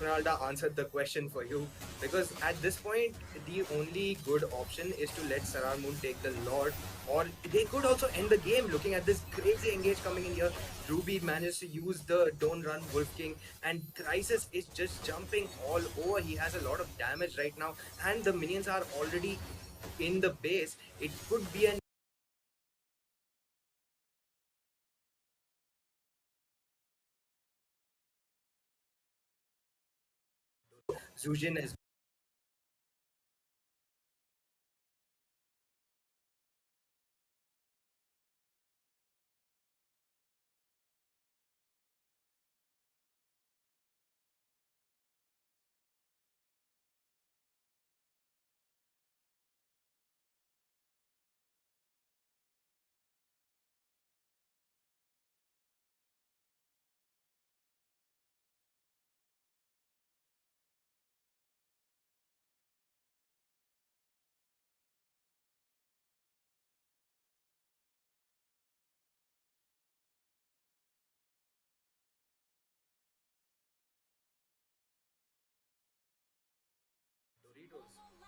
Esmeralda answered the question for you, because at this point the only good option is to let Sarar Moon take the Lord, or they could also end the game. Looking at this crazy engage coming in here, Ruby managed to use the Don't Run Wolf King, and Crisis is just jumping all over. He has a lot of damage right now, and the minions are already in the base. It could be an Zujin as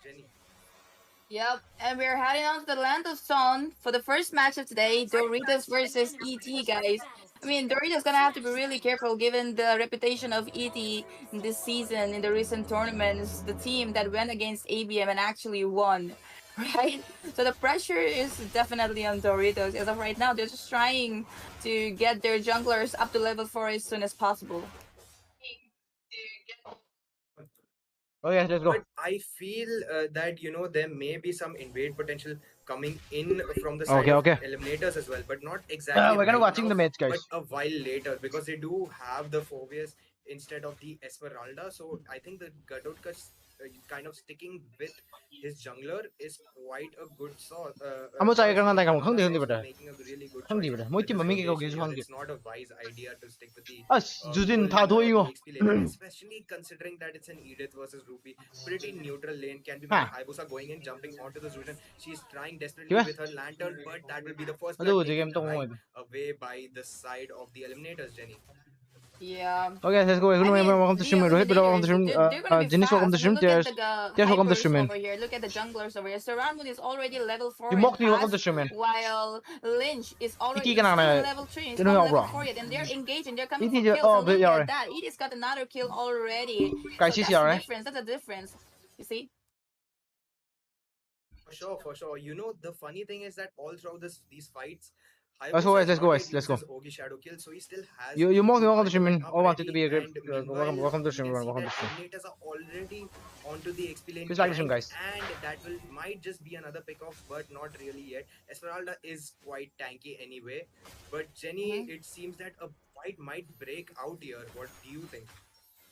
Jenny. Yep, and we're heading on to the land of Son for the first match of today, Doritos versus ET, guys. I mean, Doritos gonna have to be really careful given the reputation of ET in this season in the recent tournaments, the team that went against ABM and actually won, right? So the pressure is definitely on Doritos. As of right now, they're just trying to get their junglers up to level 4 as soon as possible. Oh yes, let's go. But I feel that there may be some invade potential coming in from the side of Eliminators as well, but not exactly. We're gonna right watching now, the match, guys. But a while later, because they do have the Phobias instead of the Esmeralda, so I think the Gadotka kind of sticking with his jungler is quite a good source. Amo chai karna ta kam khang de bada. Making a really good Khang de choice bada. Moi team mami ke ko ge here. khang de. It's not a wise idea to stick with the Jujin full, tha thoi yo. XP lane, especially considering that it's an Edith versus Ruby. Pretty neutral lane can be made. Hayabusa going in, jumping onto the Zujin. She's trying desperately with her lantern, but that will be the first blood taken away by the side of the Eliminators, Jenny. Yeah. Okay, let's go. Welcome to stream. Rohit, welcome to stream. Janice, welcome to stream. Tears, welcome to stream. Over here. Look at the junglers over here. Saran is already level 4. You mocked me, welcome to stream. While Lynch is already level 3. He's not level 4 yet, and they're engaged and they're coming for kills. So look at that. Edith's got another kill already. So that's the difference. That's a difference. You see? For sure. The funny thing is that all throughout these fights, let's go. Ogi Shadow kill, so he still has. You mocked me, welcome to stream. I wanted to be a great. Welcome to stream. Welcome to stream. Eliminators are already onto the XP lane. Please like the stream, guys. And that might just be another pick off, but not really yet. Esmeralda is quite tanky anyway. But Jenny, it seems that a fight might break out here. What do you think?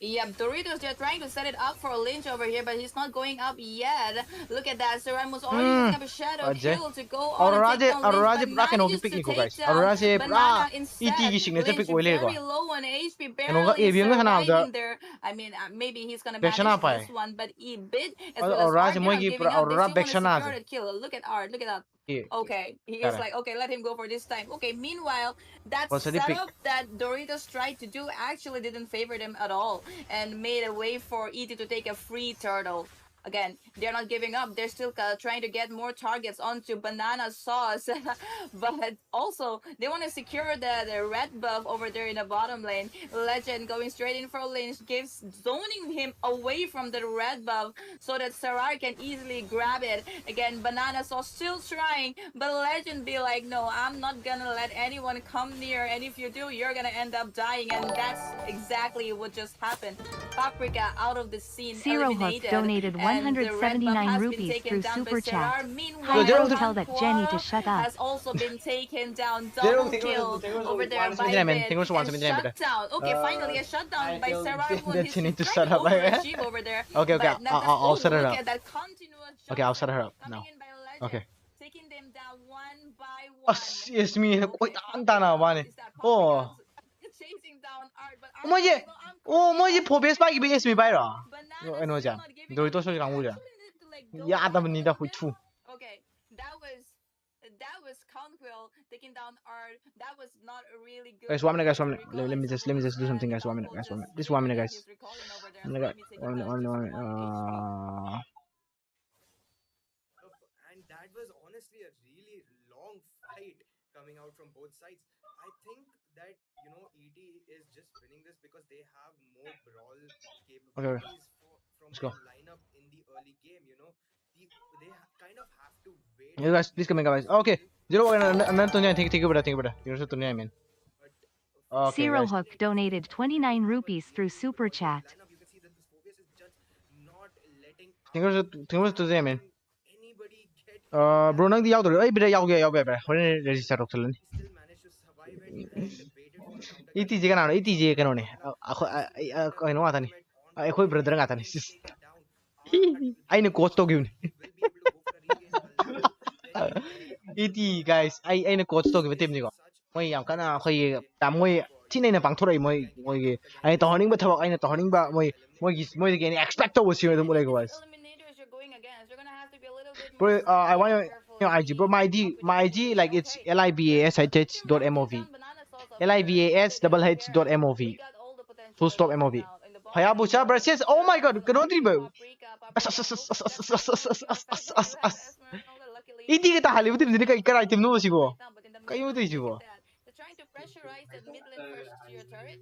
Yep, Doritos, they're trying to set it up for Lynch over here, but he's not going up yet. Look at that. Saramu's already using up a shadow kill to go on and take down Lynch, but manages to take down Banana instead. Lynch very low on HP, barely surviving there. I mean, maybe he's gonna manage this one, but he bit as well as Art, giving up. They still want to secure the kill. Look at Art, look at that. Okay, he is like, okay, let him go for this time. Okay, meanwhile, that setup that Doritos tried to do actually didn't favor them at all and made a way for ET to take a free turtle. Again, they're not giving up. They're still trying to get more targets onto Banana Sauce. But also, they want to secure the red buff over there in the bottom lane. Legend going straight in for Lynch, zoning him away from the red buff so that Sarar can easily grab it. Again, Banana Sauce still trying, but Legend be like, no, I'm not gonna let anyone come near. And if you do, you're gonna end up dying. And that's exactly what just happened. Paprika out of the scene, eliminated. Donated 179 rupees through super chat. I tell that Jenny to shut up. Has also been taken down. Double kill over there by shutdown. Okay, finally a shutdown by Sarah. Jenny to shut up. Over there. Okay, I'll set her up. Okay, I'll set her up now. Okay. Taking them down one by one. Yes, me. Oh. Chasing down Art, but moi phobes ba gi yes me bai ra no ja doi to so gang wu ja ya da ni da hu chu okay, that was was Counquill taking down Art. That was not a really good. Guys, 1 minute, guys, 1 minute. Let me just do something, guys. 1 minute, guys, 1 minute. Just 1 minute, guys. 1 minute, 1 minute, 1 minute, 1 minute. And that was honestly a really long fight coming out from both sides. I think that ET is just winning this because they have more brawl capabilities from their lineup in the early game. They kind of have to wait. You guys, please come in, guys. Okay, zero. Another Tunya. Think about it. You're so Tunya, I mean. Okay, Zero Hook donated 29 rupees through Super Chat. You can see that this focus is just not letting Think about Tunya, I mean. anybody get. Bro, nang di yaw to. Ay, bida yaw bida. Horin register rock tulan. Still managed to survive it and waited for the counter. ETJ ka na, ETJ ka no ni. Ako ano ata ni. Ay, ako brother nga ata ni. Ay, na coach to gyud. ET guys, ay na coach to gyud team ni ko. Moi yam kana khoi tam moi tinai na pang thorai moi gi. Ai to honing ba thawak ai na to honing ba moi gi ni expect to was here the mo guys. Eliminators you're going against. You're gonna have to be a little bit Bro, more I want IG, bro. My IG, like it's libashh.mov. libas.mov. Full stop MOV. Hayabusa versus. Oh my God, country bro. Hindi kita haliw tim dini ka item no sigo. Kayo to sigo. They're trying to pressurize the mid lane first to your turret,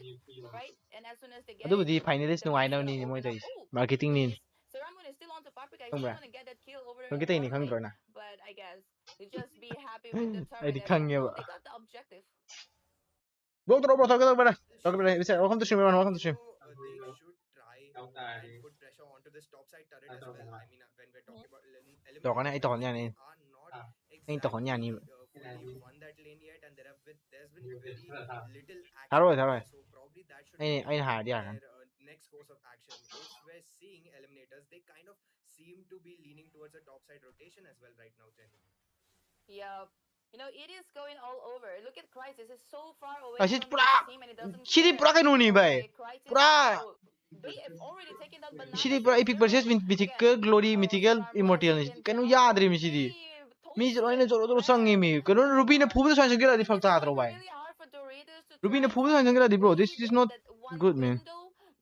right? And as soon as they get Ado di finalist no I know ni mo guys. Marketing ni. Saramun is still on to Paprika. He's gonna get that kill over Kung kita ini kang bro na. But I guess they just be happy with the turret. Ay di kang They got the objective. Bro, bisa. Welcome to stream, everyone. Welcome to stream. They should try and put pressure onto this top side turret as well. I mean, when we're talking about Eliminators, Toko na ito ko niyan eh. are not Ay ito ko niyan eh. fully won that lane yet, and there's been very little action. Taro. So probably that should be Ay hard yan. their next course of action. If we're seeing Eliminators, they kind of seem to be leaning towards a top side rotation as well right now, Jenny. Yeah. It is going all over. Look at Crisis. It's so far away Kasi from pura. his team and it doesn't Shiri care. pura kay nuni ba eh. Crisis, Pura. they have already taken that banana. Shiri pura epic versus mythical glory mythical immortal ni. Kanu yaad rin mi shiri. Mi jero ina joro sangi mi. Kanu Ruby na phubu sa sangira di falta atro ba. Ruby na phubu sa sangira di bro. This is not good man.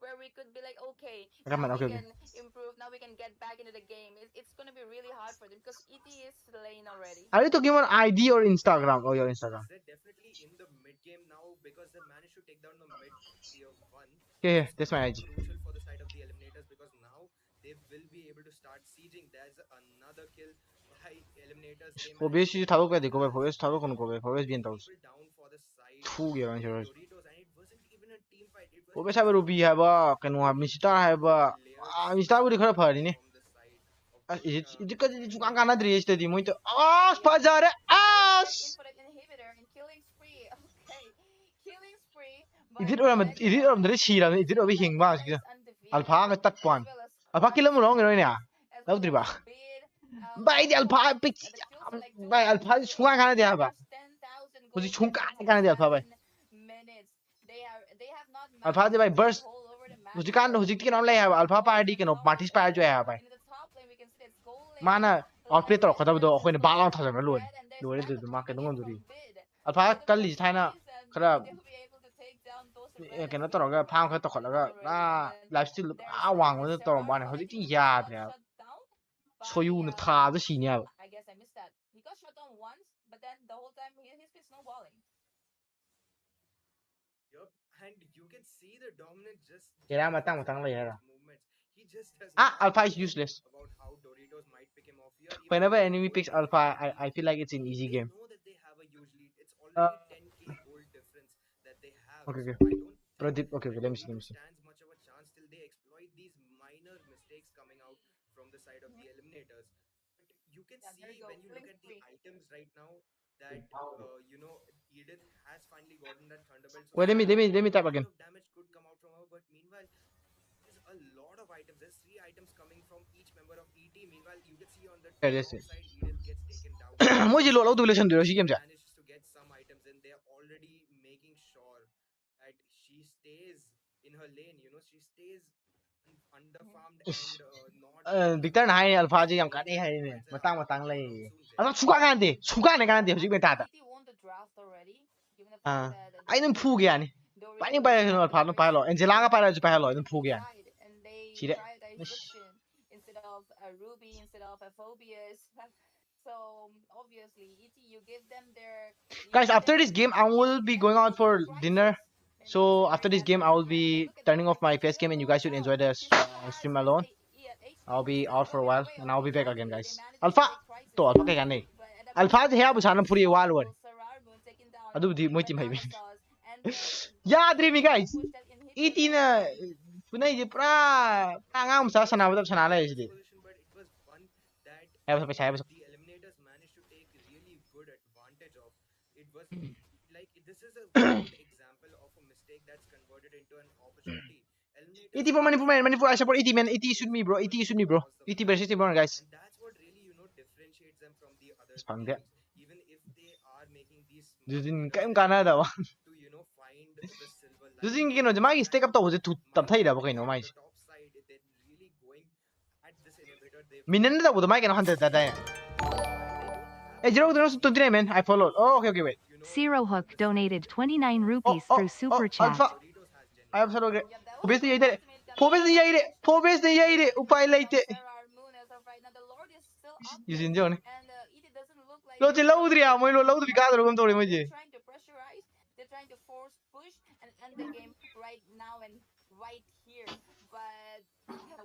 Where we could be like, okay, Raman, now we okay. can improve, now we can get back into the game. It's gonna be really hard for them because ET is lane already. Are you talking about ID or Instagram? Oh, your Instagram. They're definitely in the mid game now because they managed to take down the mid tier 1. Yeah, that's my IG. Crucial for the side of the Eliminators because now they will be able to start sieging. There's another kill by Eliminators. They Obvious you thabo ka diko ba. Obvious thabo kono ko ba. Obvious bien taus. people down for the side Thu ge ran choro. Doritos, and it wasn't even a team fight. It was Obvious have Ruby have a kanu have Mr. have a Mr. would khara phari ni. from the side of Is it ka di chukang kana dri este di muito. Pazar as. Input an inhibitor and killing spree. Okay, killing spree. Is it from the shira? Is it over hing ba? Alpha ka tat pon. Alpha kila mo long ro ni ah. Law dri ba. Bai di Alpha pick. Bai Alpha chukang kana di ba. Kusi chukang kana di Alpha bai. Alpha di bai burst. Kusi kan kusi ti kan lay have Alpha party kan parties pa jo hai bai. Mana outplay to khata do khoi ne balang tha jang lo ni du ma ka dong du ri Alpha kali thaina khara kena to ga phang kha to khala ga lifestyle wang lo to ba ne hoji ti ya de soyu ne tha da si ne ba I guess I missed that. He got shot down once, but then the whole time he's been snowballing. Yup, and you can see the dominant just Kira matang lay ha movements. He just has Alpha is useless. about how Doritos might pick him off here. Whenever enemy picks Alpha, I feel like it's an easy game. Know that they have a huge lead. It's already 10k gold difference that they have. Okay. So I don't Pradeep, okay, let me see. stands much of a chance till they exploit these minor mistakes coming out from the side of the Eliminators. But you can Yeah, there see you go. when you look at the items right now that Edith has finally gotten that Thunderbolt. So Wait, let me tap again. of damage could come out from her, but meanwhile there's a lot of items. There's 3 items coming from each member of ET. Meanwhile, you can see on the Yeah, top that's it. side Edith gets taken down. Moji lo du relation du shi game ja. Manages to get some items and they're already making sure that she stays in her lane, she stays underfarmed and not Victor na hai Alpha ji yam ka ni hai ne. Matang lay. 아 수강한데 hojik men tada ai num phuge yani pani pa no pha no pa lo Angela ga pa la ju pa lo num phuge yani chire instead of Ruby, instead of Phobias. So obviously, you give them their. Guys, after this game I will be going out for dinner. So after this game I will be turning off my face cam and you guys should enjoy the stream alone. I'll be out for a while and I'll be back again, guys. Alpha to alpha kay ganay. Alpha je haya busan puri wal wal. Adu di mo team hay. Yeah, dreamy guys. Iti na punay je pra ngam sa sana badab sana la is di. Position, but it was one that Hay ba sa the Eliminators managed to take really good advantage of. It was like this is a good example of a mistake that's converted into an opportunity. Eliminators Iti for Manipur I support Iti man. Iti should me bro. Iti should me bro. Iti versus Team guys. and that's what really differentiates them from the other Spang teams. Even if they are making these Judin small kaim kana da wa. to find the silver lining. Judin kino je magi stake up to je tu tam thai da ba kaino mai. The top side, they're really going at this inhibitor. They Minan da bu da mai kino 100 da da. Hey, 0 man. I followed. Oh, okay, wait. Zero Hook donated 29 rupees through Super Chat. Alpha. I have followed. Pobes ni yai de. Upay laite. Yusin jo ne. Lo je lo udri a moi lo udri ka do gam to re moi je. Trying to pressurize, they're trying to force push and end the game right now and right here. But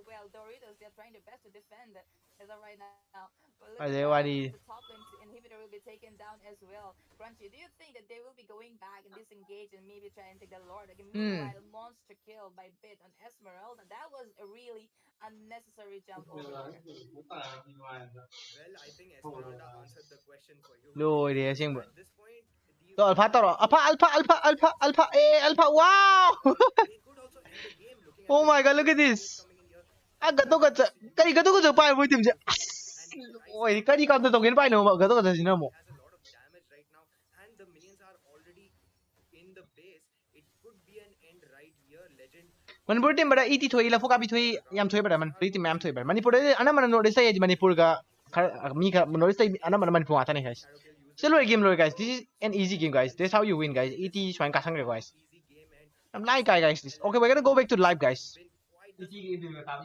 well, Doritos, they're trying their best to defend as of right now. But look Are they at wadi? the top lane inhibitor will be taken down as well. Crunchy, do you think that they will be going back and disengage and maybe try and take the Lord? Like, meanwhile, monster kill by Bit on Esmeralda. That was a really unnecessary jump over there. well, I think Esmeralda answered the question for you. Lo de sing bro. At this point, the To Alpha to. Alpha. Alpha. Wow. they could also end the game looking at Oh my god, look at this. coming in here. Gato ka pa mo team je. Oi, kari ka to gen pa no gato ka sina mo. Has a lot of damage right now, and the minions are already in the base. It could be an end right here. Legend Manipur team bada iti thoi la foka bi thoi yam thoi bada man priti ma'am thoi bada Manipur de ana man notice ai Manipur ga mi ka notice ai ana man Manipur ata ne guys. Selo game lo guys. This is an easy game guys. This is how you win guys. Iti swain ka sang guys. easy game and I'm like guys this. Okay, we're gonna go back to live guys. been quite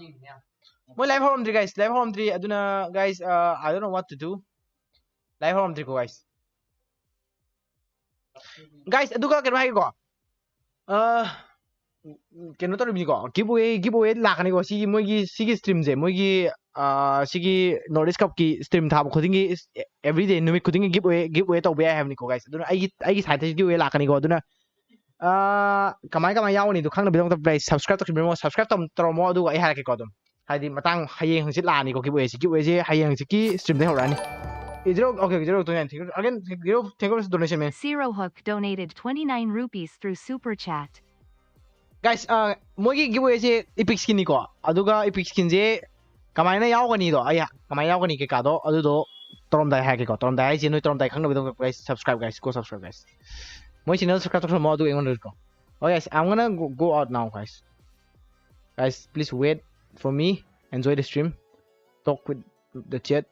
Mo live home 3 guys. Live home 3 aduna guys I don't know what to do. Live home 3 ko guys. Guys aduga kenu hai ko. Kenu to mi ko. Giveaway lakani ko sigi stream je mogi sigi Nordic Cup ki stream tha khuding gi every day numit khuding giveaway to be I have ni ko guys. Aduna ai side giveaway lakani ko aduna kamai yaw ni du khang na bidong to subscribe to mo subscribe to mo adu ai ha ke ko dum. Haidi matang hayeng hangsit la ni ko giveaway je hayeng ki stream de horani. Okay, zero to again zero thank you for donation man. Zero Hook donated 29 rupees through Super Chat. Guys, mogi giveaway je epic skin ni ko. Aduga epic skin je kamai na yaw ni do. Aya, kamai yaw ni ke ka do adu do torom dai ha ke ko. Torom dai je no torom dai khang na bidong guys subscribe guys. Go subscribe guys. My channel subscribe to mo adu engon ko. Oh guys, I'm gonna go out now guys. Guys, please wait for me. Enjoy the stream. Talk with the chat.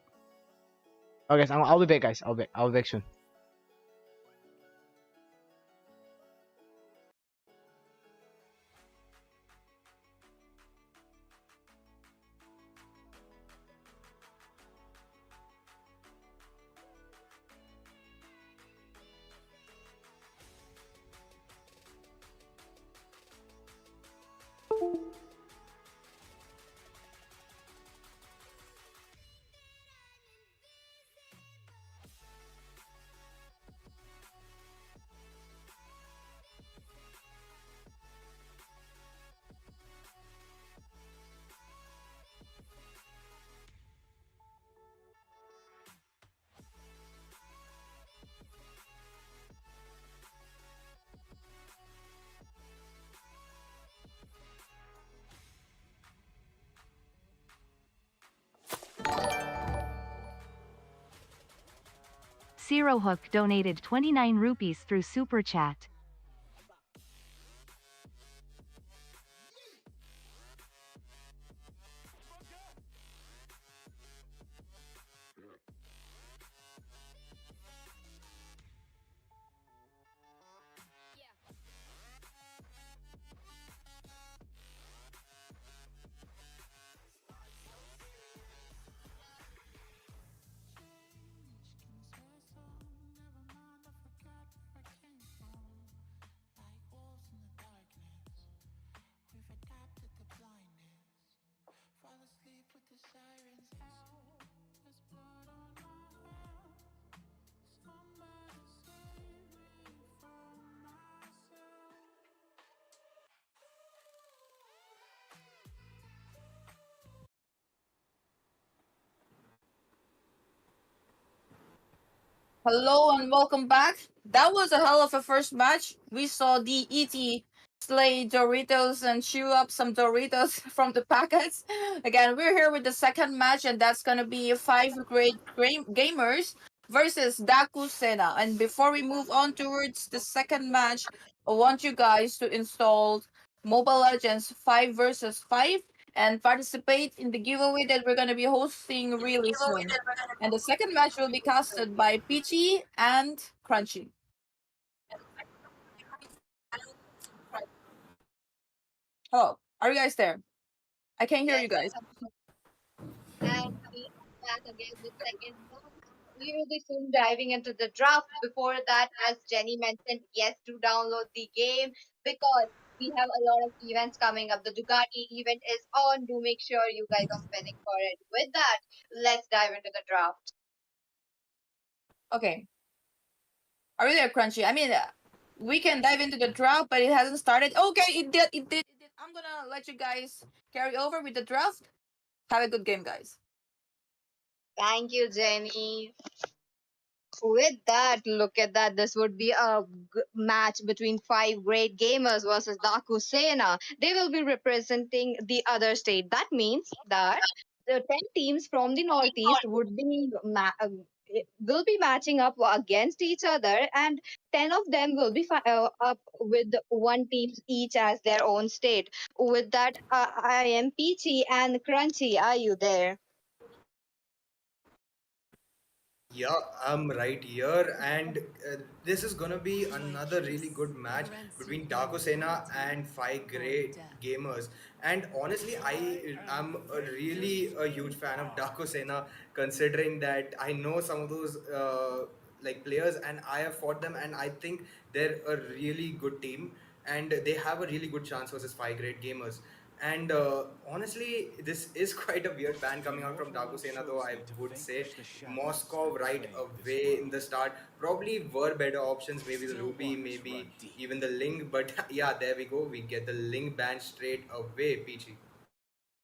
Okay, guys, I'll be back, guys. I'll be back soon. Zero Hook donated 29 rupees through Super Chat. Hello and welcome back. That was a hell of a first match. We saw the ET slay Doritos and chew up some Doritos from the packets. Again, we're here with the second match, and that's gonna be five great gamers versus Daaku Sena. And before we move on towards the second match, I want you guys to install Mobile Legends 5 versus 5 and participate in the giveaway that we're going to be hosting really soon. And the second match will be casted by Peachy and Crunchy. Hello, are you guys there? I can't hear you guys. And we are back again with second round. We will be soon diving into the draft. Before that, as Jenny mentioned, yes, to download the game because we have a lot of events coming up. The Ducati event is on. Do make sure you guys are spending for it. With that, let's dive into the draft. Okay. Are you there, Crunchy? I mean, we can dive into the draft, but it hasn't started. Okay, it did. I'm gonna let you guys carry over with the draft. Have a good game, guys. Thank you, Jenny. With that, look at that. This would be a match between five great gamers versus Daaku Sena. They will be representing the other state. That means that the 10 teams from the Northeast would be will be matching up against each other, and 10 of them will be up with one team each as their own state. With that, I am Peachy and Crunchy. Are you there? Yeah, I'm right here, and this is gonna be another really good match between Daaku Sena and five great gamers. And honestly, I am a really a huge fan of Daaku Sena, considering that I know some of those like players, and I have fought them, and I think they're a really good team, and they have a really good chance versus five great gamers. And honestly, this is quite a weird ban coming out from Daaku Sena, though I would say Moscow right away in the start. Probably were better options, maybe the Ruby, maybe even the Ling. But yeah, there we go. We get the Ling ban straight away, Peachy.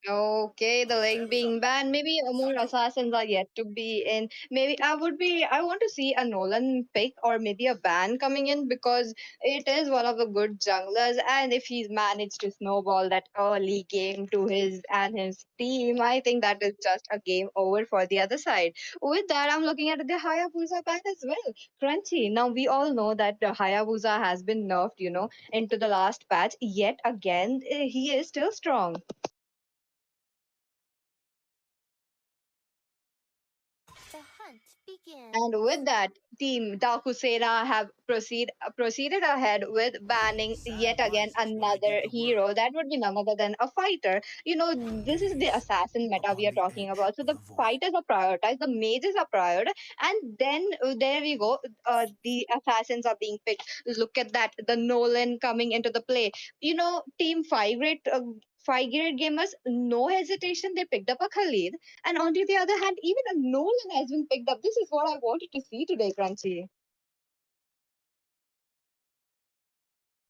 Okay, the link being banned. Maybe more assassins are yet to be in. Maybe I want to see a Nolan pick or maybe a ban coming in because it is one of the good junglers. And if he's managed to snowball that early game to his and his team, I think that is just a game over for the other side. With that, I'm looking at the Hayabusa ban as well. Crunchy. Now, we all know that the Hayabusa has been nerfed, into the last patch. Yet again, he is still strong. And with that, Team Dakusera have proceeded ahead with banning yet again another hero. That would be none other than a fighter. This is the assassin meta we are talking about. So the fighters are prioritized, the mages are prioritized, and then there we go. The assassins are being picked. Look at that, the Nolan coming into the play. Team five grade gamers, no hesitation, they picked up a Khalid, and on the other hand, even a Nolan has been picked up. This is what I wanted to see today, Crunchy.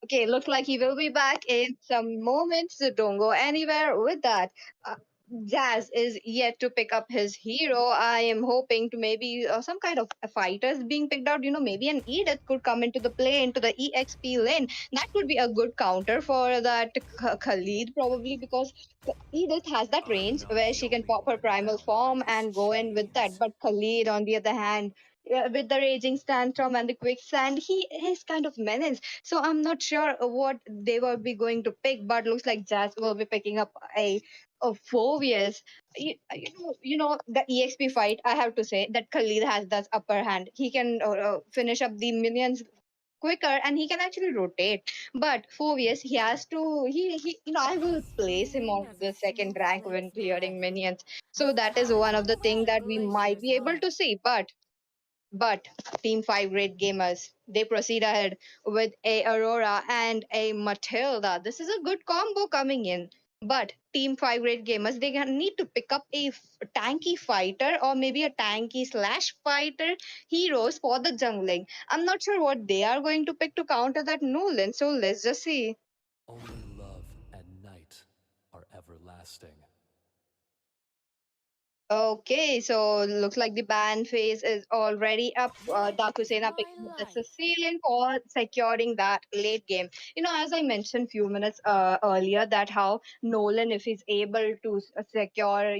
Okay, looks like he will be back in some moments, so don't go anywhere with that. Uh, Jazz is yet to pick up his hero. I am hoping to maybe some kind of fighters being picked out. Maybe an Edith could come into the play, into the EXP lane. That could be a good counter for that Khalid, probably, because Edith has that range where she can pop her primal form and go in with that. But Khalid, on the other hand, with the raging tantrum and the quicksand, he is kind of menace. So I'm not sure what they will be going to pick, but looks like Jazz will be picking up a Phobius. The EXP fight. I have to say that Khalid has that upper hand. He can finish up the minions quicker, and he can actually rotate. But Phobius, he has to. He I will place him on the second rank when clearing minions. So that is one of the things that we might be able to see. But Team 5 Great Gamers, they proceed ahead with a Aurora and a Matilda. This is a good combo coming in. But Team 5 Great Gamers, they need to pick up a tanky fighter or maybe a tanky slash fighter heroes for the jungling. I'm not sure what they are going to pick to counter that Nolan, so let's just see. Only love and night are everlasting. Okay, so looks like the ban phase is already up. Daaku Sena picking up the Sicilian call, securing that late game. As I mentioned few minutes earlier, that how Nolan, if he's able to secure,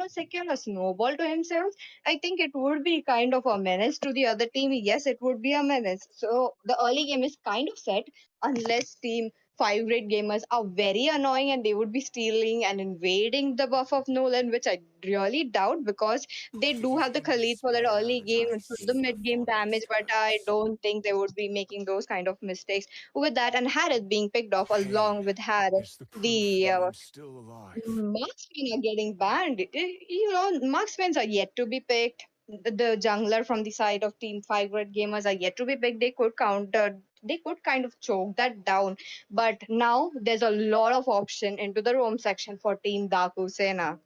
secure a snowball to himself, I think it would be kind of a menace to the other team. Yes, it would be a menace. So the early game is kind of set, unless team five great gamers are very annoying and they would be stealing and invading the buff of Nolan, which I really doubt because they do have the Khalid for that early game and for the mid game damage, but I don't think they would be making those kind of mistakes with that. And Harith being picked off along with Harith, the marksmen are getting banned. Marksmen are yet to be picked. The jungler from the side of Team 5 Red Gamers are yet to be picked. They could kind of choke that down. But now there's a lot of option into the roam section for Team Daaku Sena.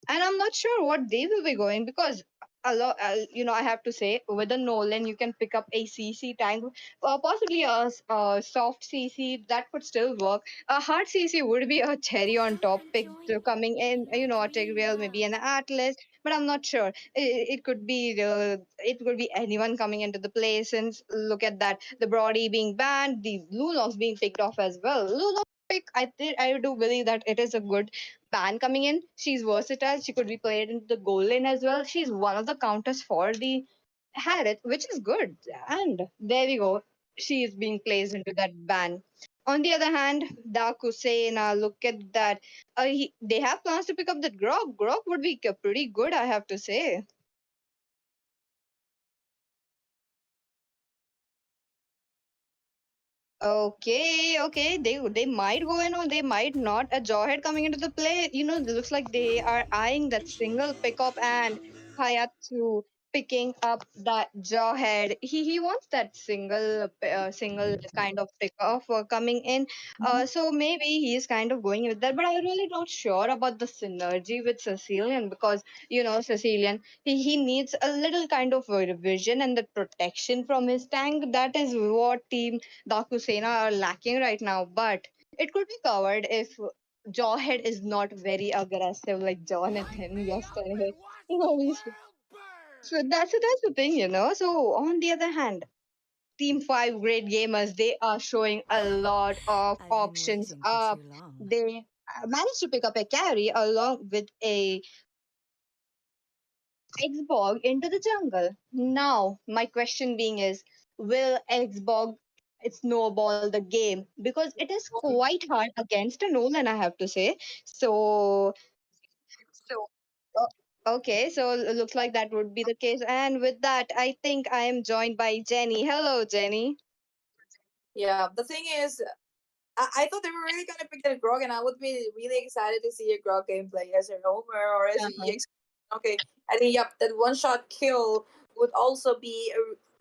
And I'm not sure what they will be going because a lot, I have to say, with a Nolan, you can pick up a CC tank, possibly a soft CC that could still work. A hard CC would be a cherry on top pick coming in, a Tigreal, maybe an Atlas, but I'm not sure. It could be anyone coming into the play. Since look at that, the Brody being banned, the Lunos being picked off as well. Lunos pick, I do believe that it is a good Pan coming in. She's versatile. She could be played into the goal lane as well. She's one of the counters for the Harith, which is good. And there we go. She is being placed into that ban. On the other hand, Daaku Sena, look at that. They have plans to pick up that Grok. Grok would be pretty good, I have to say. Okay. They might go in or they might not. A Jawhead coming into the play. It looks like they are eyeing that single pickup and Hayatsu picking up that Jawhead. He wants that single kind of pickup coming in. So maybe he's kind of going with that. But I'm really not sure about the synergy with Sicilian because Sicilian he needs a little kind of a revision and the protection from his tank. That is what team Daaku Sena are lacking right now, but it could be covered if Jawhead is not very aggressive like Jonathan yesterday. So that's the thing. So on the other hand, Team 5 great gamers, they are showing a lot of options up. They managed to pick up a carry along with a Xbog into the jungle. Now, my question being is, will Xbog snowball the game? Because it is quite hard against a Nolan, I have to say. So, okay, so it looks like that would be the case. And with that, I think I am joined by Jenny. Hello, Jenny. Yeah, the thing is, I thought they were really gonna pick that Grog, and I would be really excited to see a Grog gameplay as a roamer or as a Uh-huh. EX. Okay, I think yep, that one shot kill would also be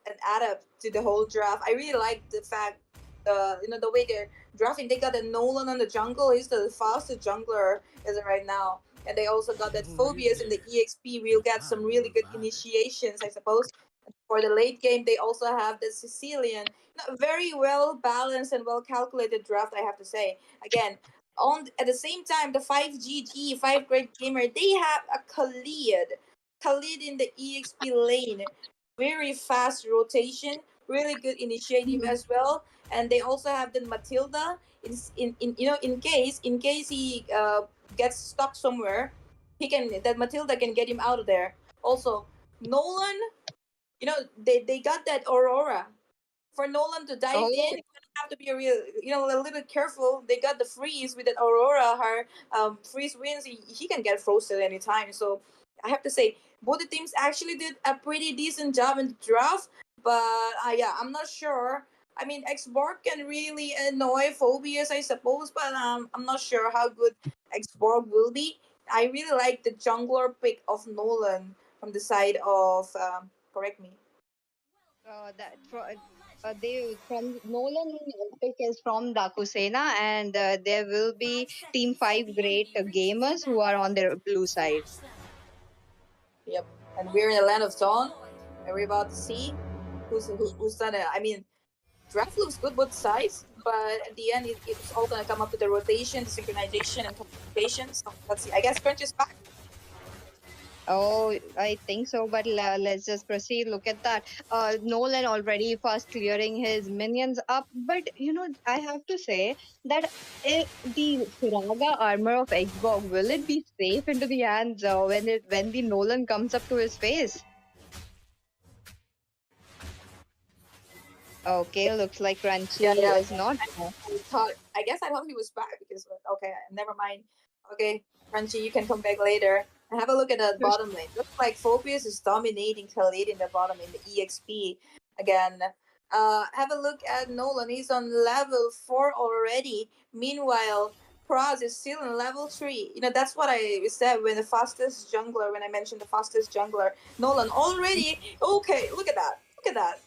an add-up to the whole draft. I really like the fact, the way they're drafting. They got a Nolan on the jungle. He's the fastest jungler as of right now, and they also got that Phobias in the EXP. We'll get some really good initiations, I suppose. For the late game, they also have the Sicilian. Very well balanced and well calculated draft, I have to say. Again, on at the same time, the 5GG, 5 Great Gamer, they have a Khalid in the EXP lane. Very fast rotation, really good initiative Mhm. as well. And they also have the Matilda in case he gets stuck somewhere, that Matilda can get him out of there. Also, Nolan, they got that Aurora. For Nolan to dive in, Oh, you have to be a little bit careful. They got the freeze with that Aurora. Her freeze wins, he can get frozen anytime. So I have to say, both the teams actually did a pretty decent job in the draft. But yeah, I'm not sure. I mean, Xborg can really annoy Phobias, I suppose, but I'm not sure how good Xborg will be. I really like the jungler pick of Nolan from the side of, correct me. that for they from Nolan pick is from Daaku Sena, and there will be Team 5 great gamers who are on their blue side. Yep. And we're in the land of Dawn, and we're about to see who's done it. I mean, draft looks good both sides, but at the end, it's all gonna come up to the rotation, the synchronization, and communication. So let's see. I guess Crunch is back. Oh, I think so, but let's just proceed. Look at that. Nolan already fast clearing his minions up, but I have to say that the Firaga armor of Xbox, will it be safe into the hands when the Nolan comes up to his face? Okay, looks like Crunchy is not. I guess I thought he was back because okay, never mind. Okay, Crunchy, you can come back later. And have a look at the bottom lane. Looks like Phobius is dominating Khalid in the bottom in the EXP again. Have a look at Nolan. He's on level 4 already. Meanwhile, Praz is still in level 3. That's what I said when I mentioned the fastest jungler. Nolan already. Okay, look at that. Look at that.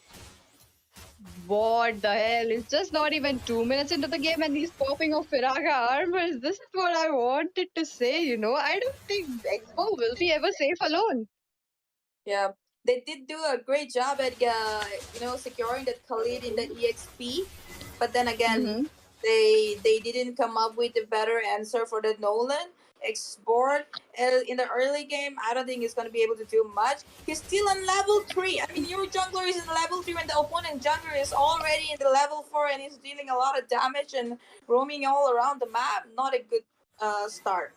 What the hell? It's just not even 2 minutes into the game and he's popping off Firaga armors. This is what I wanted to say, I don't think Xbox will be ever safe alone. Yeah, they did do a great job at securing that Khalid in the EXP, but then again, they didn't come up with a better answer for the Nolan export in the early game. I don't think he's going to be able to do much. He's still on level 3. I mean, your jungler is in level 3 and the opponent jungler is already in the level 4 and he's dealing a lot of damage and roaming all around the map. Not a good start.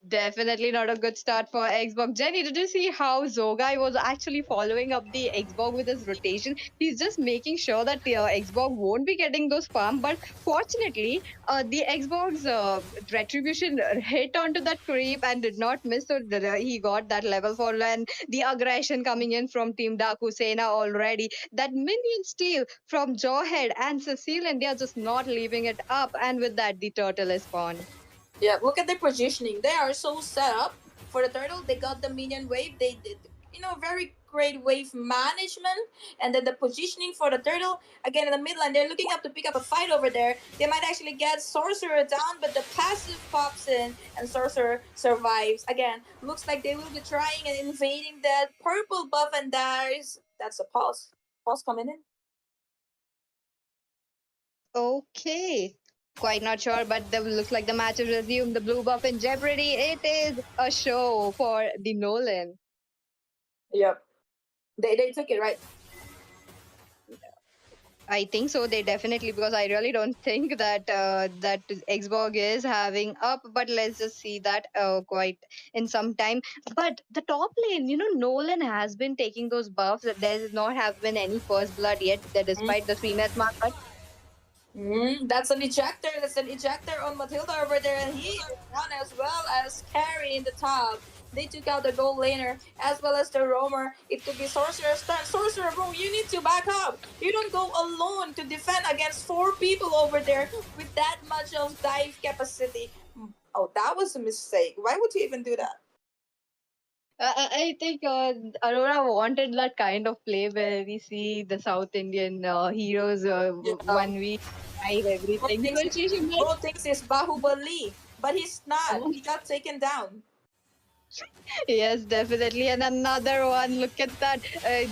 Definitely not a good start for Xbox. Jenny, did you see how Zogai was actually following up the Xbox with his rotation? He's just making sure that the Xbox won't be getting those farm. But fortunately, the Xbox retribution hit onto that creep and did not miss. So he got that level 4 and the aggression coming in from Team Daaku Sena already. That minion steal from Jawhead and Cecile, and they are just not leaving it up. And with that, the turtle is spawned. Yeah, look at their positioning. They are so set up for the turtle. They got the minion wave. They did, very great wave management. And then the positioning for the turtle, again in the mid line, they're looking up to pick up a fight over there. They might actually get Sorcerer down, but the passive pops in and Sorcerer survives. Again, looks like they will be trying and invading that purple buff, and that's a pause. Pause coming in. Okay. Quite not sure, but looks like the match is resumed. The blue buff in jeopardy. It is a show for the Nolan. Yep. They took it, right? I think so. They definitely, because I really don't think that that Xbox is having up. But let's just see that quite in some time. But the top lane, Nolan has been taking those buffs. There has not have been any first blood yet, despite the 3-minute mark. But that's an ejector. That's an ejector on Matilda over there, and he is down as well as Carry in the top. They took out the gold laner as well as the roamer. It could be Sorcerer's turn. Sorcerer, bro, you need to back up. You don't go alone to defend against 4 people over there with that much of dive capacity. Oh, that was a mistake. Why would you even do that? I think Aurora wanted that kind of play where we see the South Indian heroes 1v fight everything. Bro thinks he's Bahubali, but he's not. He got taken down. Yes, definitely. And another one, look at that.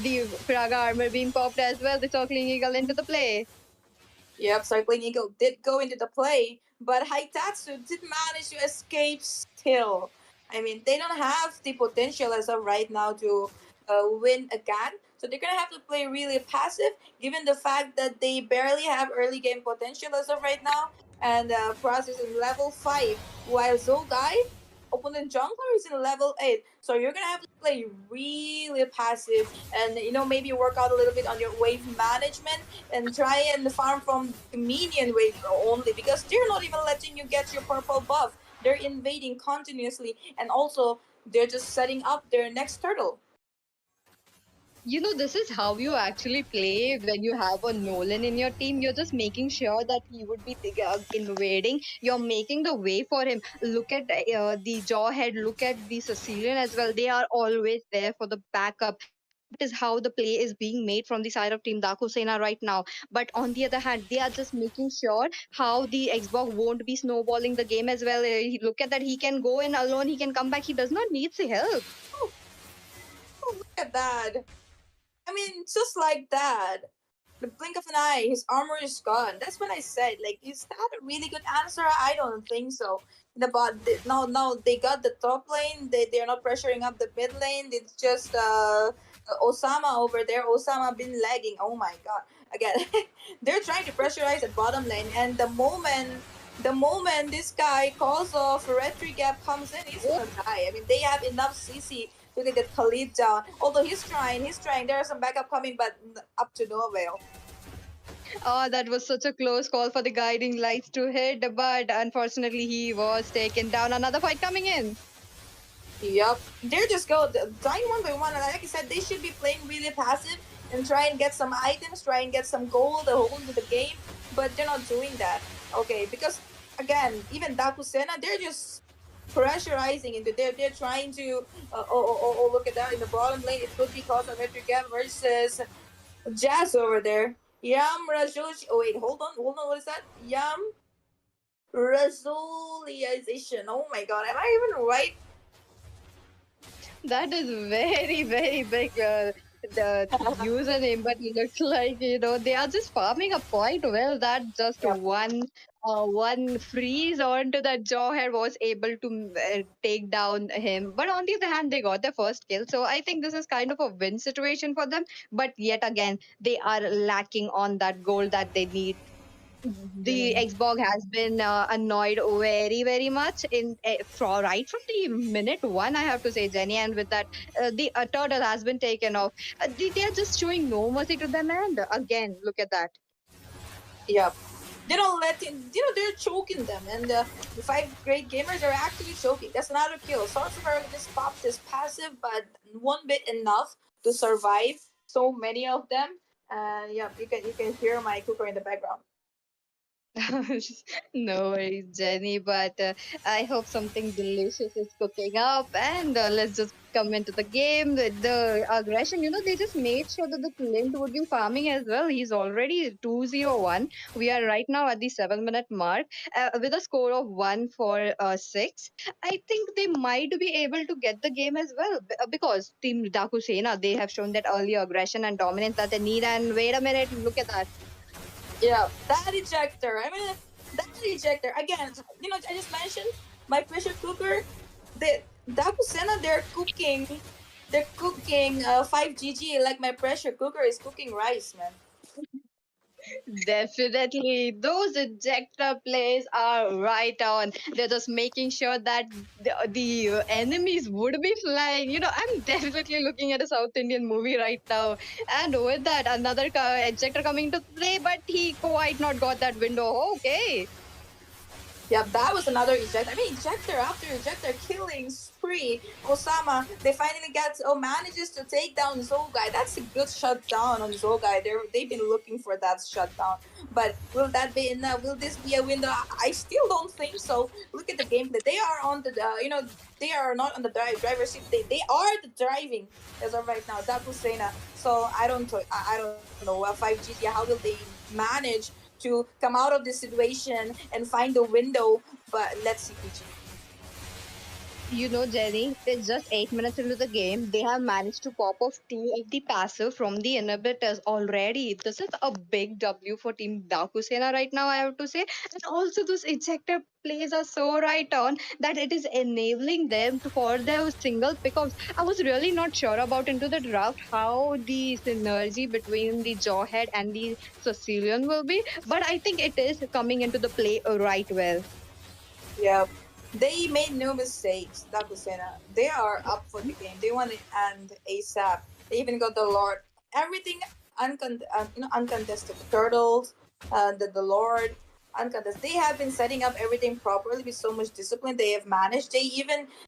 The Praga armor being popped as well. The Circling Eagle into the play. Yep, Circling Eagle did go into the play, but Haitatsu did manage to escape still. I mean, they don't have the potential as of right now to win again. So they're going to have to play really passive, given the fact that they barely have early game potential as of right now. And Praz is in level 5, while Zogai, opponent jungler, is in level 8. So you're going to have to play really passive and, maybe work out a little bit on your wave management and try and farm from the minion wave only, because they're not even letting you get your purple buff. They're invading continuously, and also they're just setting up their next turtle. This is how you actually play when you have a Nolan in your team. You're just making sure that he would be invading. You're making the way for him. Look at the Jawhead, look at the Sicilian as well. They are always there for the backup. That is how the play is being made from the side of Team Daaku Sena right now. But on the other hand, they are just making sure how the Xbox won't be snowballing the game as well. Look at that. He can go in alone. He can come back. He does not need the help. Oh, look at that. I mean, just like that. the blink of an eye, his armor is gone. That's when I said, like, is that a really good answer? I don't think so. No, they got the top lane. They're not pressuring up the mid lane. It's just Osama over there. Osama been lagging. Oh my god! Again, they're trying to pressurize at bottom lane, and the moment this guy calls off retry gap comes in, he's gonna die. I mean, they have enough CC to get Khalid down. Although he's trying. There are some backup coming, but up to no avail. Oh, that was such a close call for the guiding lights to hit, but unfortunately he was taken down. Another fight coming in. Yup. They're just dying one by one. And like I said, they should be playing really passive and try and get some items, try and get some gold, hold into the game. But they're not doing that. Okay, because again, even Daaku Sena, they're just pressurizing into they're trying to look at that in the bottom lane. It could be cause of Metric Gap versus Jazz over there. Yam Rajuj. Oh wait, hold on. What is that? Yam Razuliization. Oh my god, am I even right? That is very, very big, the username, but it looks like, they are just farming up quite well. That just one freeze onto that Jawhead was able to take down him. But on the other hand, they got their first kill. So I think this is kind of a win situation for them. But yet again, they are lacking on that goal that they need. The Xbox has been annoyed very, very much right from the minute one, I have to say, Jenny. And with that, the turtle has been taken off. They are just showing no mercy to them. And again, look at that. Yep. They don't let him, they're choking them. And the 5 great gamers are actually choking. That's another kill. Sorcerer just popped his passive, but one bit enough to survive so many of them. And yeah, you can hear my cooker in the background. No worries, Jenny, but I hope something delicious is cooking up. And let's just come into the game. The aggression, they just made sure that the Clint would be farming as well. He's already 2-0-1. We are right now at the 7-minute mark with a score of 1-4-6. I think they might be able to get the game as well because Team Daaku Sena, they have shown that early aggression and dominance that they need. And wait a minute, look at that. Yeah, that ejector. I mean, that ejector. Again, I just mentioned my pressure cooker. The Daaku Sena, they're cooking 5GG like my pressure cooker is cooking rice, man. Definitely. Those ejector plays are right on. They're just making sure that the enemies would be flying. I'm definitely looking at a South Indian movie right now. And with that, another ejector coming to play, but he quite not got that window. Okay. Yeah, that was another ejector. I mean, ejector after ejector, killing spree. Osama, they finally manages to take down Zogai. That's a good shutdown on Zogai. They've been looking for that shutdown. But will that be enough? Will this be a window? I still don't think so. Look at the gameplay. They are on the, they are not on the driver's seat. They are the driving as of right now. Daaku Sena. So I don't know. 5G. How will they manage to come out of this situation and find the window? But let's see, PG. Jenny, it's just 8 minutes into the game. They have managed to pop off 2 of the passive from the Eliminators already. This is a big W for Team Daaku Sena right now, I have to say. And also, those ejector plays are so right on that it is enabling them for their single pickups. I was really not sure about into the draft how the synergy between the Jawhead and the Sicilian will be, but I think it is coming into the play right well. Yeah. They made no mistakes, Daaku Sena. They are up for the game. They want it and ASAP. They even got the Lord. Everything uncontested. The turtles, the Lord, uncontested. They have been setting up everything properly with so much discipline. They have managed. They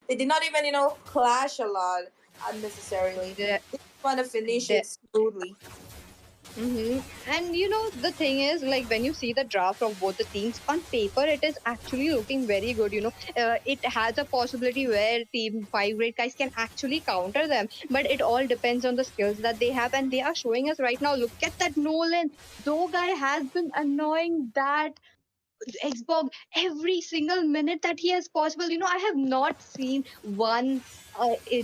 did not even clash a lot unnecessarily. They want to finish it smoothly. And the thing is, like, when you see the draft of both the teams on paper, it is actually looking very good. It has a possibility where Team 5 great guys can actually counter them, but it all depends on the skills that they have, and they are showing us right now. Look at that Nolan. Though guy has been annoying that Xbox every single minute that he has possible. I have not seen one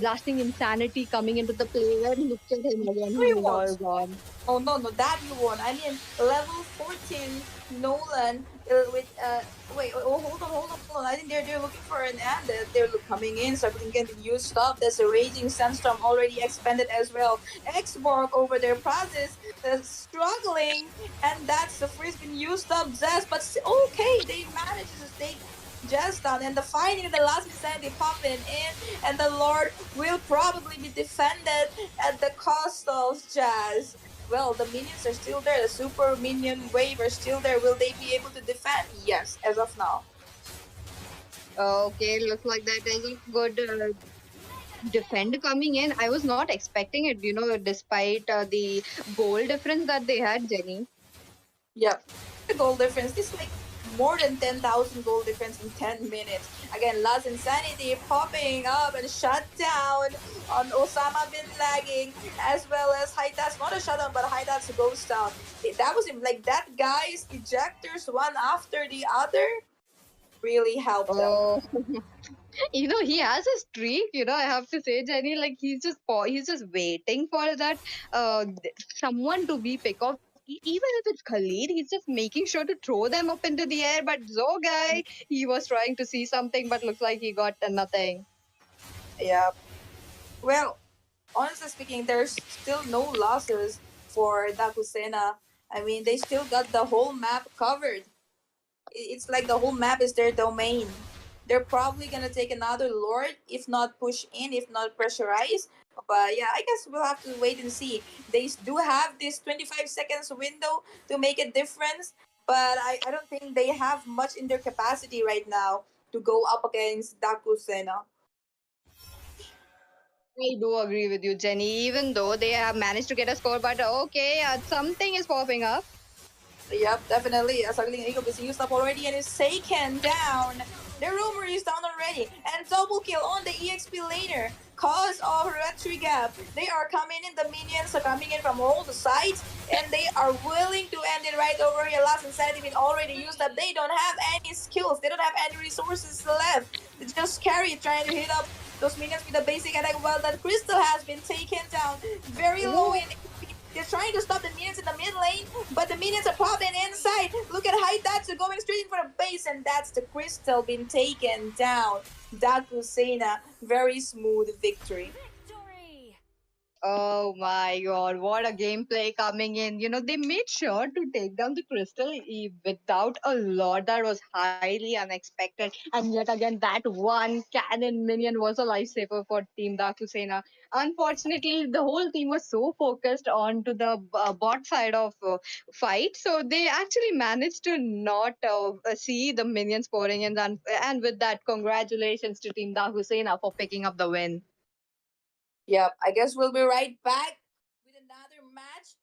lasting insanity coming into the play. And look at him again; He he is won't. all gone. Oh no, no, that you won. I mean, level 14 Nolan with wait, oh, hold on. I think they're looking for an end. Coming in, starting getting used stuff. There's a raging sandstorm already expanded as well. Xborg over their process, struggling, and that's the freeze been used up. Zest, but okay, they managed to stay just down, and the fighting in the last insanity popping in, and the Lord will probably be defended at the cost of Jazz. Well, the minions are still there. The super minion wave are still there. Will they be able to defend? Yes, as of now. Okay, looks like that is a good defend coming in. I was not expecting it, despite the goal difference that they had, Jenny. Yep. The goal difference is like more than 10,000 goal difference in 10 minutes. Again, Last Insanity popping up and shut down on Osama bin Lagging, as well as Haitat's, not a shutdown, but Haitat's ghost down. That was him. Like, that guy's ejectors, one after the other, really helped them. Oh, he has a streak. I have to say, Jenny, like he's just waiting for that someone to be pick off. Even if it's Khalid, he's just making sure to throw them up into the air. But Zogai, he was trying to see something, but looks like he got nothing. Yeah. Well, honestly speaking, there's still no losses for Daaku Sena. I mean, they still got the whole map covered. It's like the whole map is their domain. They're probably gonna take another Lord, if not push in, if not pressurize. But yeah, I guess we'll have to wait and see. They do have this 25 seconds window to make a difference, but I don't think they have much in their capacity right now to go up against Daaku Sena. I do agree with you, Jenny. Even though they have managed to get a score, but okay, something is popping up. Yep, definitely. A Sagling Eagle is used up already and is taken down. The rumor is down already. And double kill on the EXP laner. Cause of Retry Gap. They are coming in, the minions are coming in from all the sides. And they are willing to end it right over here. Last Insanity been already used up. They don't have any skills. They don't have any resources left. They just carry it, trying to hit up those minions with a basic attack. Well, that Crystal has been taken down. Very low in HP. They're trying to stop the minions in the mid lane, but the minions are popping inside. Look at Haitatsu going straight in for the base, and that's the Crystal being taken down. Daaku Sena, very smooth victory. Oh my god, what a gameplay coming in. They made sure to take down the crystal without a lot. That was highly unexpected. And yet again, that one cannon minion was a lifesaver for Team Daaku Sena. Unfortunately, the whole team was so focused on to the bot side of fight. So they actually managed to not see the minions pouring in. And with that, congratulations to Team Daaku Sena for picking up the win. Yep, I guess we'll be right back with another match.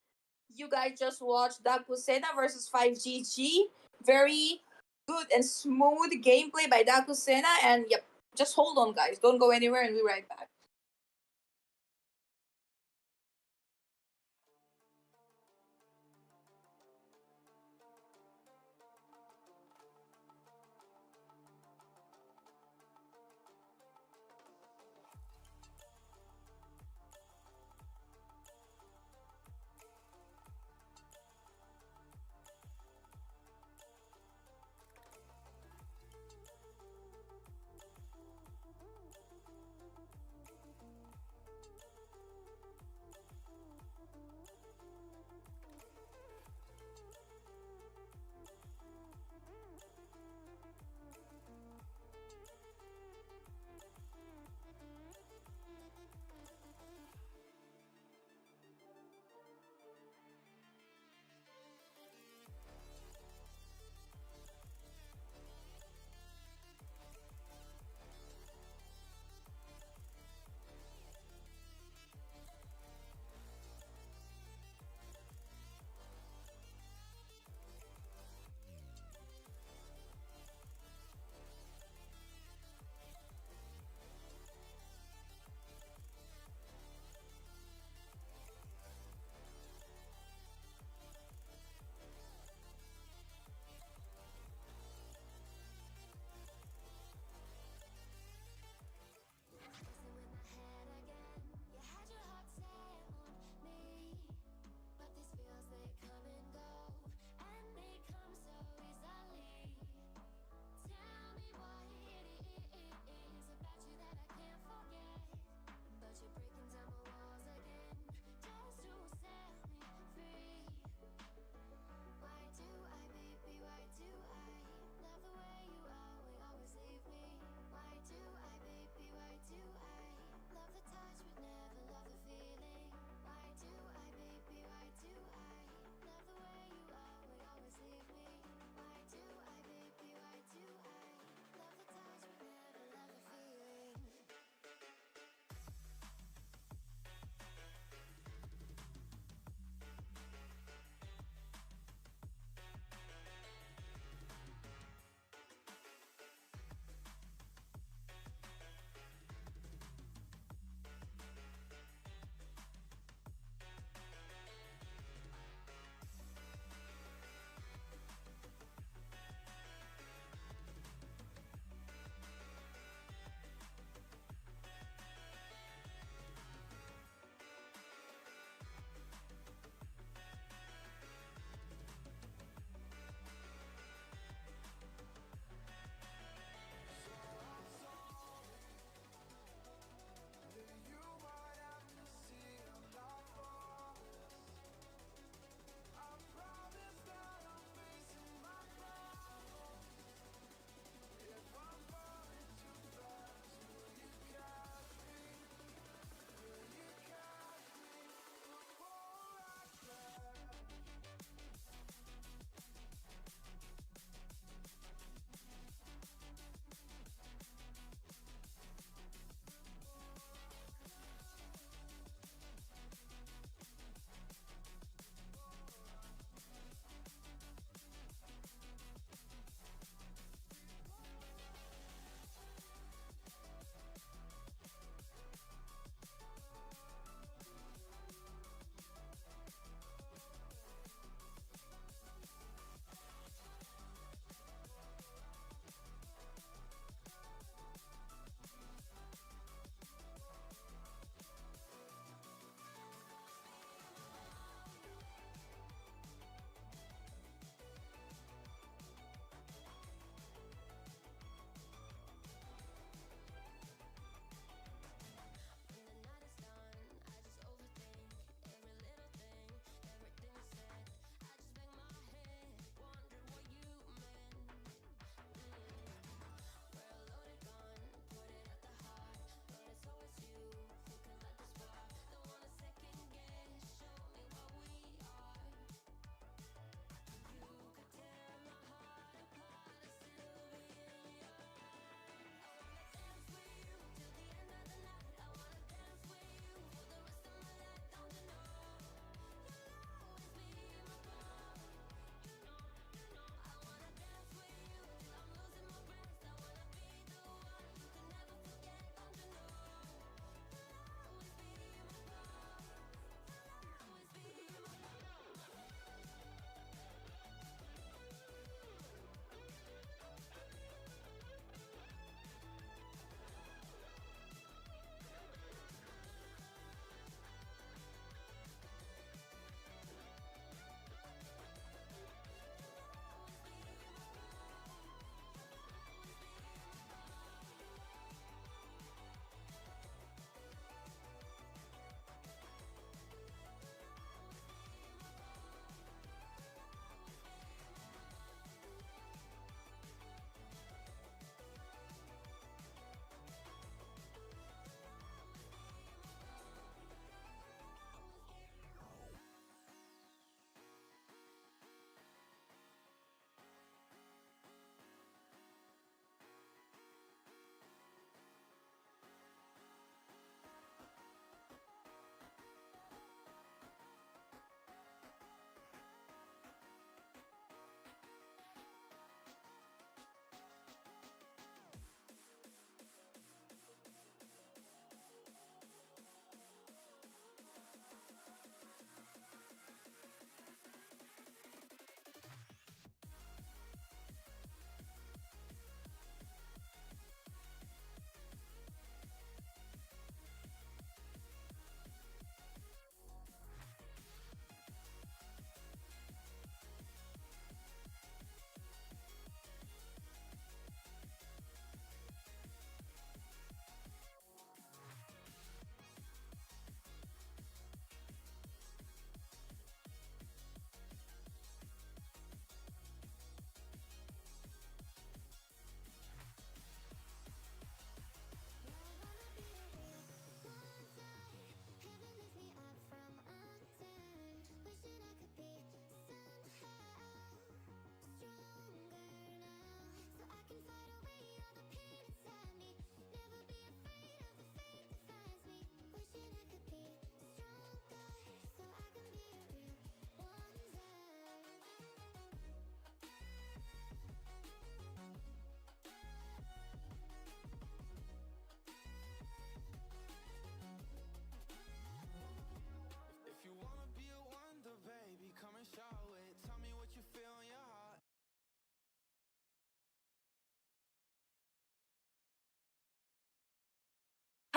You guys just watched Daaku Sena versus 5GG. Very good and smooth gameplay by Daaku Sena. And yep, just hold on, guys. Don't go anywhere, and we'll be right back.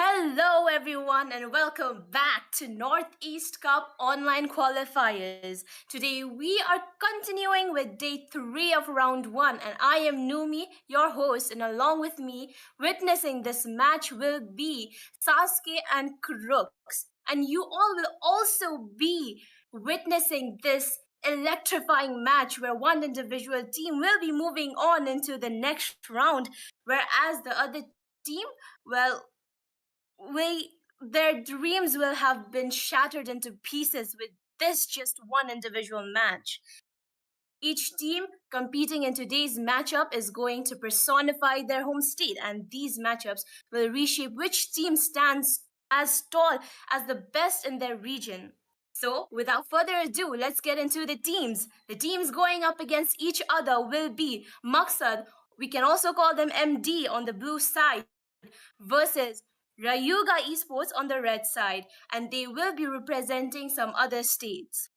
Hello, everyone, and welcome back to Northeast Cup Online Qualifiers. Today, we are continuing with day 3 of round 1, and I am Numi, your host, and along with me, witnessing this match will be Sasuke and Crooks. And you all will also be witnessing this electrifying match where one individual team will be moving on into the next round, whereas the other team, well, their dreams will have been shattered into pieces with this just one individual match. Each team competing in today's matchup is going to personify their home state, and these matchups will reshape which team stands as tall as the best in their region. So, without further ado, let's get into the teams. The teams going up against each other will be Maksad, we can also call them MD on the blue side, versus RayugaEsports on the red side, and they will be representing some other states.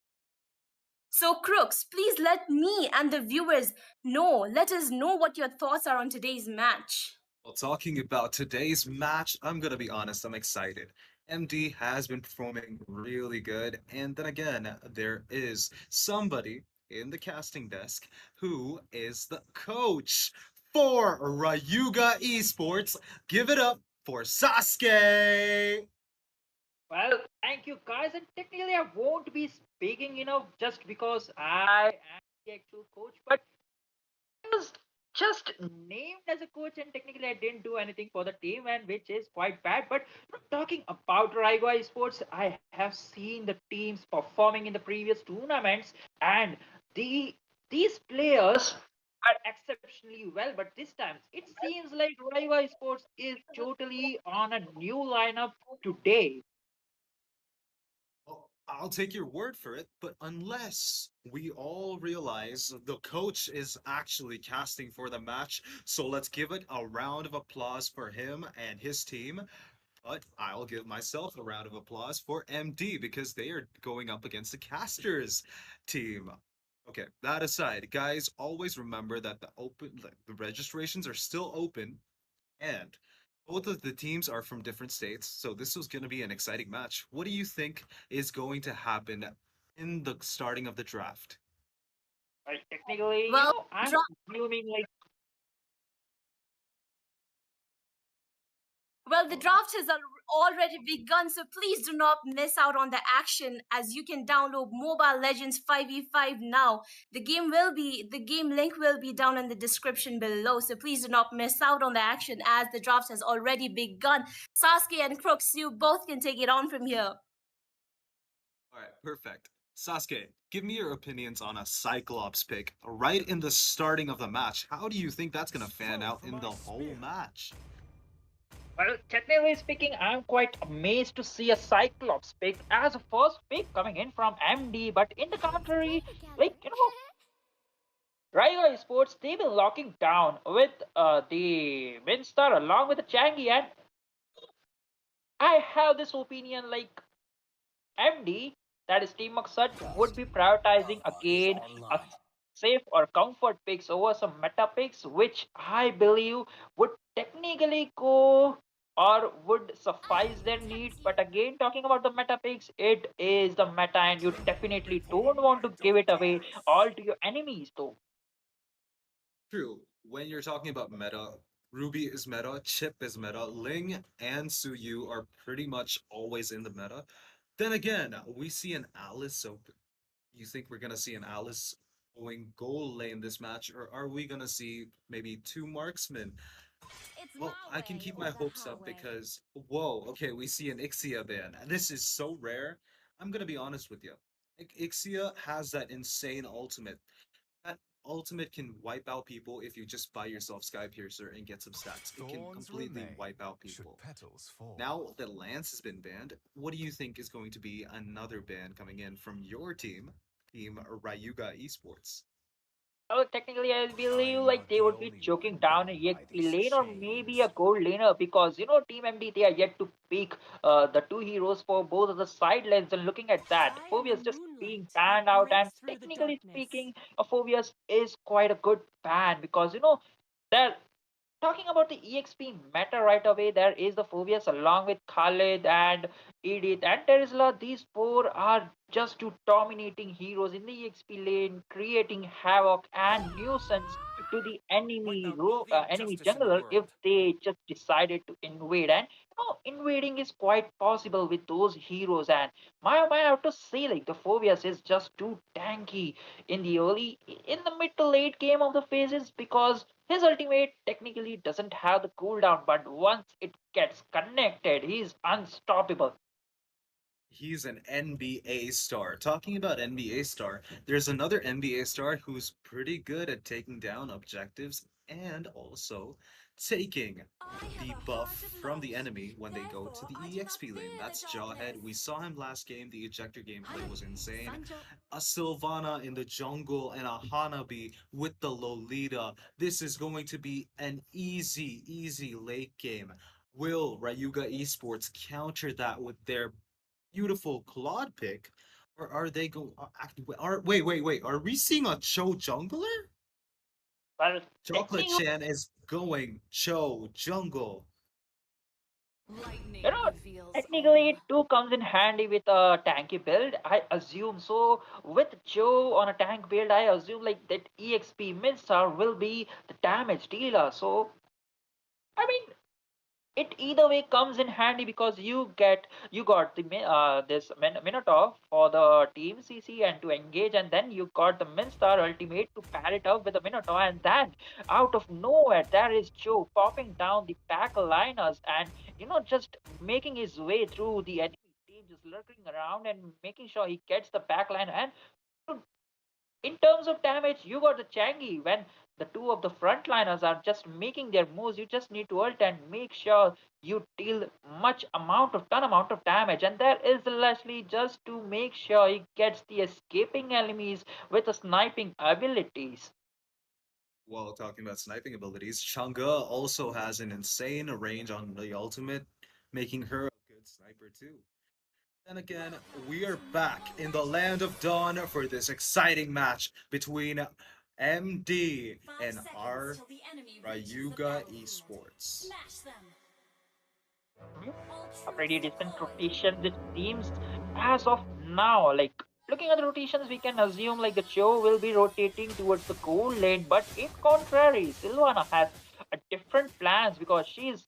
So, Crooks, please let me and the viewers let us know what your thoughts are on today's match. Well, talking about today's match, I'm gonna be honest, I'm excited. MD has been performing really good, and then again, there is somebody in the casting desk who is the coach for Rayuga Esports. Give it up for Sasuke! Well, thank you guys, and technically I won't be speaking, just because I am the actual coach, but I was just named as a coach, and technically I didn't do anything for the team, and which is quite bad. But talking about Rayuga Esports, I have seen the teams performing in the previous tournaments, and these players are exceptionally well. But this time, it seems like Rayuga Esports is totally on a new lineup today. Well, I'll take your word for it, but unless we all realize the coach is actually casting for the match, so let's give it a round of applause for him and his team. But I'll give myself a round of applause for MD because they are going up against the casters team. Okay, that aside, guys, always remember that the registrations are still open, and both of the teams are from different states, so this was going to be an exciting match. What do you think is going to happen in the starting of the draft? Technically, Well, I'm assuming like. Well, the draft has already begun, so please do not miss out on the action as you can download Mobile Legends 5v5 now. The game link will be down in the description below, so please do not miss out on the action as the draft has already begun. Sasuke and Crooks, you both can take it on from here. All right, perfect. Sasuke, give me your opinions on a Cyclops pick right in the starting of the match. How do you think that's going to fan out in the whole match? Well, technically speaking, I'm quite amazed to see a Cyclops pick as a first pick coming in from MD, but in the contrary, Rayuga Esports, they've been locking down with the Winstar along with the Changi, and I have this opinion like MD, that is Team Maksad, would be prioritizing again a safe or comfort picks over some meta picks, which I believe would technically go or would suffice their needs. But again, talking about the meta picks, it is the meta, and you definitely don't want to give it away all to your enemies, though. True. When you're talking about meta, Ruby is meta, Chip is meta, Ling and Suyu are pretty much always in the meta. Then again, we see an Alice, so you think we're gonna see an Alice going goal lane this match, or are we gonna see maybe two marksmen? Well, I can keep my hopes up because, whoa, okay, we see an Ixia ban. This is so rare. I'm gonna be honest with you. Ixia has that insane ultimate. That ultimate can wipe out people if you just buy yourself Sky Piercer and get some stats. It can completely wipe out people. Now that Lance has been banned, what do you think is going to be another ban coming in from your team, Team Rayuga Esports? Well, technically, I believe like they would be choking down a EXP lane or maybe a gold laner, because Team MD, they are yet to pick the two heroes for both of the side lanes, and looking at that, Phobius just being banned out, and technically speaking, Phobius is quite a good ban because that talking about the EXP meta right away, there is the Phobias along with Khalid and Edith and Terizla. These four are just two dominating heroes in the EXP lane, creating havoc and nuisance to the enemy jungler if they just decided to invade. And invading is quite possible with those heroes. And my I have to say, like the Phobias is just too tanky in the mid to late game of the phases because his ultimate technically doesn't have the cooldown, but once it gets connected, he's unstoppable. He's an NBA star. Talking about NBA star, there's another NBA star who's pretty good at taking down objectives and also taking the buff from the enemy when they go to the EXP lane. That's Jawhead. We saw him last game. The ejector gameplay was insane. A Sylvana in the jungle and a Hanabi with the Lolita. This is going to be an easy late game. Will Rayuga Esports counter that with their beautiful Claude pick, or are they go? Are wait? Are we seeing a Cho jungler? Well, Chocolate Chan is going Cho jungle. you know, technically it too comes in handy with a tanky build, I assume. So with Joe on a tank build, I assume like that EXP Midstar will be the damage dealer. So I mean, it either way comes in handy because you got the this Minotaur for the team CC and to engage, and then you got the Minstar ultimate to pair it up with the Minotaur, and then out of nowhere there is Joe popping down the back liners and just making his way through the enemy team, just lurking around and making sure he gets the back line. And in terms of damage, you got the Changi. When the two of the frontliners are just making their moves, you just need to ult and make sure you deal ton amount of damage. And there is Leslie just to make sure he gets the escaping enemies with the sniping abilities. While talking about sniping abilities, Chang'e also has an insane range on the ultimate, making her a good sniper too. And again, we are back in the land of Dawn for this exciting match between MD and our Rayuga Esports. A pretty decent rotation, it seems, as of now. Like, looking at the rotations, we can assume like the show will be rotating towards the gold lane, but in contrary, Silvana has a different plans because she's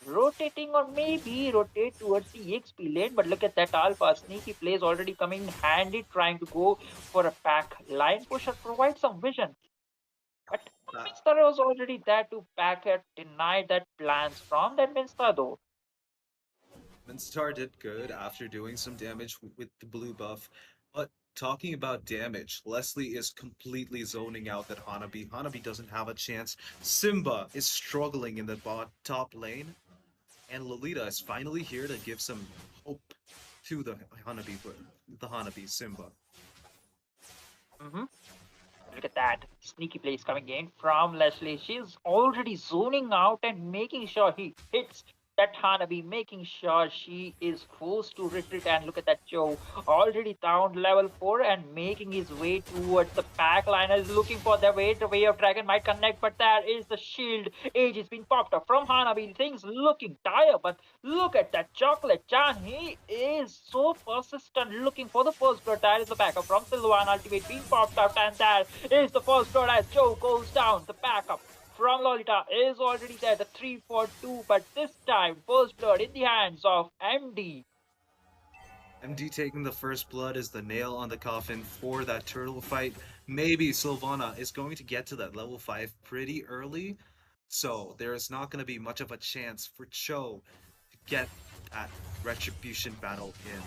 rotating or maybe rotate towards the EXP lane. But look at that alpha sneaky plays already coming handy, trying to go for a pack line push and provide some vision. But Minster was already there to back it, deny that plans from that Minster though. Minstar did good after doing some damage with the blue buff, but talking about damage, Leslie is completely zoning out that Hanabi. Hanabi doesn't have a chance. Simba is struggling in the top lane, and Lolita is finally here to give some hope to the Hanabi Simba. Look at that. Sneaky plays coming in from Leslie. She's already zoning out and making sure he hits that Hanabi, making sure she is forced to retreat. And look at that Joe, already down level 4 and making his way towards the back line. Is looking for the way. The way of Dragon might connect, but there is the shield. Age is being popped up from Hanabi. Things looking dire, but look at that Chocolate Chan. He is so persistent, looking for the first blood. That is the backup from Silvan. Ultimate being popped up, and there is the first blood as Joe goes down. The backup from Lolita is already there, the 3-4-2, but this time first blood in the hands of MD. MD taking the first blood is the nail on the coffin for that turtle fight. Maybe Sylvana is going to get to that level 5 pretty early, so there is not going to be much of a chance for Cho to get that retribution battle in.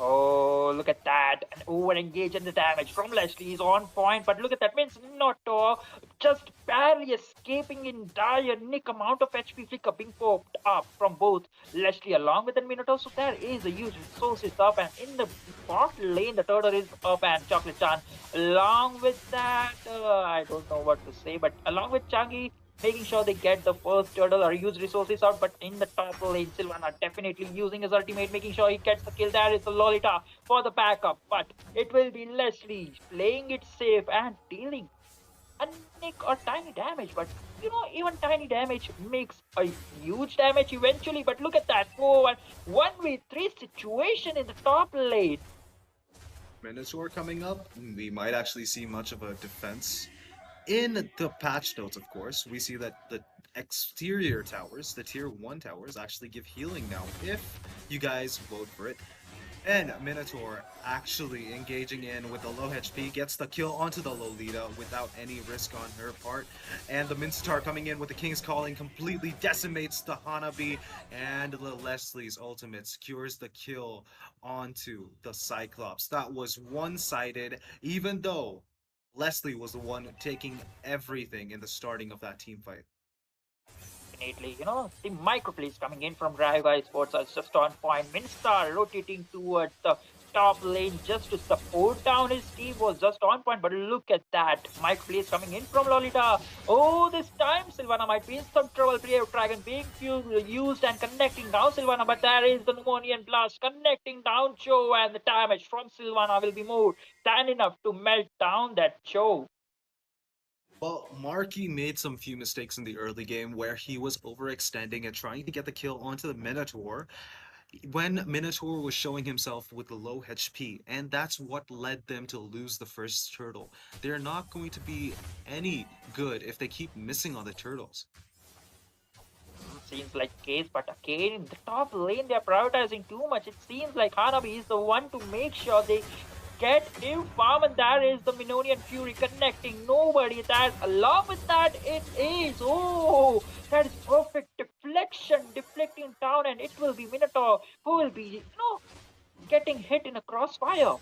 Oh, look at that. And over-engage and the damage from Leslie is on point. But look at that. Minotaur just barely escaping in dire nick amount of HP flicker being popped up from both Leslie along with the Minotaur. So there is a huge resources up. And in the bot lane, the turtle is up and Chocolate Chan. Along with that, I don't know what to say. But along with Changi, making sure they get the first turtle or use resources out. But in the top lane, Sylvana definitely using his ultimate, making sure he gets the kill. There is the Lolita for the backup, but it will be Leslie playing it safe and dealing a nick or tiny damage. But even tiny damage makes a huge damage eventually. But look at that 1v3 situation in the top lane. Minotaur coming up, we might actually see much of a defense. In the patch notes, of course, we see that the exterior towers, the tier 1 towers, actually give healing now if you guys vote for it. And Minotaur actually engaging in with the low HP, gets the kill onto the Lolita without any risk on her part. And the Mincetar coming in with the King's Calling completely decimates the Hanabi, and the Leslie's ultimate secures the kill onto the Cyclops. That was one-sided, even though Leslie was the one taking everything in the starting of that team fight. Definitely, the microplays coming in from RayugaEsports are just on point. Minstar rotating towards the top lane just to support down his team was just on point. But look at that microplays coming in from Lolita. Oh, this time Sylvana might be in some trouble. Brave Dragon being used and connecting down Sylvana, but there is the Pneumonian Blast connecting down Joe, and the damage from Sylvana will be more than enough to melt down that Joe. Well, Marky made some few mistakes in the early game where he was overextending and trying to get the kill onto the Minotaur when Minotaur was showing himself with the low HP, and that's what led them to lose the first turtle. They're not going to be any good if they keep missing on the turtles. Seems like case, but again in the top lane they're prioritizing too much. It seems like Hanabi is the one to make sure they get new farm, and that is the Minonian Fury connecting nobody. That along with that it is that is perfect deflection, deflecting down, and it will be Minotaur who will be getting hit in a crossfire.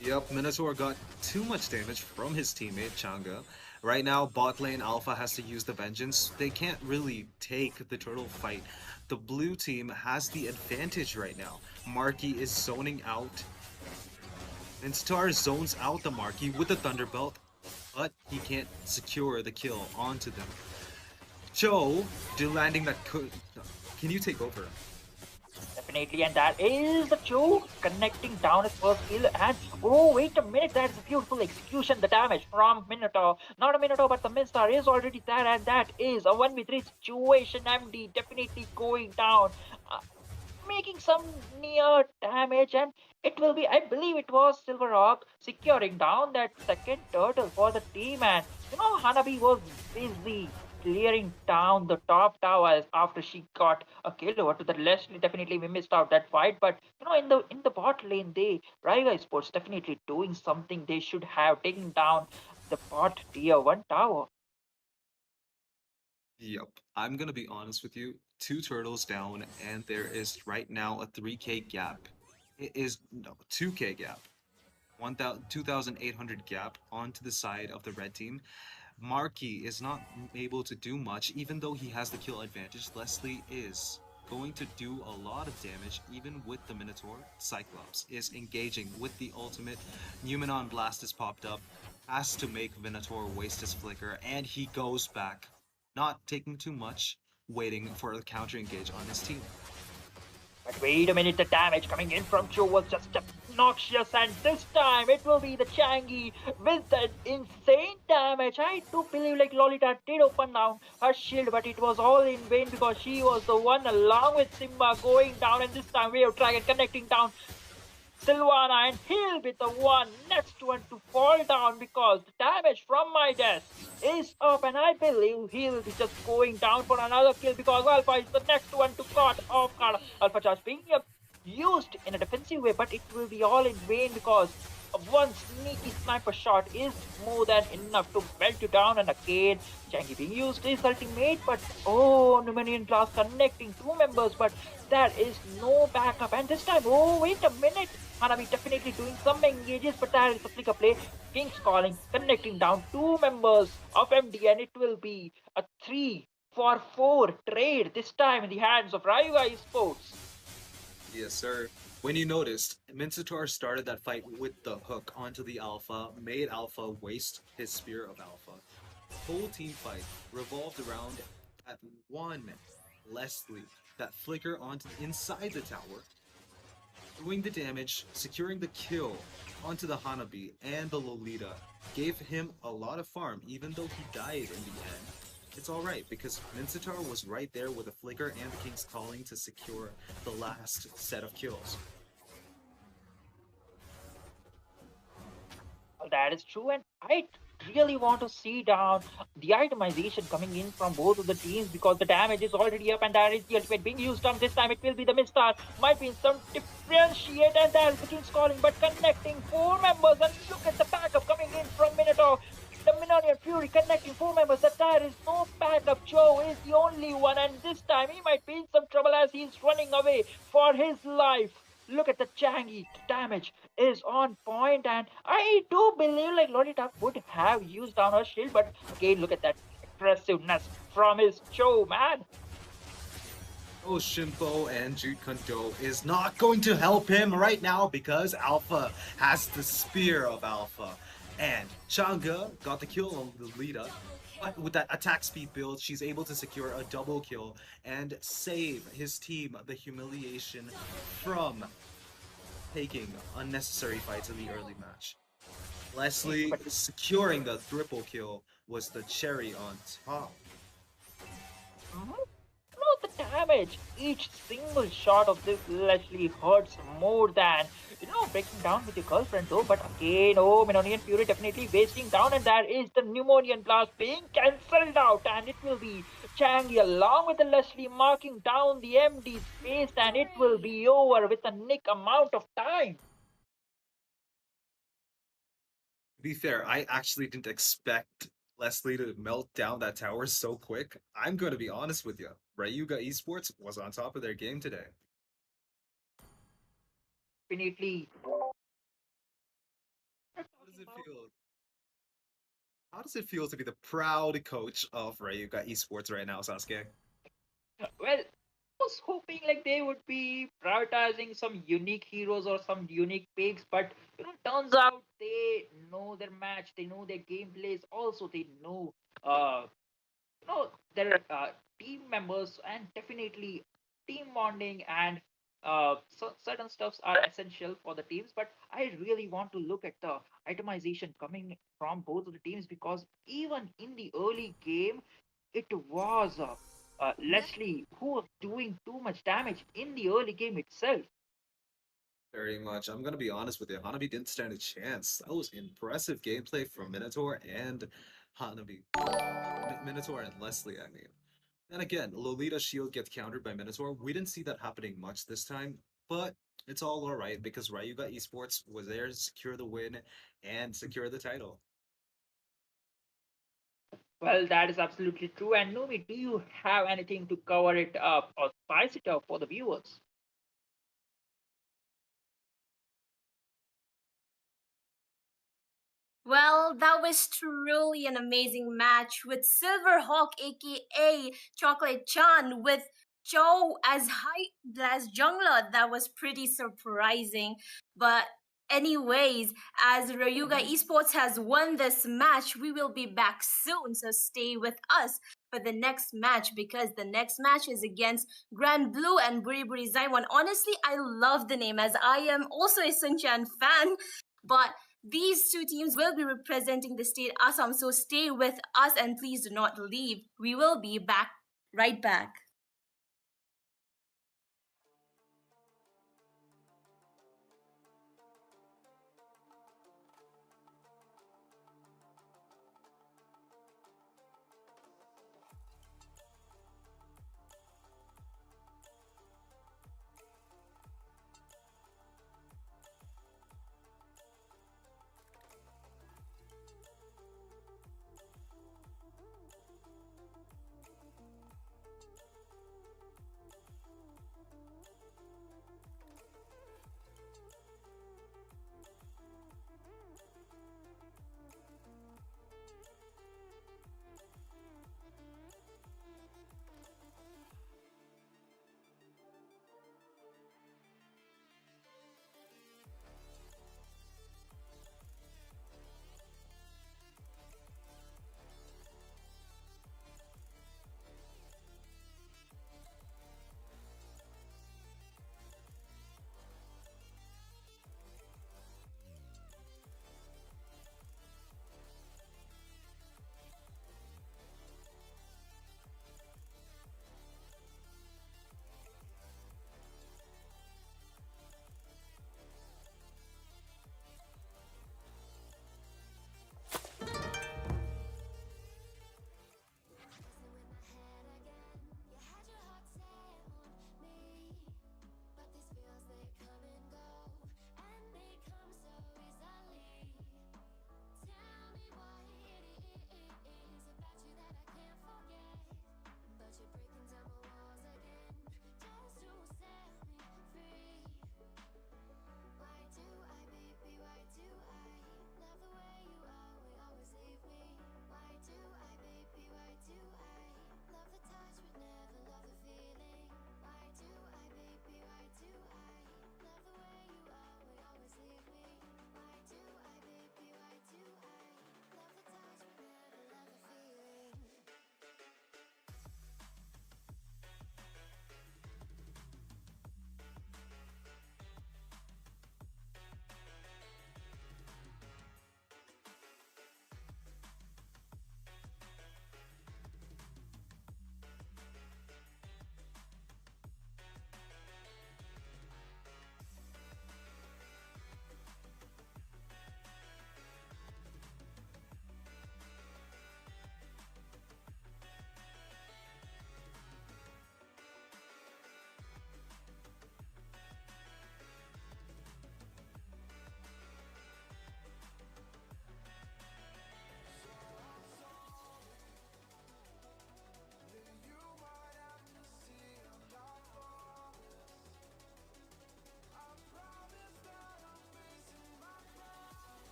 Yep, Minotaur got too much damage from his teammate Changa. Right now, bot lane Alpha has to use the Vengeance. They can't really take the turtle fight. The blue team has the advantage right now. Marky is zoning out. And Star zones out the Marky with the Thunderbelt, but he can't secure the kill onto them. Joe, landing that could... Can you take over? Definitely, and that is the Joe connecting down his first kill. And oh, wait a minute, that's a beautiful execution. The damage from Minotaur, not a Minotaur, but the Minstar is already there, and that is a 1v3 situation. MD definitely going down, making some near damage, and it will be, I believe it was Silver Rock securing down that second turtle for the team. And Hanabi was busy clearing down the top towers after she got a kill over to the Leslie. Definitely we missed out that fight, but in the bot lane, RayugaEsports definitely doing something. They should have taken down the bot tier 1 tower. Yep, I'm gonna be honest with you. 2 turtles down, and there is right now a 3k gap. It is no 2k gap, 2,800 gap onto the side of the red team. Marky is not able to do much, even though he has the kill advantage. Leslie is going to do a lot of damage, even with the Minotaur. Cyclops is engaging with the ultimate. Numenon Blast has popped up, has to make Minotaur waste his flicker, and he goes back, not taking too much, waiting for a counter engage on his team. But wait a minute, the damage coming in from Joe was just obnoxious, and this time it will be the Changi with that insane damage. I do believe like Lolita did open down her shield, but it was all in vain because she was the one along with Simba going down, and this time we have Dragon connecting down Sylvana, and he'll be the one next one to fall down because the damage from my desk is up, and I believe he'll be just going down for another kill because Alpha is the next one to caught off guard. Alpha charge being used in a defensive way, but it will be all in vain because one sneaky sniper shot is more than enough to melt you down. And again, Changi being used his ultimate, but Numenian Blast connecting 2 members, but there is no backup. And this time, wait a minute, Hanabi definitely doing some engages, but there is a flicker play. King's Calling connecting down 2 members of MD, and it will be a 3-for-4 trade, this time in the hands of RayugaEsports. Yes, sir. When you noticed, Mincetar started that fight with the hook onto the Alpha, made Alpha waste his Spear of Alpha. The whole team fight revolved around that one Leslie, that flicker onto inside the tower, doing the damage, securing the kill onto the Hanabi and the Lolita, gave him a lot of farm, even though he died in the end. it's alright because Mincetar was right there with the Flicker and the King's Calling to secure the last set of kills. That is true, and I really want to see down the itemization coming in from both of the teams because the damage is already up and that is the ultimate being used on. This time it will be the Mistar. Might be some differentiate, and that is the King's Calling, but connecting four members. And look at the backup coming in from Minotaur. The Minotaur Fury connecting four members. The Tire is no backup. Joe is the only one, and this time he might be in some trouble as he's running away for his life. Look at the Changi. The damage is on point, and I do believe like Lolita would have used down her shield, but again, look at that aggressiveness from his Joe, man. Oh, Shimpo and Jude Kondo is not going to help him right now because Alpha has the Spear of Alpha. And Chang'e got the kill on Lolita. But with that attack speed build, she's able to secure a double kill and save his team the humiliation from taking unnecessary fights in the early match. Leslie securing the triple kill was the cherry on top. The damage. Each single shot of this Leslie hurts more than, breaking down with your girlfriend though. But again, oh, Minonian Fury definitely wasting down, and there is the Pneumonian Blast being cancelled out, and it will be Changi along with the Leslie marking down the MD's face, and it will be over with a nick amount of time. To be fair, I actually didn't expect Leslie to melt down that tower so quick. I'm going to be honest with you. RayugaEsports was on top of their game today. Definitely. How does it feel? How does it feel to be the proud coach of RayugaEsports right now, Sasuke? Well, I was hoping like they would be prioritizing some unique heroes or some unique picks, but turns out they know their match, they know their gameplays, also they know their team members, and definitely team bonding and certain stuffs are essential for the teams. But I really want to look at the itemization coming from both of the teams because even in the early game, it was Leslie who was doing too much damage in the early game itself. Very much. I'm gonna be honest with you. Hanabi didn't stand a chance. That was impressive gameplay from Minotaur and Hanabi. Minotaur and Leslie, I mean. And again, Lolita's shield gets countered by Minotaur. We didn't see that happening much this time, but it's all alright because RayugaEsports was there to secure the win and secure the title. Well, that is absolutely true. And Numi, do you have anything to cover it up or spice it up for the viewers? Well, that was truly an amazing match with Silverhawk, aka Chocolate Chan, with Joe as high as jungler. That was pretty surprising. But anyways, as Rayuga Esports has won this match, we will be back soon. So stay with us for the next match because the next match is against Grand Blue and Buriburi Zaiwan. Honestly, I love the name as I am also a Sunchan fan. But these two teams will be representing the state Assam, so stay with us and please do not leave. We will be back right back.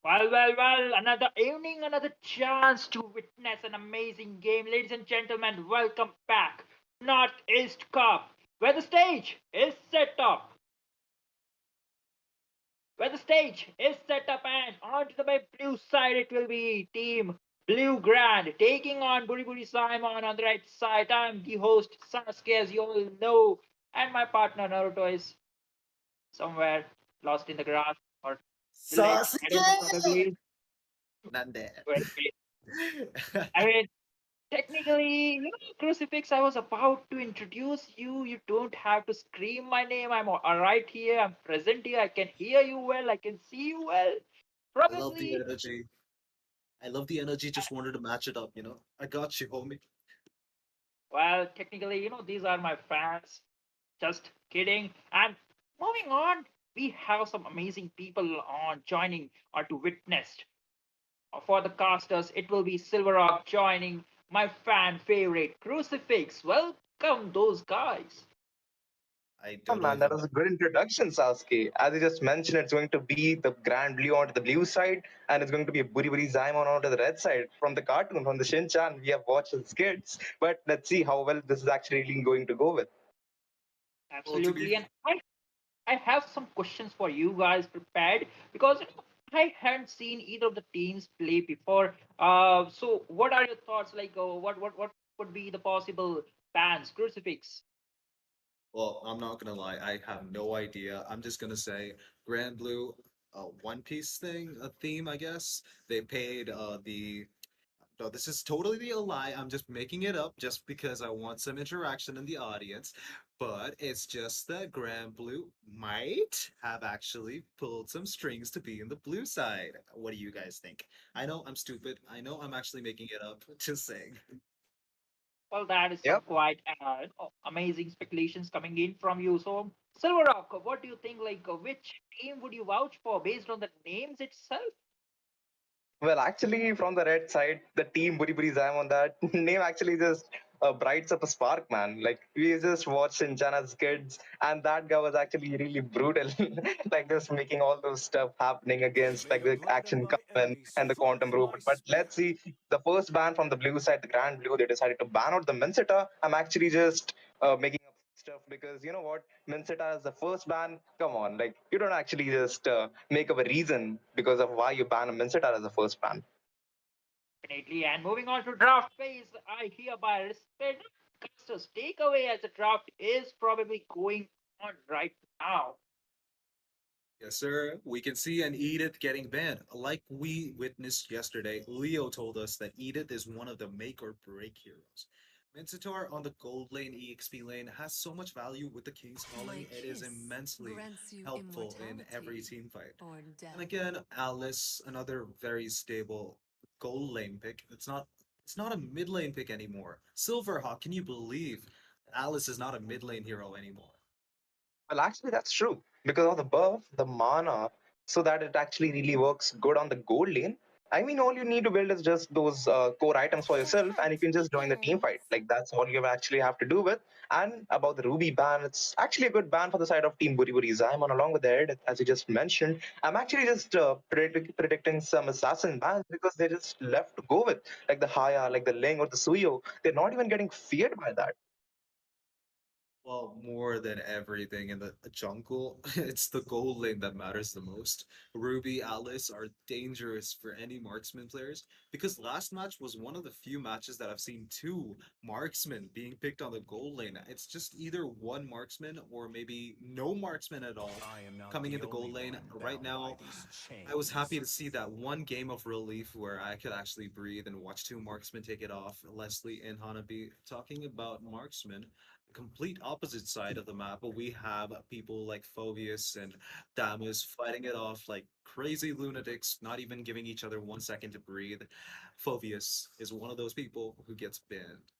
Well, another evening, another chance to witness an amazing game. Ladies and gentlemen, welcome back. Northeast Cup, where the stage is set up. Where the stage is set up, and onto the blue side it will be Team Blue Grand taking on Buriburi Simon on the right side. I'm the host Sasuke, as you all know, and my partner Naruto is somewhere lost in the grass or village. I don't know, Sasuke! probably. Not there. Wait, wait. I mean, technically, Crucifix, I was about to introduce you. You don't have to scream my name. I'm right here. I'm present here. I can hear you well. I can see you well. I love the Probably. energy. I love the energy. Just wanted to match it up, you know. I got you, homie. Well, technically, these are my fans. Just kidding. And moving on, we have some amazing people on joining or to witness. For the casters, it will be Silver Rock joining my fan favorite Crucifix. Welcome those guys. I Oh don't know man, if that I'm. was a good introduction, Sasuke. As you just mentioned, it's going to be the Grand Blue onto the blue side, and it's going to be a Buriburi Zaimon onto the red side from the cartoon, from the Shin-chan. We have watched as kids, but let's see how well this is actually going to go with. Well, to Absolutely. be And I have some questions for you guys prepared because I hadn't seen either of the teams play before. So what are your thoughts? Like, what would be the possible bans? Crucifix. Well, I'm not gonna lie. I have no idea. I'm just gonna say Grand Blue, One Piece thing, a theme, I guess. They paid the. No, this is totally a lie. I'm just making it up just because I want some interaction in the audience. But it's just that Grand Blue might have actually pulled some strings to be in the blue side. What do you guys think? I know I'm stupid. I know I'm actually making it up. Just saying. Well, that is some Yep. quite amazing speculations coming in from you. So, Silver Rock, what do you think? Like, which team would you vouch for based on the names itself? Well, actually, from the red side, the team Buriburi Zaimon, that name actually just brights up a spark, man. Like, we just watched Shinchan as kids, and that guy was actually really brutal. Like, just making all those stuff happening against, like, the action coming and the quantum robot. But let's see, the first ban from the blue side, the Grand Blue, they decided to ban out the Minseta. I'm actually just making up stuff because you know what? Minseta is the first ban. Come on, like, you don't actually just make up a reason because of why you ban a Minseta as the first ban. Definitely. And moving on to draft phase, I hereby respect Casters takeaway as the draft is probably going on right now. Yes, sir. We can see an Edith getting banned. Like we witnessed yesterday, Leo told us that Edith is one of the make or break heroes. Mincetar on the gold lane EXP lane has so much value with the King's Calling. It is immensely helpful in every team fight. And again, Alice, another very stable gold lane pick. It's not a mid lane pick anymore. Silverhawk, can you believe Alice is not a mid lane hero anymore? Well, actually, that's true because of the buff, the mana, so that it actually really works good on the gold lane. I mean, all you need to build is just those core items for yourself, and you can just join the team fight. Like that's all you actually have to do with. And about the Ruby ban, it's actually a good ban for the side of Team Buriburi Zaimon, along with the Ed, as you just mentioned. I'm actually just predicting some assassin bans because they just left to go with, like the Haya, like the Ling or the Suyo. They're not even getting feared by that. Well, more than everything in the jungle, it's the gold lane that matters the most. Ruby, Alice are dangerous for any marksman players because last match was one of the few matches that I've seen two marksmen being picked on the gold lane. It's just either one marksman or maybe no marksman at all coming in the gold lane. Right now, I was happy to see that one game of relief where I could actually breathe and watch two marksmen take it off. Leslie and Hanabi talking about marksmen complete opposite side of the map, but we have people like Phobius and Damus fighting it off like crazy lunatics, not even giving each other 1 second to breathe. Phobius is one of those people who gets banned.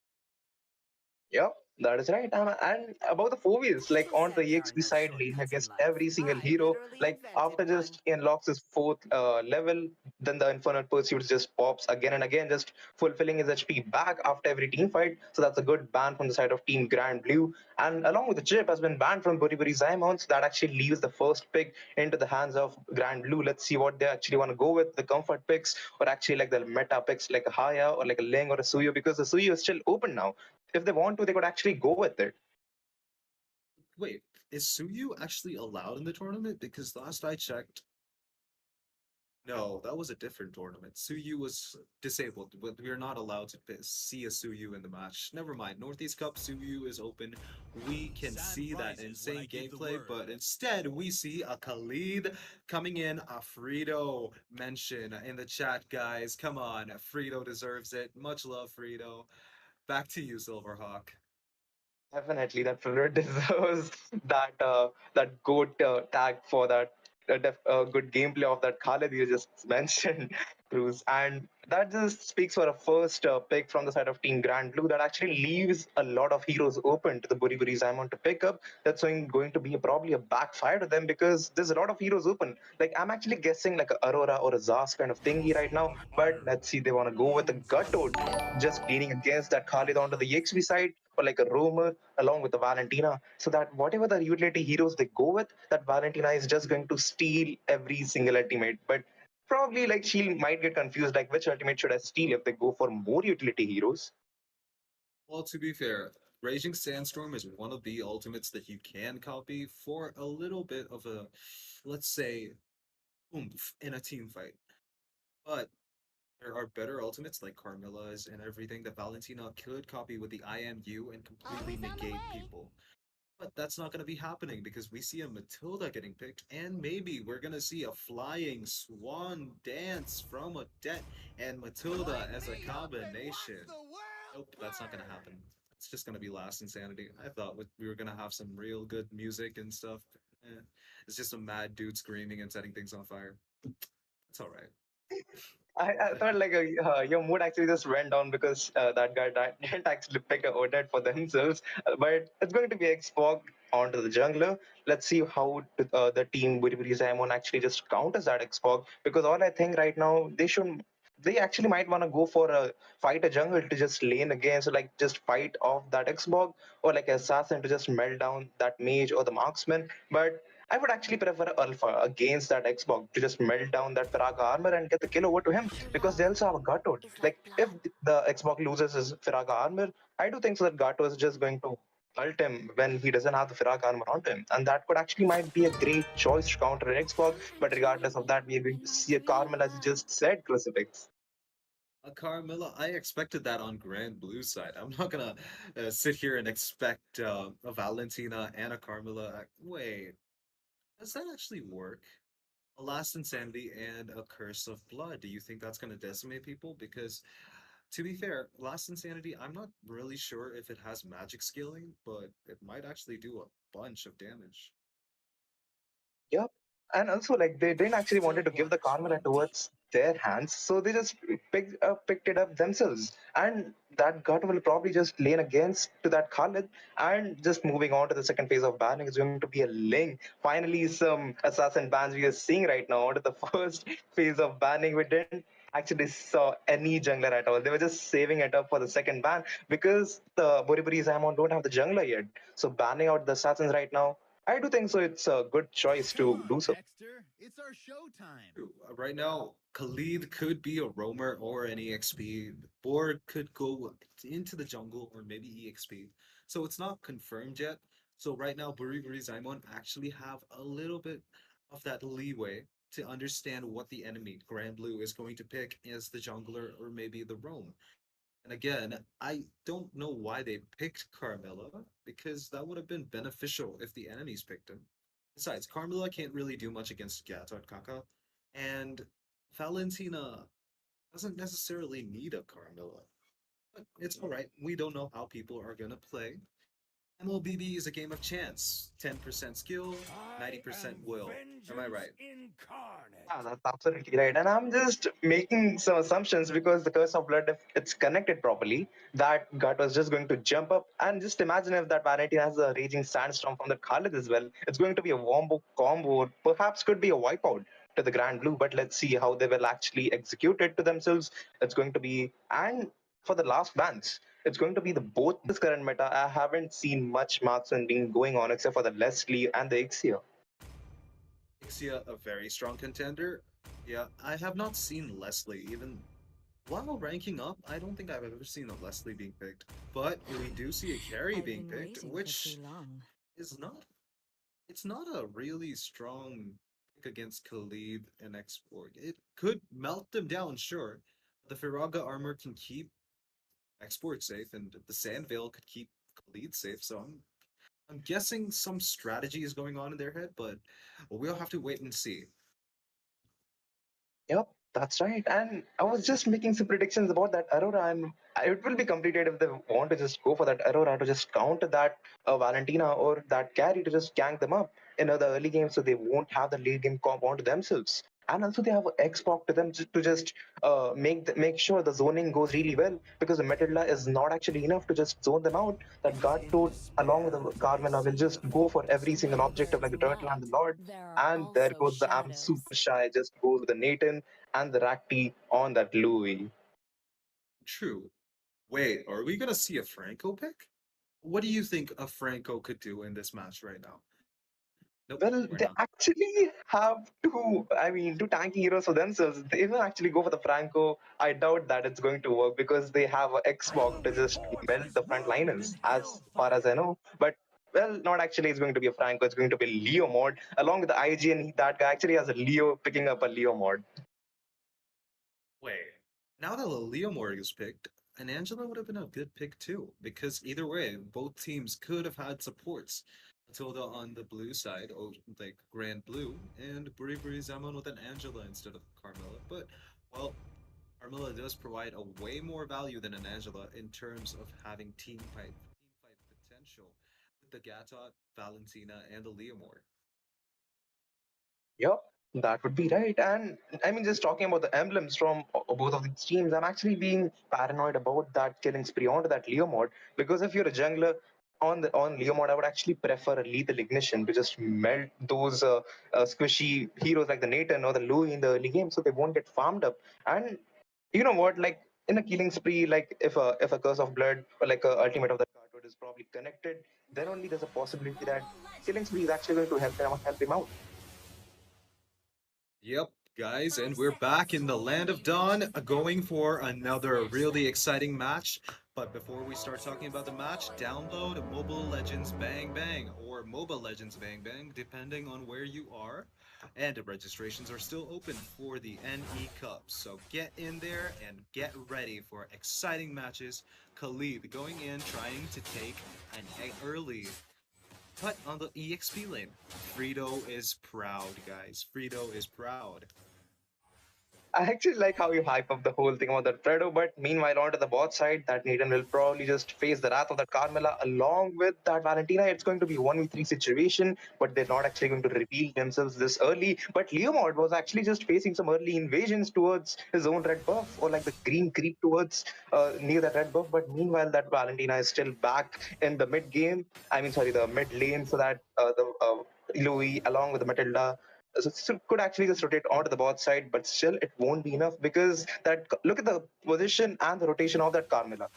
Yep, that is right. And about the phobias, like on the EXP side, leaning against every single hero, like after just unlocks his fourth level, then the Infinite Pursuit just pops again and again, just fulfilling his HP back after every team fight. So that's a good ban from the side of Team Grand Blue. And along with the chip has been banned from Buriburi Zaimon, so that actually leaves the first pick into the hands of Grand Blue. Let's see what they actually want to go with, the comfort picks, or actually like the meta picks like a Haya or like a Ling or a Suyo, because the Suyo is still open now. If they want to, they could actually go with it. Wait, is Suyu actually allowed in the tournament? Because last I checked, no, that was a different tournament. Suyu was disabled, but we are not allowed to see a Suyu in the match. Never mind. Northeast Cup Suyu is open. We can see that insane gameplay, but instead we see a Khalid coming in. A Frito mention in the chat, guys. Come on, Frito deserves it. Much love, Frito. Back to you, Silverhawk. Definitely, that Fleur deserves that goat tag for that good gameplay of that Khalid you just mentioned, Cruz, and that just speaks for a first pick from the side of Team Grand Blue. That actually leaves a lot of heroes open to the Buriburi Zaimon to pick up. That's going to be probably a backfire to them because there's a lot of heroes open. Like I'm actually guessing like a Aurora or a Zas kind of thingy right now, but let's see they want to go with a Guttoad, just leaning against that Khalid onto the EXP side or like a Roamer along with the Valentina, so that whatever the utility heroes they go with, that Valentina is just going to steal every single ultimate. But probably like she might get confused like which ultimate should I steal if they go for more utility heroes. Well, to be fair, Raging Sandstorm is one of the ultimates that you can copy for a little bit of a, let's say, oomph in a team fight. But there are better ultimates like Carmilla's and everything that Valentina could copy with the IMU and completely negate people. But that's not going to be happening because we see a Matilda getting picked, and maybe we're going to see a flying swan dance from a debt and Matilda as a combination. Nope, that's not going to happen. It's just going to be Last Insanity. I thought we were going to have some real good music and stuff. Eh, it's just a mad dude screaming and setting things on fire. It's all right. I thought like your mood actually just went down because that guy didn't actually pick a Odette for themselves. But it's going to be Xbox onto the jungler. Let's see how the team Buriburi Zaimon actually just counters that Xbox, because all I think right now they actually might want to go for a fight a jungle to just lane again, so like just fight off that Xbox or like assassin to just melt down that mage or the marksman. But I would actually prefer Alpha against that Xbox to just melt down that Firaga armor and get the kill over to him, because they also have a Gato. Like if the Xbox loses his Firaga armor, I do think so that Gato is just going to ult him when he doesn't have the Firaga armor on him, and that could actually might be a great choice to counter an Xbox. But regardless of that, we are going to see a Carmel as you just said, Crucifix. A Carmilla, I expected that on Grand Blue side. I'm not gonna sit here and expect a Valentina and a Carmilla. Wait, does that actually work? A Last Insanity and a Curse of Blood. Do you think that's gonna decimate people? Because to be fair, Last Insanity, I'm not really sure if it has magic scaling, but it might actually do a bunch of damage. Yep. And also, like they didn't actually wanted to give the Carmela towards their hands, so they just picked it up themselves. And that gut will probably just lane against to that Khalid. And just moving on to the second phase of banning is going to be a Ling. Finally, some assassin bans we are seeing right now. Onto the first phase of banning, we didn't actually saw any jungler at all. They were just saving it up for the second ban because the Buriburi Zaimon don't have the jungler yet. So banning out the assassins right now, I do think so. It's a good choice to do so. True. Right now, Khalid could be a roamer or an EXP. Board could go into the jungle or maybe EXP. So it's not confirmed yet. So right now, Buriburi Zaimon actually have a little bit of that leeway to understand what the enemy, Grand Blue, is going to pick as the jungler or maybe the roam. And again, I don't know why they picked Carmilla, because that would have been beneficial if the enemies picked him. Besides, Carmilla can't really do much against Gatot Kaka, and Valentina doesn't necessarily need a Carmilla. But it's alright, we don't know how people are gonna play. MOBB is a game of chance. 10% skill, 90% will. Am I right? Yeah, that's absolutely right. And I'm just making some assumptions because the curse of blood, if it's connected properly, that gut was just going to jump up. And just imagine if that vanity has a raging sandstorm from the Khalid as well. It's going to be a wombo combo, perhaps could be a wipeout to the Grand Blue, but let's see how they will actually execute it to themselves. It's going to be, and for the last bans, it's going to be the both this current meta. I haven't seen much marksman being going on except for the Leslie and the Ixia. Ixia, a very strong contender. Yeah, I have not seen Leslie even while ranking up. I don't think I've ever seen a Leslie being picked, but we do see a carry being picked, which is not. It's not a really strong pick against Khalid and Export. It could melt them down, sure. The Firaga armor can keep Export safe, and the Sand Veil could keep Khalid safe. So I'm guessing some strategy is going on in their head, but we'll have to wait and see. Yep, that's right. And I was just making some predictions about that Aurora, and it will be completed if they want to just go for that Aurora to just counter that Valentina or that carry to just gank them up in the early game so they won't have the late game comp onto themselves. And also they have X-Pac to them to just make sure the zoning goes really well because the Metalla is not actually enough to just zone them out. That Guard Toad along with the Carmela will just go for every single objective like the Turtle and the Lord. And there goes the I'm super shy, just goes with the Nathan and the Rakti on that Louis. True. Wait, are we gonna see a Franco pick? What do you think a Franco could do in this match right now? Nope, Well, we're they not. actually have two tanky heroes for themselves. They will actually go for the Franco. I doubt that it's going to work because they have a Xbox to just melt the frontliners, as far as I know. But well, not actually. It's going to be a Franco. It's going to be Leo mod along with the IG, and that guy actually has a Leo picking up a Leo mod. Wait, now that Leomore is picked, an Angela would have been a good pick too, because either way, both teams could have had supports. Matilda on the blue side, or like Grand Blue, and Buriburi Zaman with an Angela instead of Carmilla. But, well, Carmilla does provide a way more value than an Angela in terms of having team fight potential with the Gatot, Valentina, and the Leomore. Yep, that would be right. And I mean, just talking about the emblems from both of these teams, I'm actually being paranoid about that killing spree onto that Leo mod because if you're a jungler on Leo mod, I would actually prefer a lethal ignition to just melt those squishy heroes like the Nathan or the Louis in the early game, so they won't get farmed up. And you know what? Like in a killing spree, like if a curse of blood or like a ultimate of the card is probably connected, then only there's a possibility that killing spree is actually going to help him out. Yep, guys, and we're back in the Land of Dawn, going for another really exciting match. But before we start talking about the match, download Mobile Legends Bang Bang or MOBA Legends Bang Bang, depending on where you are. And the registrations are still open for the NE Cup, so get in there and get ready for exciting matches. Khalid going in, trying to take an early cut on the EXP lane. Frito is proud, guys. Frito is proud. I actually like how you hype up the whole thing about that Fredo, but meanwhile, onto the bot side, that Nathan will probably just face the wrath of that Carmela along with that Valentina. It's going to be 1v3 situation, but they're not actually going to reveal themselves this early. But Leomord was actually just facing some early invasions towards his own red buff, or like the green creep towards near that red buff. But meanwhile, that Valentina is still back in the mid game. I mean, sorry, the mid lane, so that the Louis along with the Matilda so could actually just rotate onto the bot side, but still it won't be enough because that look at the position and the rotation of that Carmilla.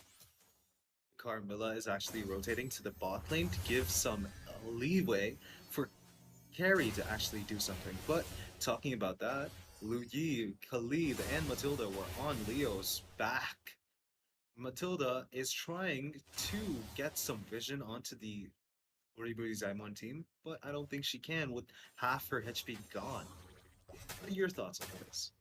Carmilla is actually rotating to the bot lane to give some leeway for carry to actually do something. But talking about that, Lu Yi, Khalid, and Matilda were on Leo's back. Matilda is trying to get some vision onto the Buriburi Zaimon team, but I don't think she can with half her HP gone. What are your thoughts on this?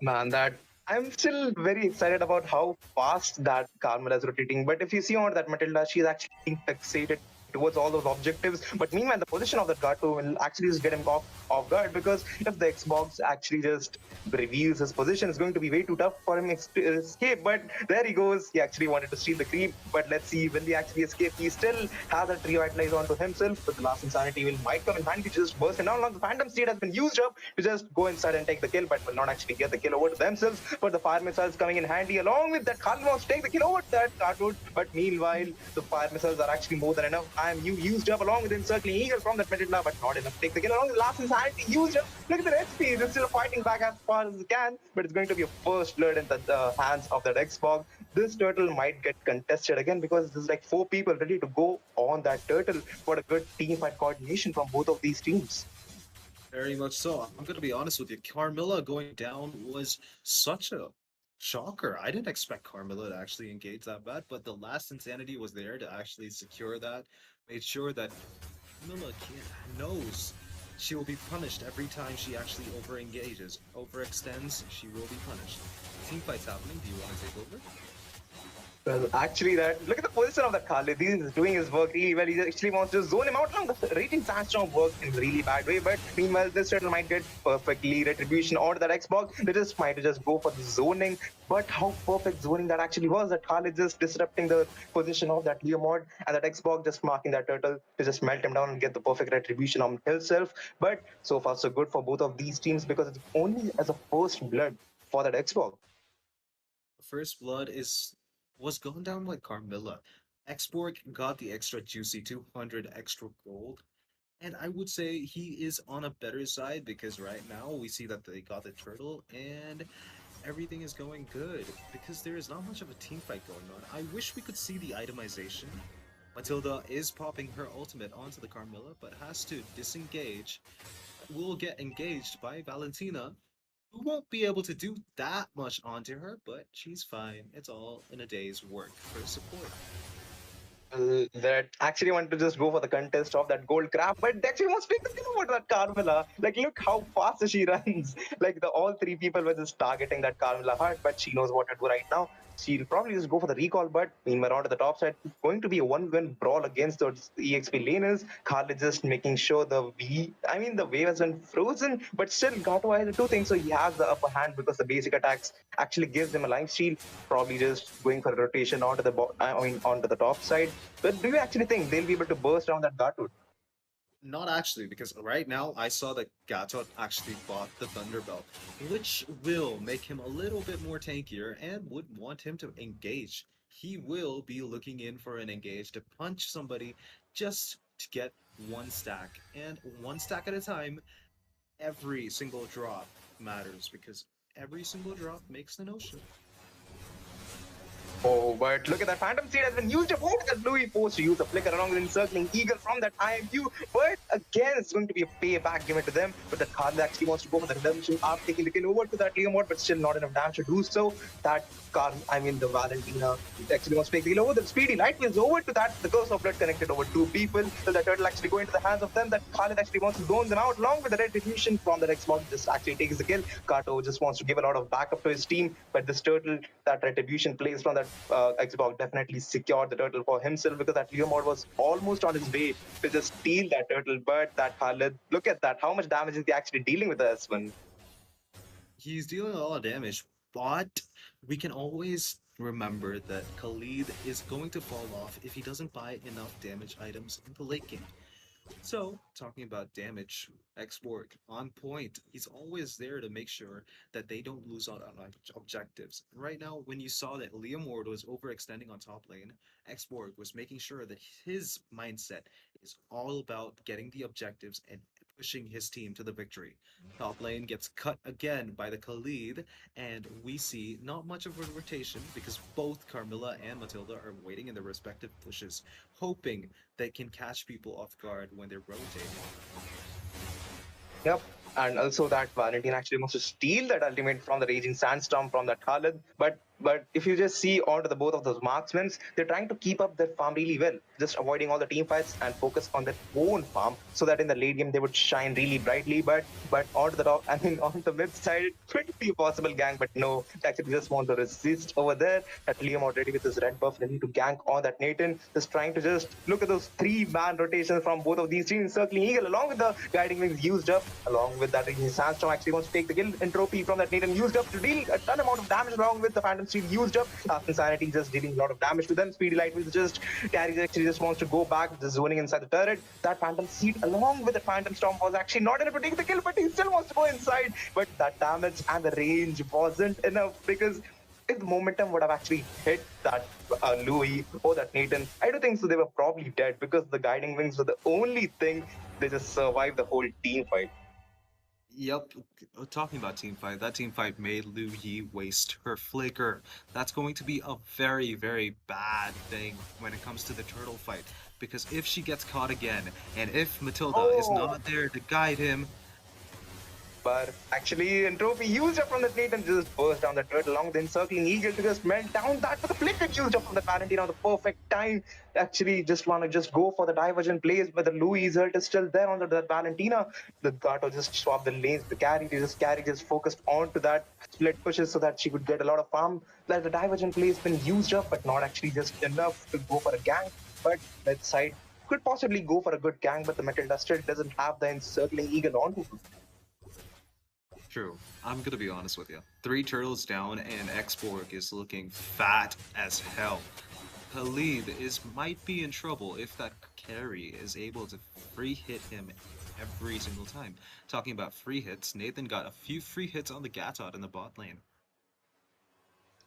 Man, that I'm still very excited about how fast that Carmilla is rotating. But if you see on that Matilda, she's actually being fixated towards all those objectives. But meanwhile, the position of that Gato will actually just get him off guard, because if the Xbox actually just reveals his position, it's going to be way too tough for him to escape. But there he goes. He actually wanted to steal the creep, but let's see, will he actually escape? He still has that revitalize onto himself, but the last insanity will might come in handy to just burst him down. Now the Phantom Steed has been used up to just go inside and take the kill, but will not actually get the kill over to themselves. But the fire missiles coming in handy, along with that Khalid wants to take the kill over to that Cartwood. But meanwhile, the fire missiles are actually more than enough. IMU used up along with encircling Eagle from that middle, but not enough to take the kill. Along with the last insanity used up. Look at the HP, they're still fighting back as far as they can, but it's going to be a first blood in the hands of that Xbox. This turtle might get contested again, because there's like 4 people ready to go on that turtle. What a good team fight coordination from both of these teams. Very much so. I'm going to be honest with you. Carmilla going down was such a shocker. I didn't expect Carmilla to actually engage that bad, but the last insanity was there to actually secure that. Made sure that Carmilla knows she will be punished every time she actually overengages, overextends. She will be punished. Team fight's happening. Do you want to take over? Well, actually, look at the position of that Khalid. He is doing his work really well. He actually wants to zone him out. Now, the Raging Sandstorm works in a really bad way, but meanwhile, this turtle might get perfectly retribution onto that Xbox. They just might just go for the zoning. But how perfect zoning that actually was, that Khalid just disrupting the position of that Leo mod, and that Xbox just marking that turtle to just melt him down and get the perfect retribution on himself. But so far, so good for both of these teams, because it's only as a first blood for that Xbox. First blood was going down like Carmilla. Xborg got the extra juicy 200 extra gold. And I would say he is on a better side, because right now we see that they got the turtle and everything is going good, because there is not much of a team fight going on. I wish we could see the itemization. Matilda is popping her ultimate onto the Carmilla, but has to disengage. Will get engaged by Valentina, who won't be able to do that much onto her, but she's fine. It's all in a day's work for support. That actually want to just go for the contest of that gold crab, but they actually wants to take the kill over that Carmilla. Like, look how fast she runs. Like, all 3 people were just targeting that Carmilla hard, but she knows what to do right now. She'll probably just go for the recall, but meanwhile, on to the top side, it's going to be a 1-win brawl against those EXP laners. Khalid just making sure the wave has been frozen, but still Gato has the 2 things, so he has the upper hand, because the basic attacks actually gives him a life steal. Probably just going for a rotation onto the top side. But do you actually think they'll be able to burst around that Gato? Not actually, because right now I saw that Gatot actually bought the Thunderbelt, which will make him a little bit more tankier and would want him to engage. He will be looking in for an engage to punch somebody just to get 1 stack. And 1 stack at a time, every single drop matters, because every single drop makes an ocean. Oh, but look at that Phantom Steed has been used up. What is Louis forced to use the flicker along with encircling Eagle from that IMU? But again, it's going to be a payback given to them. But the Khalid actually wants to go for the redemption after taking the kill over to that Leo mod, but still not enough damage to do so. That the Valentina actually wants to take the kill over. The Speedy Light wheels over to that. The Curse of Blood connected over 2 people. So the turtle actually going into the hands of them. That Khalid actually wants to zone them out along with the retribution from the Xbox. Just actually takes the kill. Kato just wants to give a lot of backup to his team, but this turtle, that retribution plays from that Xbox definitely secured the turtle for himself, because that Leo mod was almost on his way to just steal that turtle. But that Khalid, look at that, how much damage is he actually dealing with this one? He's dealing a lot of damage, but we can always remember that Khalid is going to fall off if he doesn't buy enough damage items in the late game. So, talking about damage, Xborg on point. He's always there to make sure that they don't lose out on objectives. Right now, when you saw that Leomord was overextending on top lane, Xborg was making sure that his mindset is all about getting the objectives and pushing his team to the victory. Top lane gets cut again by the Khalid, and we see not much of a rotation, because both Carmilla and Matilda are waiting in their respective pushes, hoping they can catch people off guard when they're rotating. Yep, and also that Valentine actually wants to steal that ultimate from the Raging Sandstorm from that Khalid, but But if you just see onto the both of those marksmen, they're trying to keep up their farm really well, just avoiding all the team fights and focus on their own farm, so that in the late game they would shine really brightly. But onto the top, I mean, on the mid side, it could be a possible gank, but no, actually just want to resist over there. At Liam already with his red buff, ready to gank on that Nathan, just trying to just look at those 3-man rotations from both of these teams. Circling Eagle along with the guiding wings used up, along with that Sandstorm actually wants to take the kill. Entropy from that Nathan used up to deal a ton amount of damage, along with the Phantom Steel used up. Insanity just dealing a lot of damage to them. Speedy Light will just carry, actually just wants to go back, just zoning inside the turret. That Phantom Seed along with the Phantom Storm was actually not enough to take the kill, but he still wants to go inside. But that damage and the range wasn't enough, because if the momentum would have actually hit that Louis or that Nathan, I don't think so. They were probably dead, because the guiding wings were the only thing they just survived the whole team fight. Yep, talking about team fight, that team fight made Liu Yi waste her flicker. That's going to be a very, very bad thing when it comes to the turtle fight, because if she gets caught again, and if Matilda is not there to guide him, but actually, Entropy used up from the plate and just burst down the turtle along the encircling eagle to just melt down that. But the flicker used up from the Valentina on the perfect time. Actually, just want to just go for the divergent plays, but the Louis result is still there on the Valentina. The Gato just swapped the lanes. The carry just focused onto that split pushes so that she could get a lot of farm. Like the divergent plays been used up, but not actually just enough to go for a gank. But that side could possibly go for a good gank, but the Matilda still doesn't have the encircling eagle onto her. True. I'm gonna be honest with you. 3 turtles down and Xborg is looking fat as hell. Khalid might be in trouble if that carry is able to free hit him every single time. Talking about free hits, Nathan got a few free hits on the Gatot in the bot lane.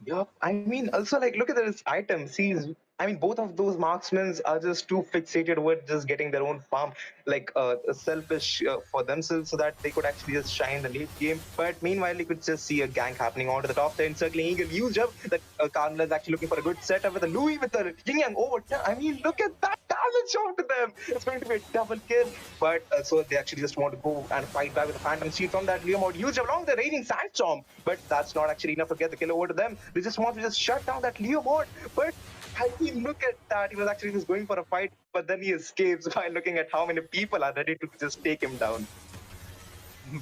Yeah, I mean, also like look at this item. See, I mean, both of those marksmen are just too fixated with just getting their own farm, like selfish for themselves, so that they could actually just shine the late game. But meanwhile, you could just see a gank happening onto the top lane. Circling Eagle used up. That Carmela is actually looking for a good setup with a Louis with the Yin Yang over. I mean, look at that damage onto them. It's going to be a double kill. But so they actually just want to go and fight back with the Phantom Shield from that Leo mode used along the Raging Sandstorm. But that's not actually enough to get the kill over to them. They just want to just shut down that Leo mode. But I mean, look at that. He was actually just going for a fight, but then he escapes by looking at how many people are ready to just take him down.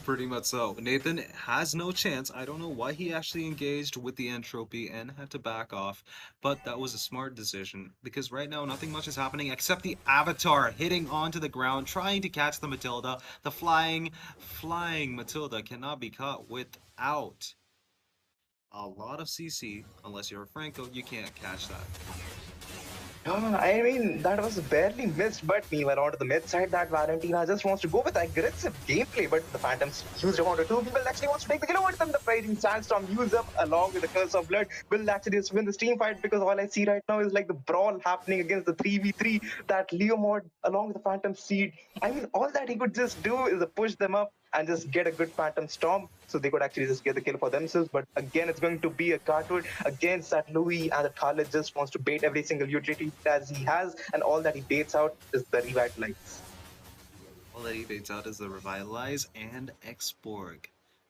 Pretty much so. Nathan has no chance. I don't know why he actually engaged with the entropy and had to back off, but that was a smart decision, because right now nothing much is happening except the Avatar hitting onto the ground, trying to catch the Matilda. The flying Matilda cannot be caught without a lot of CC. Unless you're a Franco, you can't catch that. I mean, that was barely missed, but meanwhile, onto the mid side, that Valentina just wants to go with aggressive gameplay, but the Phantoms used amount of 2 people actually wants to take the kill over them. The Raging Sandstorm used up along with the Curse of Blood will actually just win this team fight, because all I see right now is like the brawl happening against the 3v3, that Leo mod along with the Phantom Seed. I mean, all that he could just do is push them up and just get a good Phantom Storm, so they could actually just get the kill for themselves. But again, it's going to be a cartwood against that Louis, and the Khalid just wants to bait every single utility as he has, and all that he baits out is the Revitalize. All that he baits out is the Revitalize and Xborg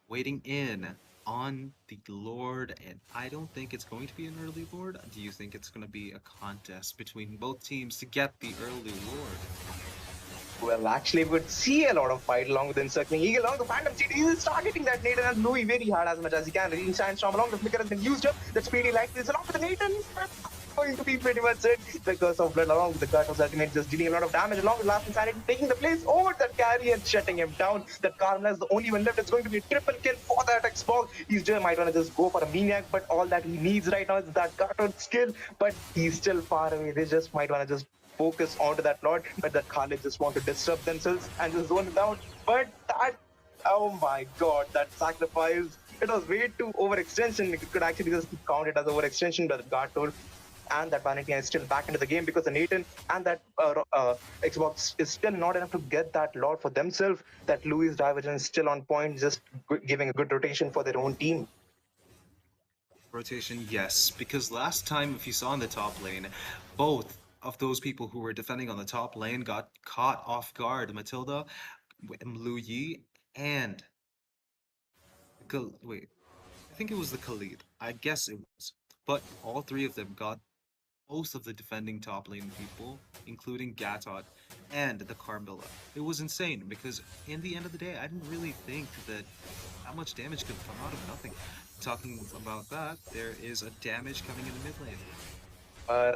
waiting in on the Lord, and I don't think it's going to be an early Lord. Do you think it's going to be a contest between both teams to get the early Lord? Well, actually, we would see a lot of fight along with the Encircling Eagle, along the Phantom Seed. He is targeting that Nathan and Louis very hard as much as he can. Raging Sandstorm along the Flicker has been used up. That Speedy Light is along with the Nathan. Going to be pretty much it. The Curse of Blood along with the Gatos ultimate just dealing a lot of damage along with Last Insanity, taking the place over that carry and shutting him down. That Carmela is the only one left. It's going to be a triple kill for that Xbox. He's just might want to just go for a Maniac, but all that he needs right now is that Gatos skill, but he's still far away. They just might want to just focus onto that Lord, but that Khalid just want to disrupt themselves and just zone it down. But that, oh my god, that sacrifice, it was way too overextension. It could actually just count it as overextension, but the guard told. And that Valentina is still back into the game, because the Nathan and that Xbox is still not enough to get that Lord for themselves. That Louis Divergence is still on point, just giving a good rotation for their own team. Rotation, yes, because last time, if you saw in the top lane, both of those people who were defending on the top lane got caught off guard. Matilda, Lu Yi, and wait, I think it was the Khalid. I guess it was. but all three of them got most of the defending top lane people, including Gatot and the Carmilla. It was insane because in the end of the day, I didn't really think that much damage could come out of nothing. Talking about that, there is a damage coming in the mid lane.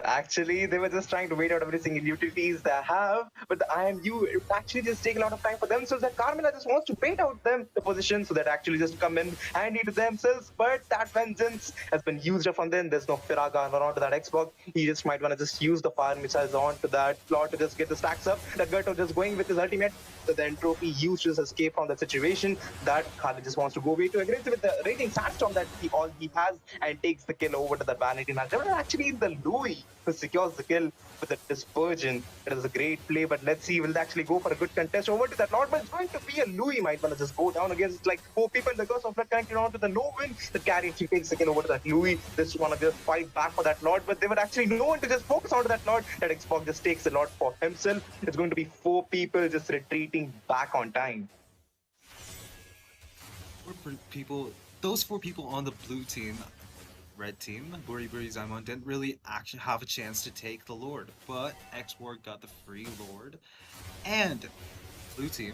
Actually, they were just trying to wait out every single utilities they have. But the IMU, it would actually just take a lot of time for themselves. That Carmilla just wants to wait out them the position so that actually just come in handy to themselves. But that vengeance has been used up from them. There's no Firaga around to that Xbox. He just might want to just use the fire missiles onto that plot to just get the stacks up. That Gerto just going with his ultimate. So the entropy used to escape from that situation. That Khalid just wants to go way too aggressive with the raging sandstorm that all he has and takes the kill over to the vanity match. Actually, the Louis who secures the kill with the dispersion. It is a great play, but let's see, will they actually go for a good contest over to that Lord? But it's going to be a Louis might want to just go down against like 4 people. The Curse of Blood connected onto the no win. The carry actually takes the kill over to that Louis. Just want to just fight back for that Lord, but they would actually no one to just focus onto that Lord. That Xbox just takes the Lord for himself. It's going to be 4 people just retreating back on time. Those 4 people on the blue team, red team, Buriburi Zaimon didn't really actually have a chance to take the Lord, but Xborg got the free Lord, and blue team,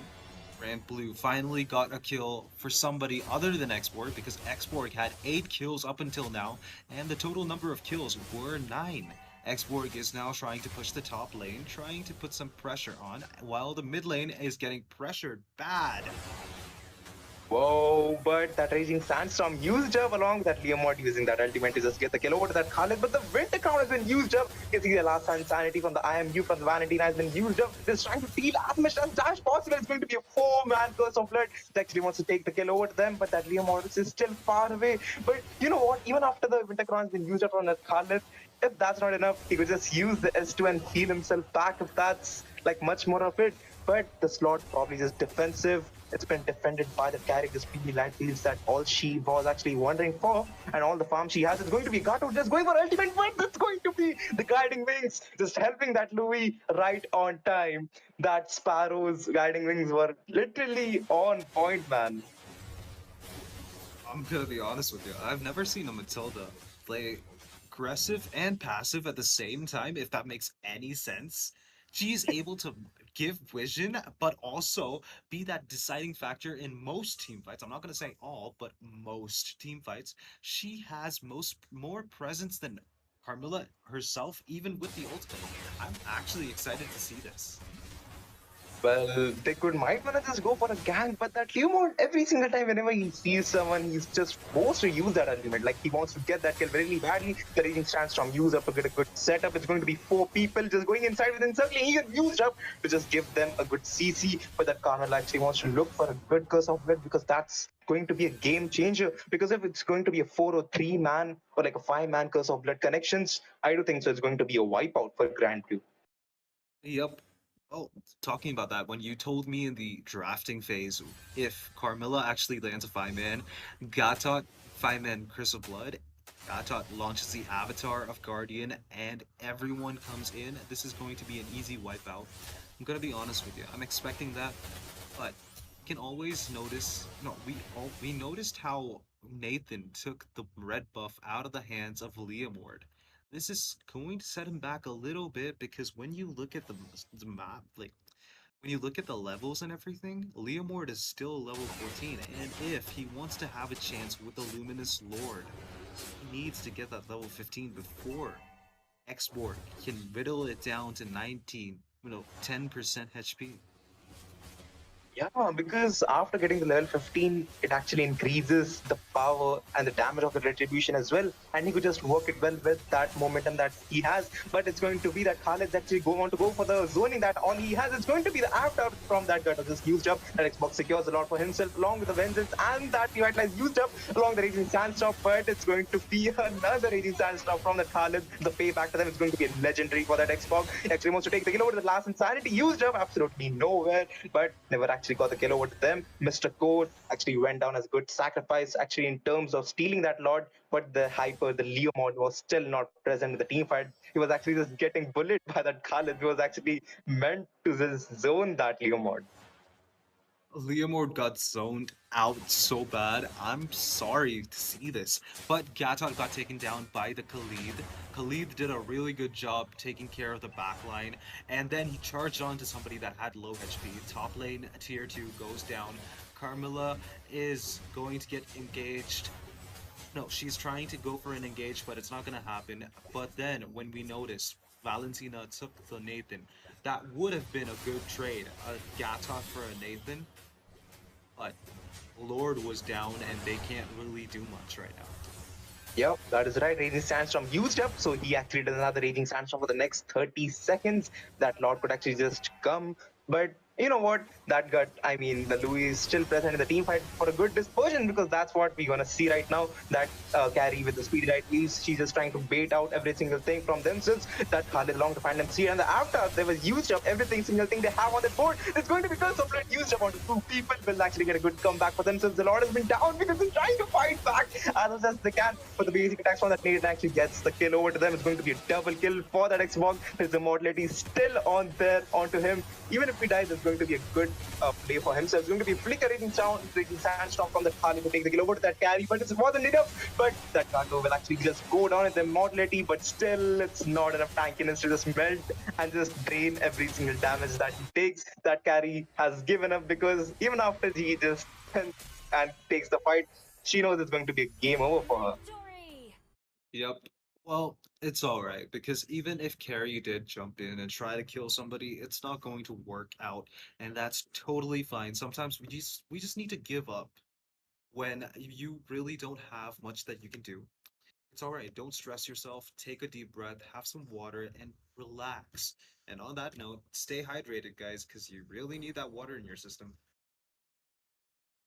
Rand Blue, finally got a kill for somebody other than Xborg because Xborg had 8 kills up until now, and the total number of kills were 9. Xborg is now trying to push the top lane, trying to put some pressure on, while the mid lane is getting pressured bad. Whoa, but that Raging Sandstorm used up along with that Leomord using that ultimate to just get the kill over to that Khalid, but the Winter Crown has been used up. You can see the last Insanity from the IMU from the Vanity has been used up. Just trying to steal as much as dash possible. It's going to be a 4-man Curse of Blood. He actually wants to take the kill over to them, but that Leomord is still far away. But you know what? Even after the Winter Crown has been used up on that Khalid, if that's not enough, he could just use the S2 and heal himself back if that's like much more of it. But the slot probably just defensive. It's been defended by the carry, this PB land fields that all she was actually wondering for, and all the farm she has. It's going to be Gato just going for ultimate win. That's going to be the guiding wings, just helping that Louis right on time. That Sparrow's guiding wings were literally on point, man. I'm gonna be honest with you. I've never seen a Matilda play aggressive and passive at the same time, if that makes any sense. She's able to give vision, but also be that deciding factor in most team fights. I'm not going to say all, but most team fights. She has more presence than Carmilla herself, even with the ultimate. I'm actually excited to see this. Well, they might wanna just go for a gang, but that Leomord, every single time whenever he sees someone, he's just forced to use that ultimate. Like he wants to get that kill really badly. The Raging Sandstorm used up to get a good setup. It's going to be 4 people just going inside within circling. He used up to just give them a good CC. But that Carmel actually wants to look for a good Curse of Blood because that's going to be a game changer. Because if it's going to be a 4 or 3 man or like a 5-man Curse of Blood connections, I do think so. It's going to be a wipeout for Grand Blue. Yep. Oh, talking about that, when you told me in the drafting phase, if Carmilla actually lands a 5-man, Gatot 5-man Curse of Blood, Gatot launches the Avatar of Guardian, and everyone comes in, this is going to be an easy wipeout. I'm gonna be honest with you, I'm expecting that, but you can always notice, we noticed how Nathan took the red buff out of the hands of Leomord. This is going to set him back a little bit because when you look at the map, like when you look at the levels and everything, Leomord is still level 14, and if he wants to have a chance with the Luminous Lord, he needs to get that level 15 before Xborg can whittle it down to 19, 10% HP. Yeah, because after getting the level 15, it actually increases the power and the damage of the retribution as well. And he could just work it well with that momentum that he has. But it's going to be that Khaled's actually going to go for the zoning that all he has. It's going to be the after from that gut of just used up. That Xbox secures a lot for himself along with the Vengeance and that Revitalize used up along the Raging Sandstorm. But it's going to be another Raging Sandstorm from that Khaled. The payback to them is going to be legendary for that Xbox. He actually wants to take the kill over to the last Insanity used up absolutely nowhere, but never actually got the kill over to them. Mr. Code actually went down as a good sacrifice actually in terms of stealing that Lord, but the Hyper, the Leo mod was still not present in the team fight. He was actually just getting bullied by that Khalid. He was actually meant to just zone that Leo mod. Leomord got zoned out so bad. I'm sorry to see this, but Gatot got taken down by the Khalid. Khalid did a really good job taking care of the backline, and then he charged on to somebody that had low HP. Top lane, tier 2 goes down. Carmilla is going to get engaged. No, she's trying to go for an engage, but it's not going to happen. But then, when we noticed Valentina took the Nathan, that would have been a good trade. A Gatot for a Nathan, but Lord was down and they can't really do much right now. Yep, that is right. Raging Sandstorm used up, so he actually does another Raging Sandstorm for the next 30 seconds. That Lord could actually just come. But you know what? That got, I mean, the Louis is still present in the team fight for a good dispersion because that's what we're gonna see right now. That carry with the speedy right leaves, she's just trying to bait out every single thing from themselves. That Khalid along to find them see, and the after they was used up every single thing they have on the board. It's going to be Curse of Blood used up onto two people will actually get a good comeback for themselves. The Lord has been down because they're trying to fight back as much as they can. But the basic attacks from that Nate actually gets the kill over to them. It's going to be a double kill for that Xbox. His immortality still on there onto him. Even if he dies, it's going to be a good play for himself. It's going to be flickering sound, breaking sandstorm from that Harley to take the kill over to that carry, but it wasn't enough. But that cargo will actually just go down in the immortality, but still it's not enough tankiness to just melt and just drain every single damage that he takes. That carry has given up because even after he just and takes the fight, she knows it's going to be a game over for her. Yep. Well, it's alright, because even if Carrie did jump in and try to kill somebody, it's not going to work out, and that's totally fine. Sometimes we just need to give up when you really don't have much that you can do. It's alright, don't stress yourself, take a deep breath, have some water, and relax. And on that note, stay hydrated, guys, because you really need that water in your system.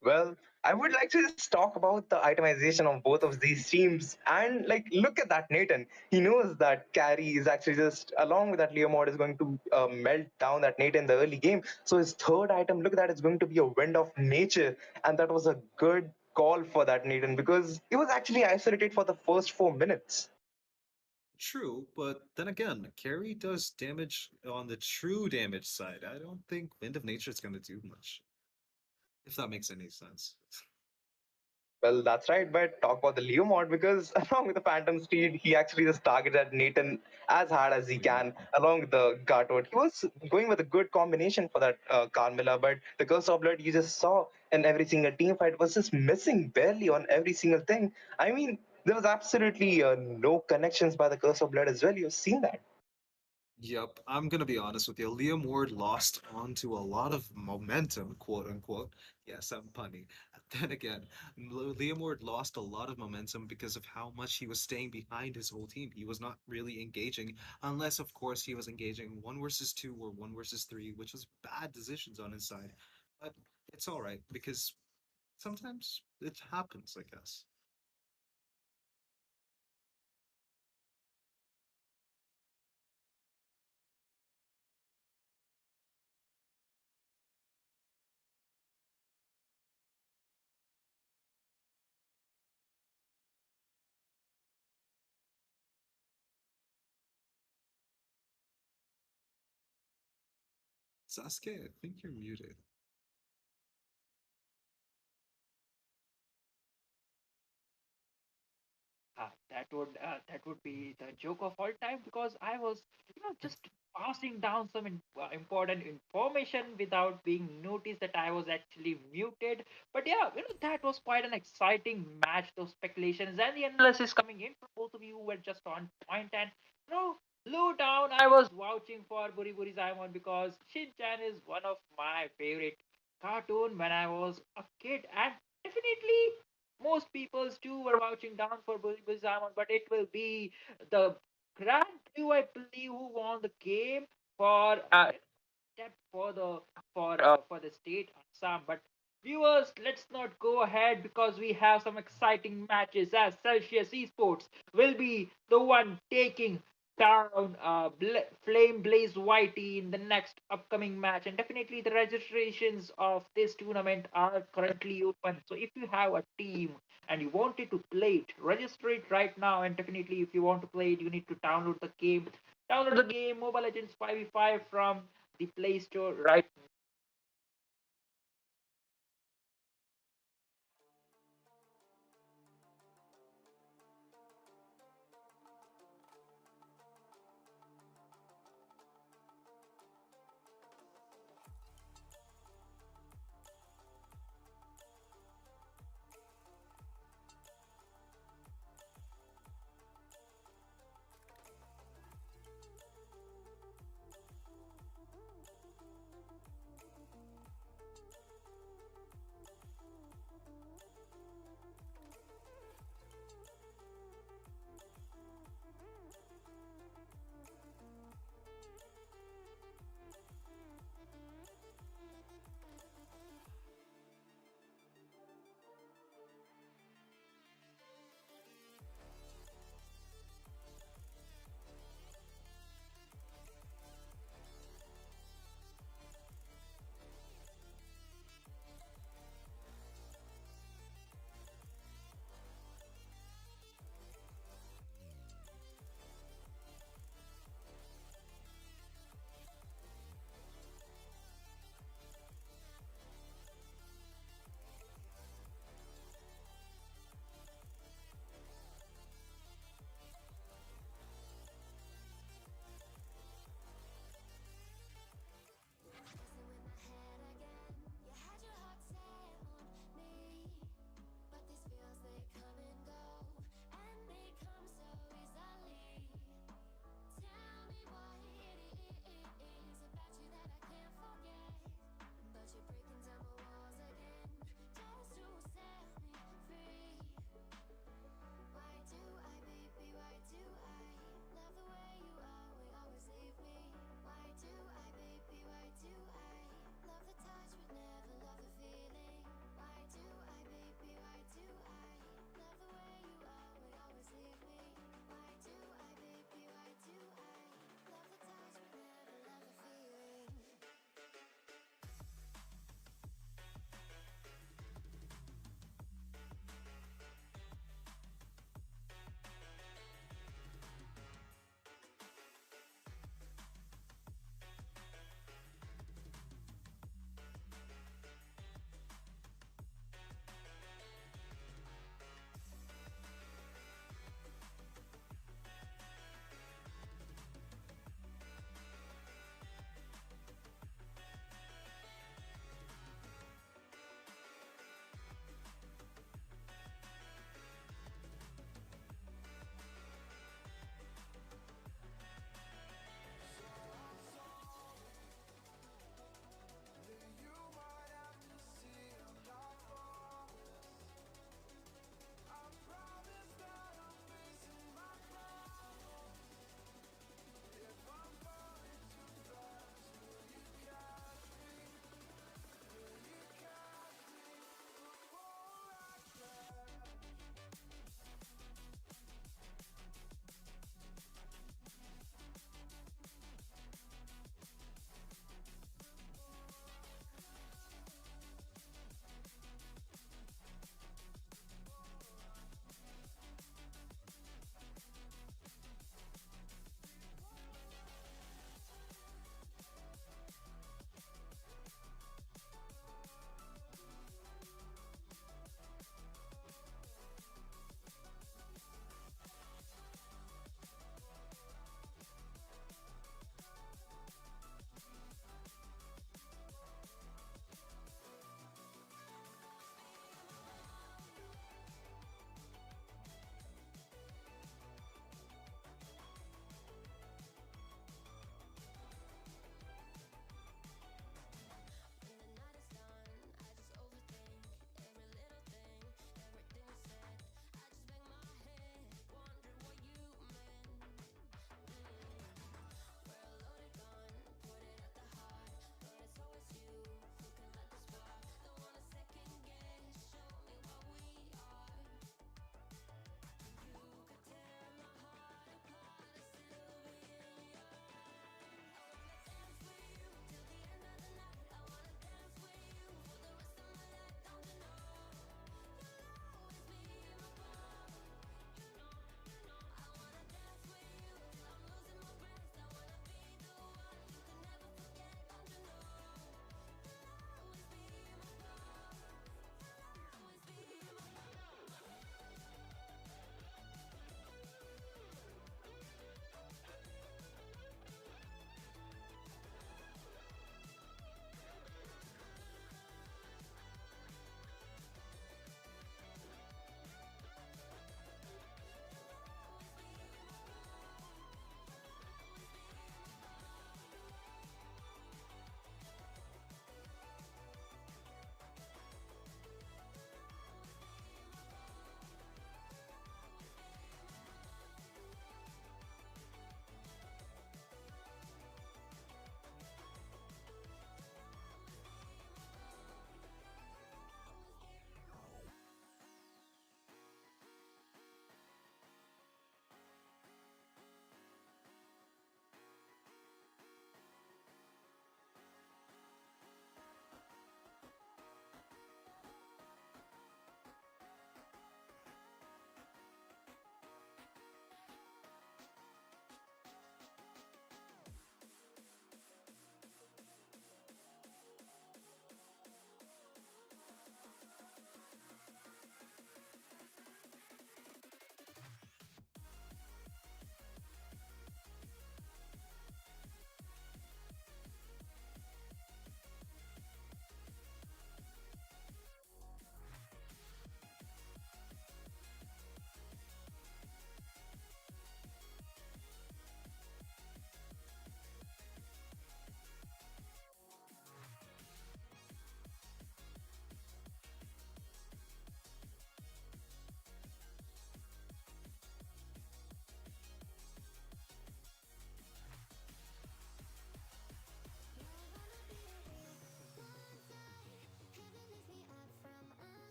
Well, I would like to just talk about the itemization of both of these teams and like look at that Nathan. He knows that Carry is actually just along with that Leo mod is going to melt down that Nathan in the early game. So his third item, look at that, it's going to be a Wind of Nature, and that was a good call for that Nathan because it was actually isolated for the first 4 minutes. True, but then again, Carrie does damage on the true damage side. I don't think Wind of Nature is going to do much, if that makes any sense. Well, that's right, but talk about the Leo mod because along with the Phantom Steed, he actually just targeted Nathan as hard as he can along with the Gartot. He was going with a good combination for that Carmilla, but the Curse of Blood you just saw in every single team fight was just missing barely on every single thing. I mean, there was absolutely no connections by the Curse of Blood as well. You've seen that. Yep, I'm gonna be honest with you. Liam Ward lost onto a lot of momentum, quote unquote. Yes, I'm punny. Then again, Liam Ward lost a lot of momentum because of how much he was staying behind his whole team. He was not really engaging, unless, of course, he was engaging 1 versus 2 or 1 versus 3, which was bad decisions on his side. But it's all right because sometimes it happens, I guess. Sasuke, I think you're muted. That would be the joke of all time because I was just passing down some important information without being noticed that I was actually muted. But yeah, that was quite an exciting match. Those speculations and the analysis coming in from both of you were just on point. And low down, I was vouching for Buriburi Zaimon because Shin-chan is one of my favorite cartoon when I was a kid, and definitely most people too were vouching down for Zaman, but it will be the Grand Blue, I believe, who won the game for step for the state Assam. But viewers, let's not go ahead because we have some exciting matches as Celcius Esports will be the one taking down Flame Blaze Whitey in the next upcoming match. And definitely the registrations of this tournament are currently open. So if you have a team and you wanted to play it, register it right now. And definitely if you want to play it, you need to download the game. Download the game Mobile Legends 5v5 from the Play Store right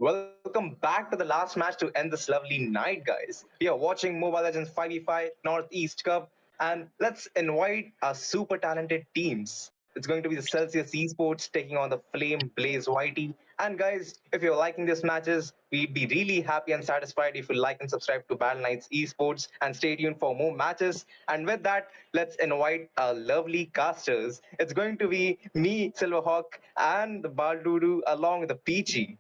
Welcome back to the last match to end this lovely night, guys. We are watching Mobile Legends 5v5 Northeast Cup, and let's invite our super talented teams. It's going to be the Celcius Esports taking on the Flame Blaze YT. And guys, if you're liking these matches, we'd be really happy and satisfied if you like and subscribe to Battle Knights Esports and stay tuned for more matches. And with that, let's invite our lovely casters. It's going to be me, Silverhawk, and the Baldudu along with the Peachy.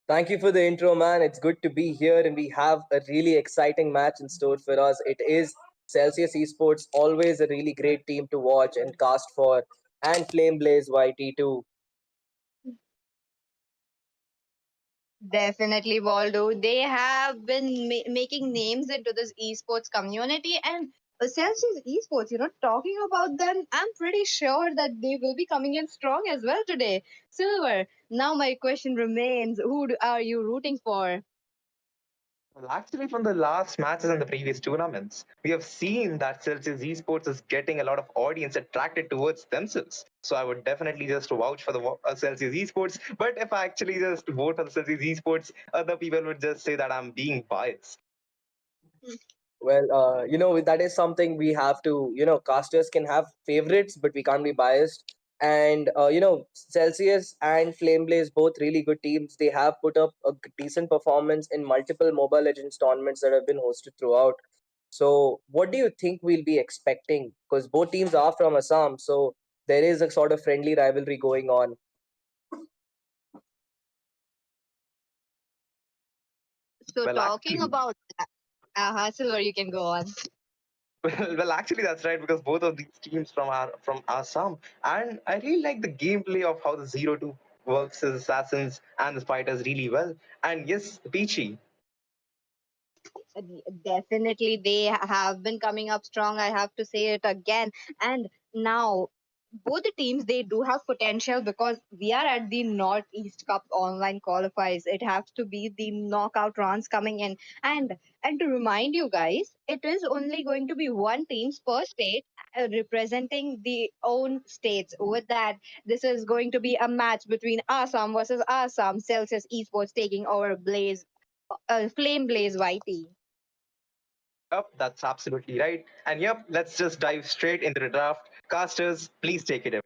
Thank you for the intro, man. It's good to be here, and we have a really exciting match in store for us. It is Celsius Esports, always a really great team to watch and cast for, and Flame Blaze YT too. Definitely, Waldo. They have been making names into this esports community, and Celsius Esports, talking about them, I'm pretty sure that they will be coming in strong as well today. Silver, now my question remains, are you rooting for? Well, actually, from the last matches and the previous tournaments, we have seen that Celsius Esports is getting a lot of audience attracted towards themselves. So I would definitely just vouch for the Celsius Esports. But if I actually just vote for the Celsius Esports, other people would just say that I'm being biased. Well, that is something we have to, casters can have favorites, but we can't be biased. And, Celsius and Flame Blaze, both really good teams. They have put up a decent performance in multiple Mobile Legends tournaments that have been hosted throughout. So, what do you think we'll be expecting? Because both teams are from Assam, so there is a sort of friendly rivalry going on. So, Well, talking actually, about Silver, you can go on. well, actually, that's right because both of these teams from Assam, and I really like the gameplay of how the 0-2 works as assassins and the fighters really well. And yes, Peachy. Definitely, they have been coming up strong. I have to say it again. And now, both the teams they do have potential because we are at the Northeast Cup online qualifiers. It has to be the knockout rounds coming in, and to remind you guys, it is only going to be one teams per state representing the own states. With that, this is going to be a match between Assam versus Assam. Celsius Esports taking over Flame Blaze YT. Yep, that's absolutely right. And yep, let's just dive straight into the draft. Casters, please take it away.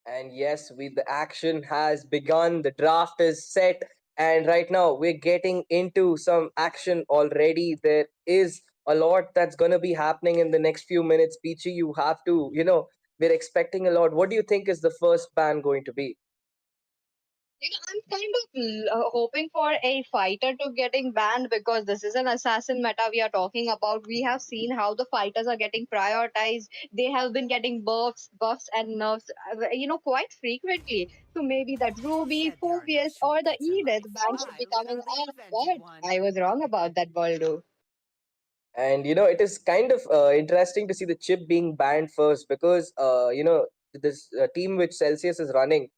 And yes, the action has begun. The draft is set, and right now we're getting into some action already. There is a lot that's gonna be happening in the next few minutes. Peachy, you have to, we're expecting a lot. What do you think is the first ban going to be? I'm kind of hoping for a fighter to getting banned because this is an assassin meta we are talking about. We have seen how the fighters are getting prioritized. They have been getting buffs and nerfs, quite frequently. So maybe that Ruby, Phobius, or the Edith ban should be coming out. But I was wrong about that, Baldo. And it is kind of interesting to see the chip being banned first because this team which Celsius is running,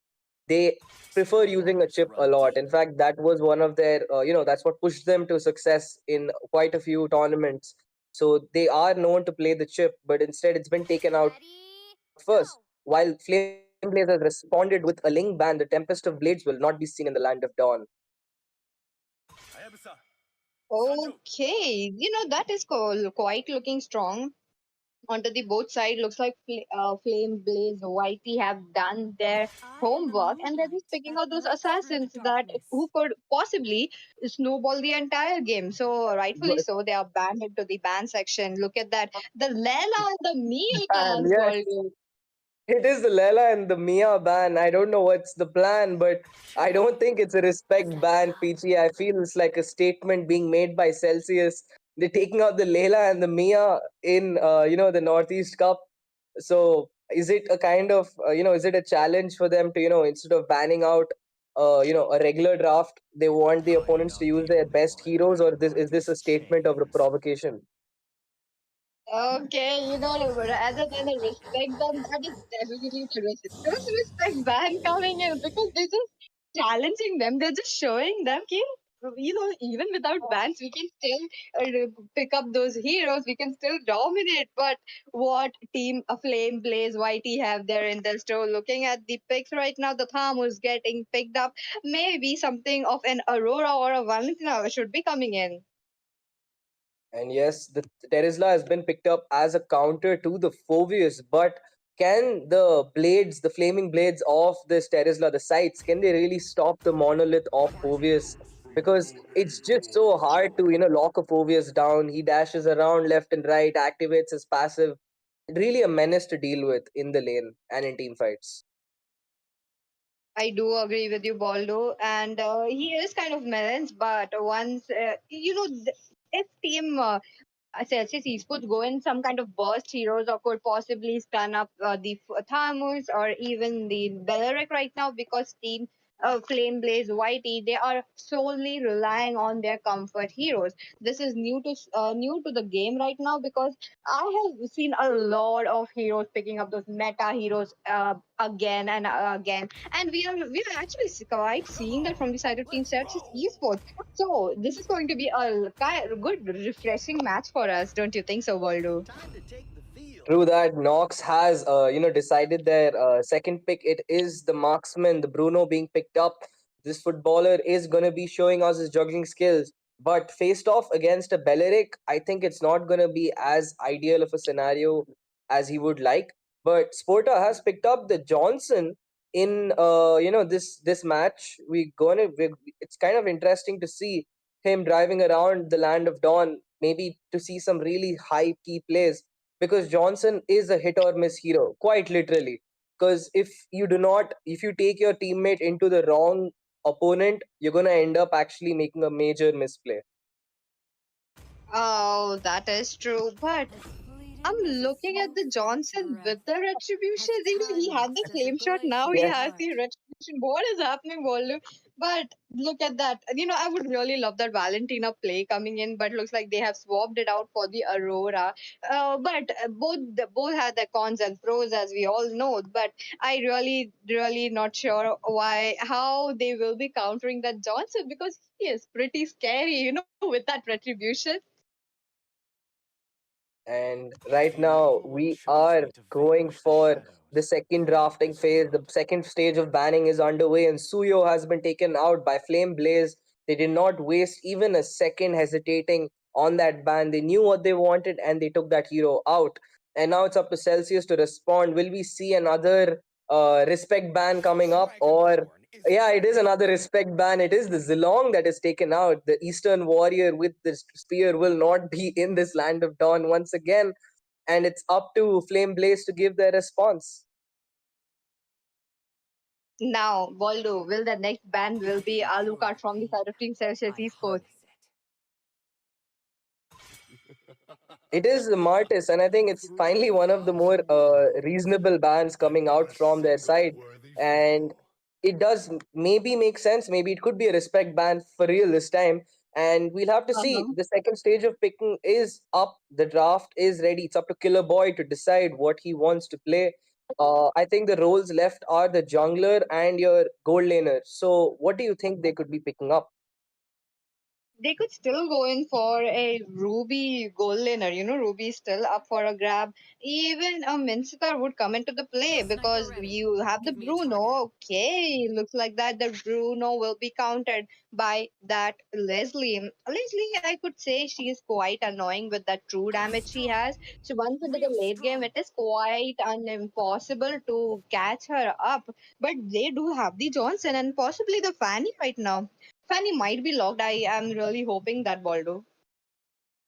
they prefer using a chip a lot. In fact, that was one of their, that's what pushed them to success in quite a few tournaments. So they are known to play the chip, but instead it's been taken out first. While Flame Blaze has responded with a Ling ban, the Tempest of Blades will not be seen in the Land of Dawn. Okay, that is cool. Quite looking strong. Onto the both side looks like Flame Blaze YT have done their homework and they're just picking out those assassins that who could possibly snowball the entire game. So rightfully But, so, they are banned into the ban section. Look at that, the Lela and the Mia and bans, yes, Baldo. it is the Lela and the Mia ban. I don't know what's the plan, but I don't think it's a respect ban, PG. I feel it's like a statement being made by Celsius. They're taking out the Lela and the Mia in, the Northeast Cup. So is it a kind of, is it a challenge for them to, instead of banning out, a regular draft, they want the opponents to use their best heroes, or is this a statement of a provocation? Okay, rather than a respect them, that is definitely the disrespect ban coming in because they're just challenging them. They're just showing them, okay, even without bans, we can still pick up those heroes. We can still dominate. But what team Flame Blaze YT have there in their store? Looking at the picks right now, the Tham is getting picked up. Maybe something of an Aurora or a Valentina should be coming in. And yes, the Terizla has been picked up as a counter to the Fovius, but can the blades, the flaming blades of this Terizla, the sights, can they really stop the monolith of Fovius? Because it's just so hard to, lock a Fovius down. He dashes around left and right, activates his passive. Really a menace to deal with in the lane and in team fights. I do agree with you, Baldo, and he is kind of menace. But once if team Celcius Esports go in some kind of burst heroes or could possibly stun up the Thamus or even the Belleric right now, because team Flame Blaze YT, they are solely relying on their comfort heroes. This is new to the game right now, because I have seen a lot of heroes picking up those meta heroes again and again, and we are actually quite seeing that from the side of Team Celsius Esports. So this is going to be a good, refreshing match for us, don't you think so, Waldo? True that. Nox has, decided their second pick. It is the marksman, the Bruno being picked up. This footballer is going to be showing us his juggling skills. But faced off against a Belleric, I think it's not going to be as ideal of a scenario as he would like. But Sporta has picked up the Johnson in, this match. It's kind of interesting to see him driving around the land of Dawn, maybe to see some really high key plays, because Johnson is a hit or miss hero, quite literally. Because if you take your teammate into the wrong opponent, you're gonna end up actually making a major misplay. Oh, that is true. But I'm looking at the Johnson with the retribution. He had the flame shot, now he Yes. has the retribution. What is happening, Waldo? But look at that. I would really love that Valentina play coming in, but looks like they have swapped it out for the Aurora. But both had their cons and pros, as we all know. But I really not sure how they will be countering that Johnson, because he is pretty scary, with that retribution. And right now, we are going for the second drafting phase. The second stage of banning is underway, and Suyo has been taken out by Flame Blaze. They did not waste even a second hesitating on that ban. They knew what they wanted and they took that hero out. And now it's up to Celcius to respond. Will we see another respect ban coming up? Or, yeah, it is another respect ban. It is the Zilong that is taken out. The Eastern Warrior with the spear will not be in this Land of Dawn once again. And it's up to Flame Blaze to give their response. Now, Waldo, will the next band will be Alucard from the side of Team Celsius Esports? It is Martis, and I think it's finally one of the more reasonable bands coming out from their side. And it does maybe make sense. Maybe it could be a respect band for real this time. And we'll have to see. The second stage of picking is up. The draft is ready. It's up to Killer Boy to decide what he wants to play. I think the roles left are the jungler and your gold laner. So, what do you think they could be picking up? They could still go in for a Ruby gold laner. Ruby is still up for a grab. Even a Minstar would come into the play, because you have the Bruno. Okay, looks like that the Bruno will be countered by that Leslie. Leslie, I could say she is quite annoying with that true damage she has. So once into the late game, it is quite impossible to catch her up. But they do have the Johnson and possibly the Fanny right now. Fanny might be locked. I am really hoping that, Baldo.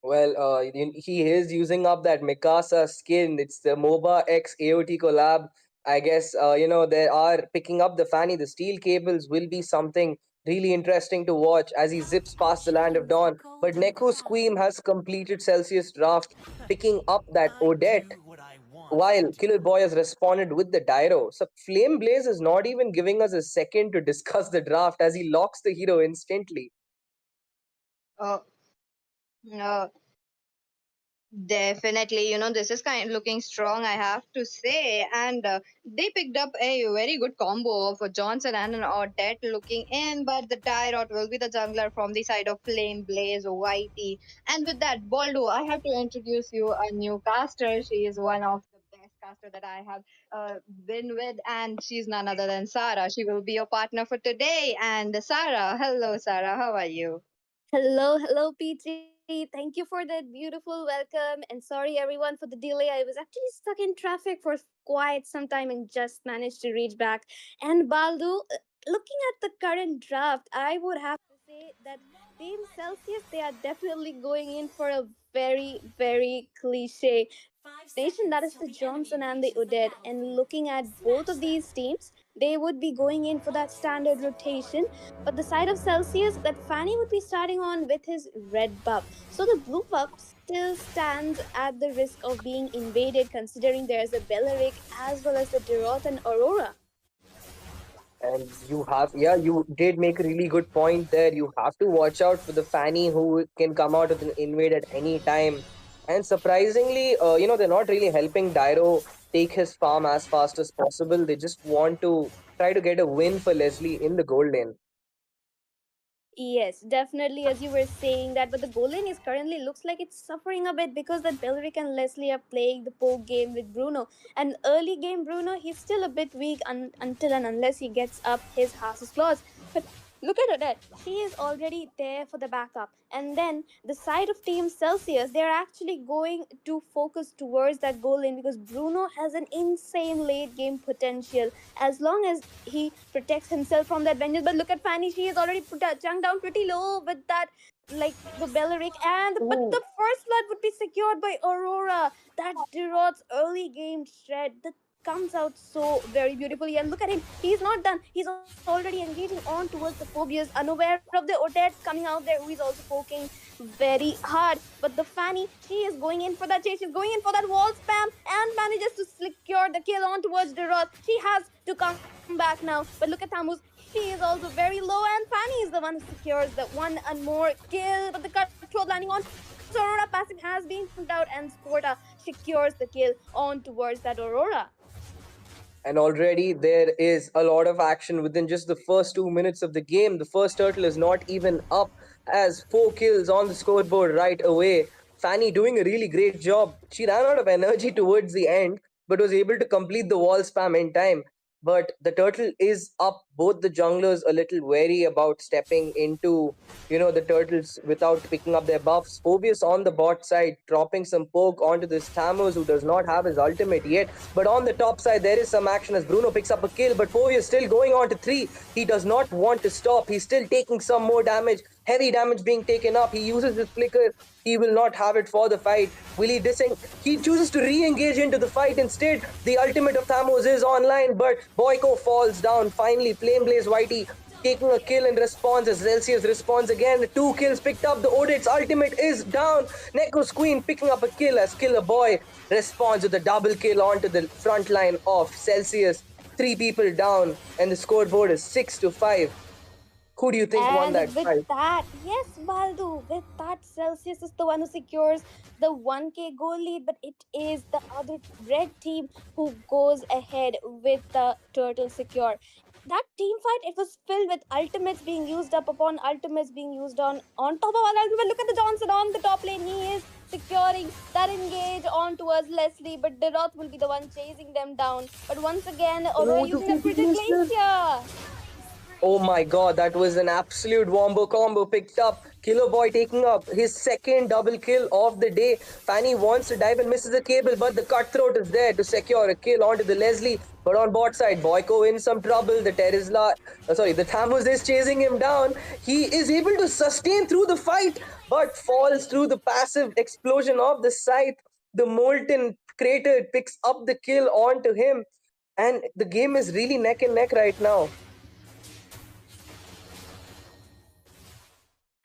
Well, he is using up that Mikasa skin. It's the MOBA X AOT collab. I guess, they are picking up the Fanny. The steel cables will be something really interesting to watch as he zips past the Land of Dawn. But Neko Squeam has completed Celsius draft, picking up that Odette, while Killer Boy has responded with the Dyro. So Flame Blaze is not even giving us a second to discuss the draft as he locks the hero instantly. Uh, uh, Definitely, this is kind of looking strong, I have to say. And they picked up a very good combo of a Johnson and an Odette looking in, but the Tyrot will be the jungler from the side of Flame Blaze Whitey. And with that, Baldo, I have to introduce you a new caster. She is one of the best caster that I have been with, and she's none other than Sarah. She will be your partner for today. And Sarah, hello, Sarah, how are you? Hello, PG. Thank you for that beautiful welcome. And sorry, everyone, for the delay. I was actually stuck in traffic for quite some time and just managed to reach back. And Baldu, looking at the current draft, I would have to say that Team Celsius, they are definitely going in for a very, very cliche formation, that is the Johnson and the Uded. And looking at both of these teams, they would be going in for that standard rotation, but the side of Celsius, that Fanny would be starting on with his red buff. So the blue buff still stands at the risk of being invaded, considering there's a Belleric as well as the Deroth and Aurora. And you did make a really good point there. You have to watch out for the Fanny who can come out with an invade at any time. And surprisingly, they're not really helping Dyro take his farm as fast as possible. They just want to try to get a win for Leslie in the gold lane. Yes, definitely, as you were saying that, but the goal lane is currently looks like it's suffering a bit because that Belric and Leslie are playing the poke game with Bruno. And early game Bruno, he's still a bit weak until and unless he gets up his Hass's claws. But look at Odette. She is already there for the backup. And then the side of Team Celsius, they're actually going to focus towards that goal lane because Bruno has an insane late game potential as long as he protects himself from that vengeance. But look at Fanny, she is already chunked down pretty low with that, like the Belleric, and but Ooh. the first blood would be secured by Aurora. That Dirot's early game shred that comes out so very beautifully. And look at him, he's not done. He's already engaging on towards the phobias, unaware of the Odette coming out there, who is also poking very hard. But the Fanny, she is going in for that chase. She's going in for that wall spam and manages to secure the kill on towards Deroth. She has to come back now. But look at Tammuz. She is also very low, and Fanny is the one who secures the one and more kill. But the cutthroat landing on towards Aurora. Passive has been chunked out, and Sporta secures the kill on towards that Aurora. And already there is a lot of action within just the first 2 minutes of the game. The first turtle is not even up, as 4 kills on the scoreboard right away. Fanny doing a really great job. She ran out of energy towards the end, but was able to complete the wall spam in time. But the turtle is up. Both the junglers a little wary about stepping into, the turtles without picking up their buffs. Phobius on the bot side, dropping some poke onto this Thamus who does not have his ultimate yet. But on the top side, there is some action as Bruno picks up a kill, but Phobius still going on to 3. He does not want to stop. He's still taking some more damage. Heavy damage being taken up. He uses his flicker. He will not have it for the fight. Will he He chooses to re-engage into the fight instead. The ultimate of Thamus is online, but Boyko falls down. Finally, Flame Blaze Whitey taking a kill in response as Celcius responds again. 2 kills picked up. The Odet's ultimate is down. Neko's Queen picking up a kill as Killer Boy responds with a double kill onto the front line of Celcius. 3 people down, and the scoreboard is 6-5. Who do you think won that And with fight? that, yes, Baldu, with that, Celsius is the one who secures the 1k goal lead, but it is the other red team who goes ahead with the turtle secure. That team fight, it was filled with ultimates being used up upon ultimates being used on top of all ultimates. Look at the Johnson on the top lane. He is securing that engage on towards Leslie, but Deroth will be the one chasing them down. But once again, Aurora Oh, the using the Frigid Glacier. Oh my god, that was an absolute wombo combo picked up. Killer Boy taking up his second double kill of the day. Fanny wants to dive and misses a cable, but the cutthroat is there to secure a kill onto the Leslie. But on bot side, Boyko in some trouble. The the Thamus is chasing him down. He is able to sustain through the fight, but falls through the passive explosion of the scythe. The Molten Crater picks up the kill onto him. And the game is really neck and neck right now.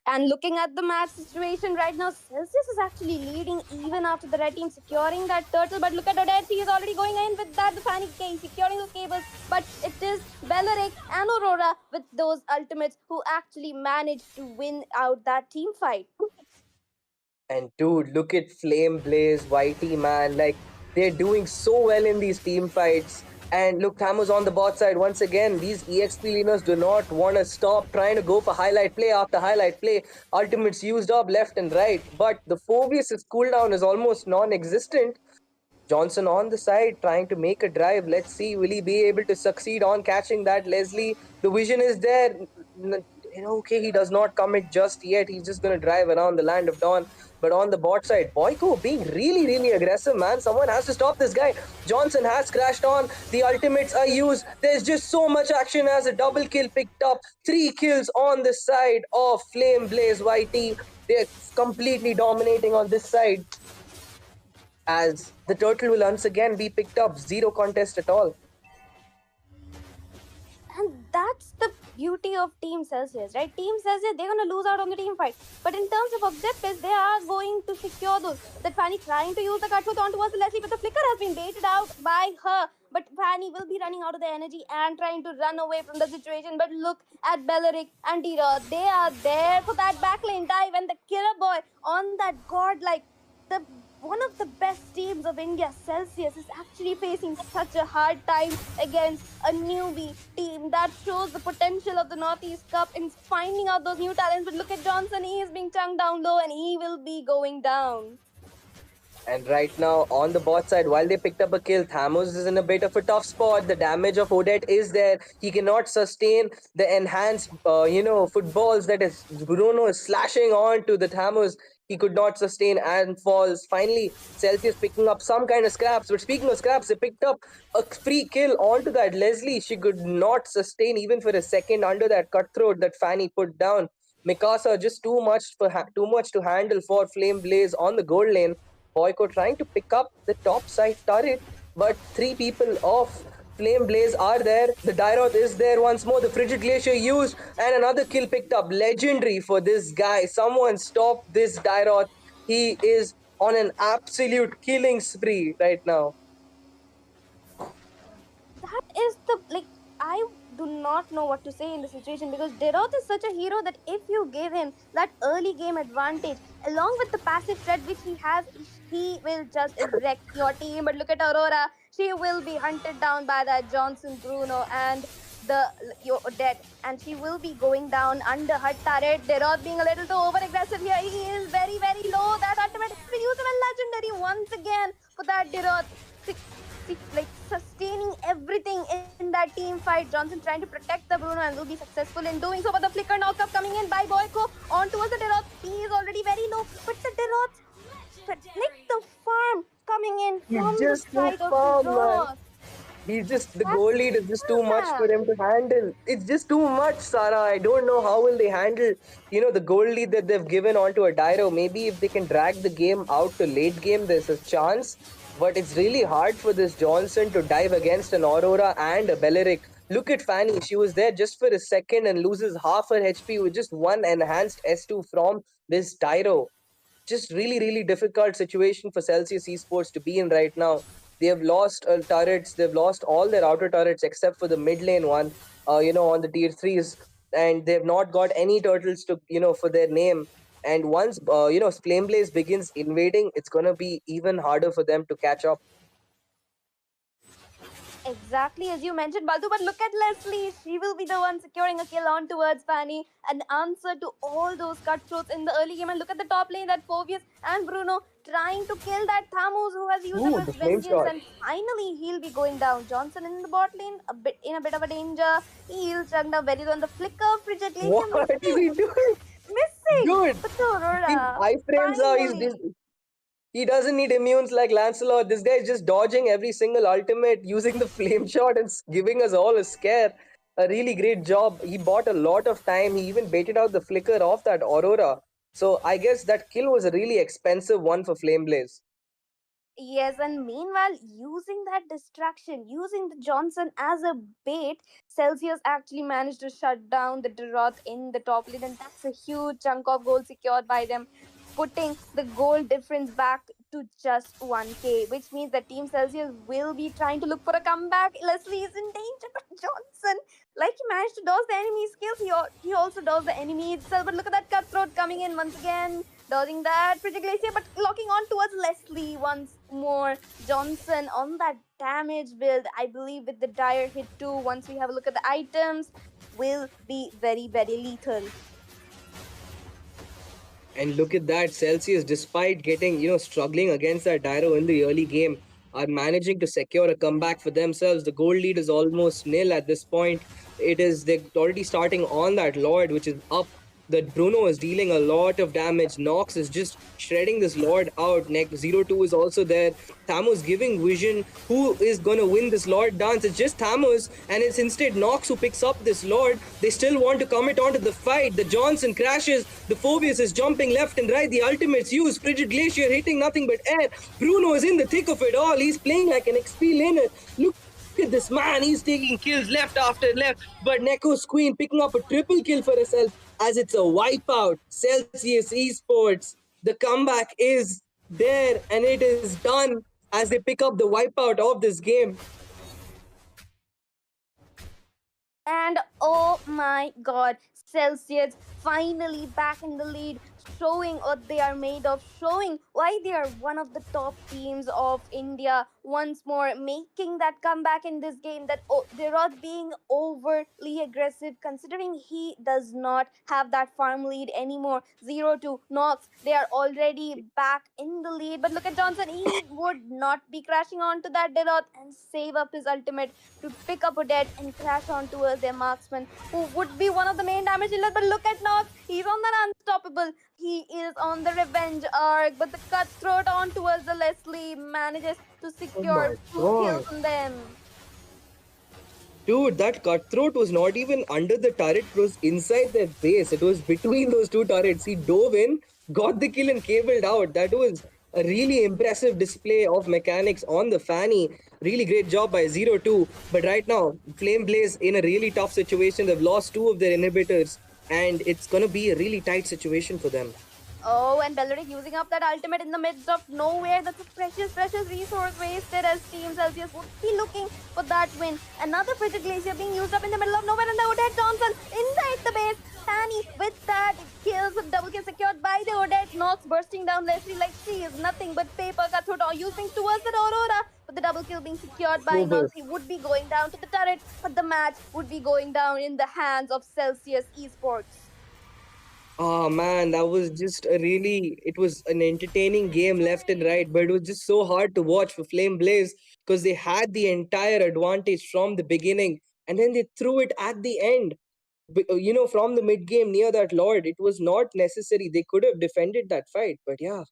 And looking at the match situation right now, Celsius is actually leading even after the red team securing that turtle. But look at Odette, he is already going in with that, the Fanny King securing those cables. But it is Belleric and Aurora with those ultimates who actually managed to win out that team fight. And dude, look at Flame Blaze, YT, man. Like, they're doing so well in these team fights. And look, Thamus on the bot side once again. These EXP leaners do not want to stop trying to go for highlight play after highlight play. Ultimates used up left and right. But the Phobius' cooldown is almost non existent. Johnson on the side trying to make a drive. Let's see, will he be able to succeed on catching that Leslie? The vision is there. Okay, he does not commit just yet. He's just going to drive around the land of Dawn. But on the bot side, Boyko being really, really aggressive, man. Someone has to stop this guy. Johnson has crashed on. The ultimates are used. There's just so much action as a double kill picked up. 3 kills on the side of Flame Blaze YT. They're completely dominating on this side, as the turtle will once again be picked up. 0 contest at all. And that's the beauty of Team Celcius, right? Team Celcius, they're going to lose out on the team fight. But in terms of objectives, they are going to secure those. That Fanny trying to use the cutthroat on towards Leslie, but the flicker has been baited out by her. But Fanny will be running out of the energy and trying to run away from the situation. But look at Belleric and Tira. They are there for that backlane dive, and the killer boy on that godlike, the one of the best teams of India, Celcius, is actually facing such a hard time against a newbie team. That shows the potential of the Northeast Cup in finding out those new talents. But look at Johnson, he is being chunked down low and he will be going down. And right now, on the bot side, while they picked up a kill, Thamus is in a bit of a tough spot. The damage of Odette is there. He cannot sustain the enhanced, footballs that is Bruno is slashing on to the Thamus. He could not sustain and falls. Finally, Celcius picking up some kind of scraps. But speaking of scraps, they picked up a free kill onto that Leslie. She could not sustain even for a second under that cutthroat that Fanny put down. Mikasa just too much to handle for Flame Blaze on the gold lane. Boyko trying to pick up the top side turret, but 3 people of Flame Blaze are there. The Dairoth is there once more. The Frigid Glacier used, and another kill picked up. Legendary for this guy. Someone stop this Dairoth. He is on an absolute killing spree right now. That is I do not know what to say in the situation, because Dairoth is such a hero that if you give him that early game advantage along with the passive threat which he has, he will just wreck your team. But look at Aurora, she will be hunted down by that Johnson, Bruno, and your Odette, and she will be going down under her turret. Dairoth being a little too over aggressive here. He is very, very low. That ultimate has been used, and legendary once again for that Dairoth. Sustaining everything in that team fight. Johnson trying to protect the Bruno and will be successful in doing so. But the flicker knockup coming in by Boyko on towards the Dairoth. He is already very low, but the Dairoth, the farm coming in from the side of Dairoth. The goal lead is just too much for him to handle. It's just too much, Sarah. I don't know how will they handle, the goal lead that they've given onto a Dairo. Maybe if they can drag the game out to late game, there's a chance. But it's really hard for this Johnson to dive against an Aurora and a Belleric. Look at Fanny. She was there just for a second and loses half her HP with just one enhanced S2 from this Dairo. Just really, really difficult situation for Celcius Esports to be in right now. They have lost turrets. They've lost all their outer turrets except for the mid lane one, on the tier 3s. And they've not got any turtles to, for their name. And once, Flame Blaze begins invading, it's going to be even harder for them to catch up. Exactly as you mentioned, Baldu, but look at Leslie. She will be the one securing a kill on towards Fanny. An answer to all those cutthroats in the early game. And look at the top lane, that Phobius and Bruno trying to kill that Thamus who has used his vengeance. And finally, he'll be going down. Johnson in the bot lane, in a bit of a danger. He'll chunk down very low on the flicker. Frigid Glacier what is he doing? Missing. Dude, but Aurora, he doesn't need immunes like Lancelot. This guy is just dodging every single ultimate, using the flame shot and giving us all a scare. A really great job. He bought a lot of time. He even baited out the flicker off that Aurora. So I guess that kill was a really expensive one for Flame Blaze. Yes, and meanwhile, using that distraction, using the Johnson as a bait, Celcius actually managed to shut down the Dairoth in the top lane, and that's a huge chunk of gold secured by them, putting the goal difference back to just 1k, which means that Team Celcius will be trying to look for a comeback. Leslie is in danger, but Johnson, like he managed to dodge the enemy skills, he also dodged the enemy itself. But look at that cutthroat coming in once again. dodging that Pretty Glacier, but locking on towards Leslie once more. Johnson on that damage build, I believe with the dire hit too, once we have a look at the items, will be very, very lethal. And look at that, Celcius, despite getting, struggling against that Dyro in the early game, are managing to secure a comeback for themselves. The goal lead is almost nil at this point. They're already starting on that Lord, which is up. That Bruno is dealing a lot of damage. Nox is just shredding this Lord out. Next 0-2 is also there. Thamus giving vision. Who is gonna win this Lord dance? It's just Thamus, and it's instead Nox who picks up this Lord. They still want to commit onto the fight. The Johnson crashes. The Phobius is jumping left and right. The ultimates use Frigid Glacier hitting nothing but air. Bruno is in the thick of it all. He's playing like an XP laner. Look at this man. He's taking kills left after left. But Neko's Queen picking up a triple kill for herself as it's a wipeout. Celcius Esports. The comeback is there and it is done as they pick up the wipeout of this game. And oh my god, Celsius finally back in the lead, showing what they are made of, showing why they are one of the top teams of India. Once more, making that comeback in this game. That they're not being overly aggressive, considering he does not have that farm lead anymore. 0-2 Nox, they are already back in the lead. But look at Johnson, he would not be crashing onto that Deloth and save up his ultimate to pick up Odette and crash on towards their marksman, who would be one of the main damage dealers. But look at Nox, he's on that unstoppable. He is on the revenge arc, but the cutthroat on towards the Leslie manages to secure 2 kills on them. Dude, that cutthroat was not even under the turret, it was inside their base. It was between those two turrets. He dove in, got the kill, and cabled out. That was a really impressive display of mechanics on the Fanny. Really great job by 0-2. But right now, Flame Blaze in a really tough situation. They've lost 2 of their inhibitors, and it's going to be a really tight situation for them. Oh, and Belleric using up that ultimate in the midst of nowhere. That's a precious, precious resource wasted as Team Celsius would be looking for that win. Another Frigid Glacier being used up in the middle of nowhere, and the Odette Johnson inside the base. Fanny with that kills, double kill secured by the Odette. Nox bursting down Leslie like she is nothing but paper. Cutthroat using towards the Aurora. But the double kill being secured by Nox. He would be going down to the turret, but the match would be going down in the hands of Celsius Esports. Oh man, that was just it was an entertaining game left and right, but it was just so hard to watch for Flame Blaze because they had the entire advantage from the beginning and then they threw it at the end. From the mid game near that Lord, it was not necessary. They could have defended that fight, but yeah.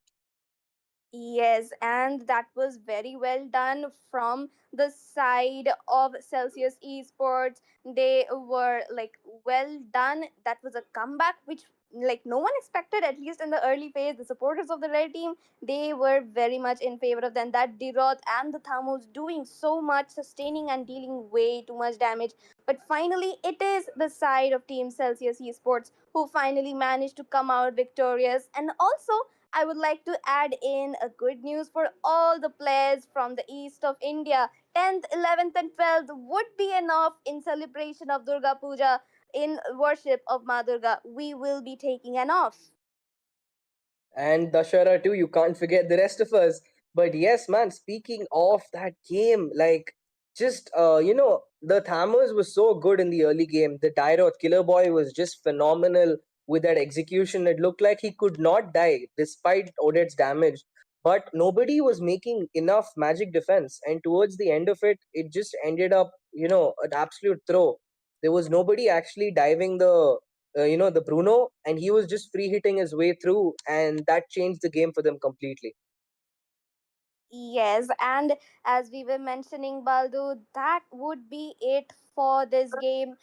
Yes, and that was very well done from the side of Celsius Esports. They were like well done. That was a comeback which like no one expected, at least in the early phase. The supporters of the red team, they were very much in favor of them. That Diroth and the Thamos doing so much, sustaining and dealing way too much damage. But finally, it is the side of Team Celsius Esports who finally managed to come out victorious. And also, I would like to add in a good news for all the players from the east of India. 10th, 11th, and 12th would be enough in celebration of Durga Puja, in worship of Ma Durga. We will be taking an off. And Dashara too, you can't forget the rest of us. But yes, man, speaking of that game, like just the Thammers was so good in the early game. The Dairoth Killer Boy was just phenomenal with that execution. It looked like he could not die despite Odette's damage. But nobody was making enough magic defense. And towards the end of it, it just ended up, an absolute throw. There was nobody actually diving the Bruno, and he was just free hitting his way through, and that changed the game for them completely. Yes, and as we were mentioning, Baldu, that would be it for this game.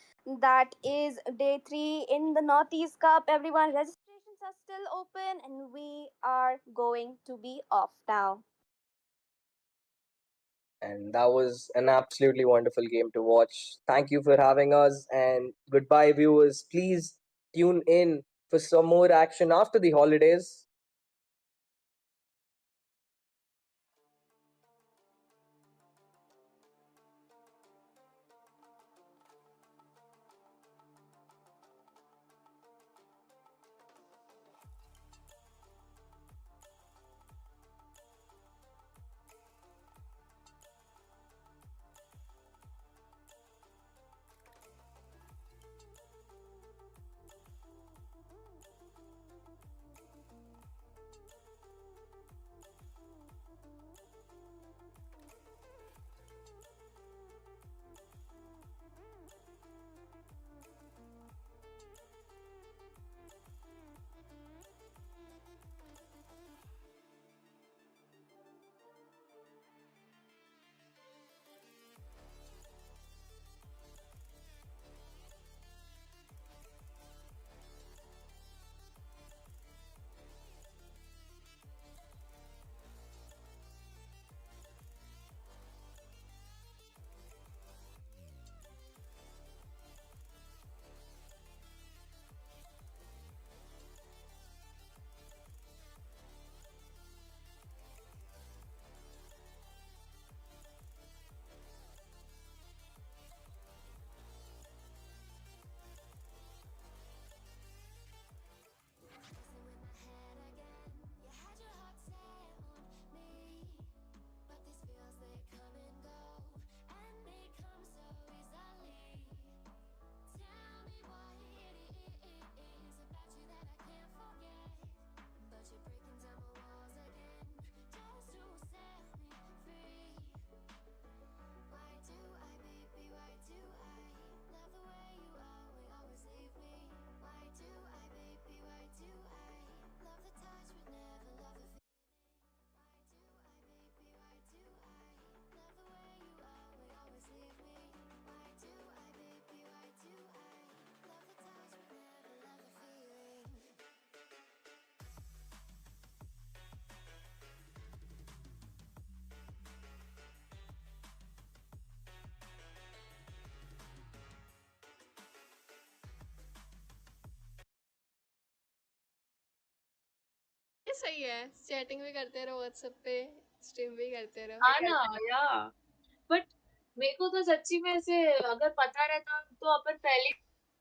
That is day 3 in the Northeast Cup. Everyone, registrations are still open, and we are going to be off now. And that was an absolutely wonderful game to watch. Thank you for having us, and goodbye, viewers. Please tune in for some more action after the holidays. सही है chatting भी करते रहो WhatsApp पे stream भी करते रहो हाँ ना या बट मेरे को तो सच्ची में से अगर पता रहता तो अपन पहले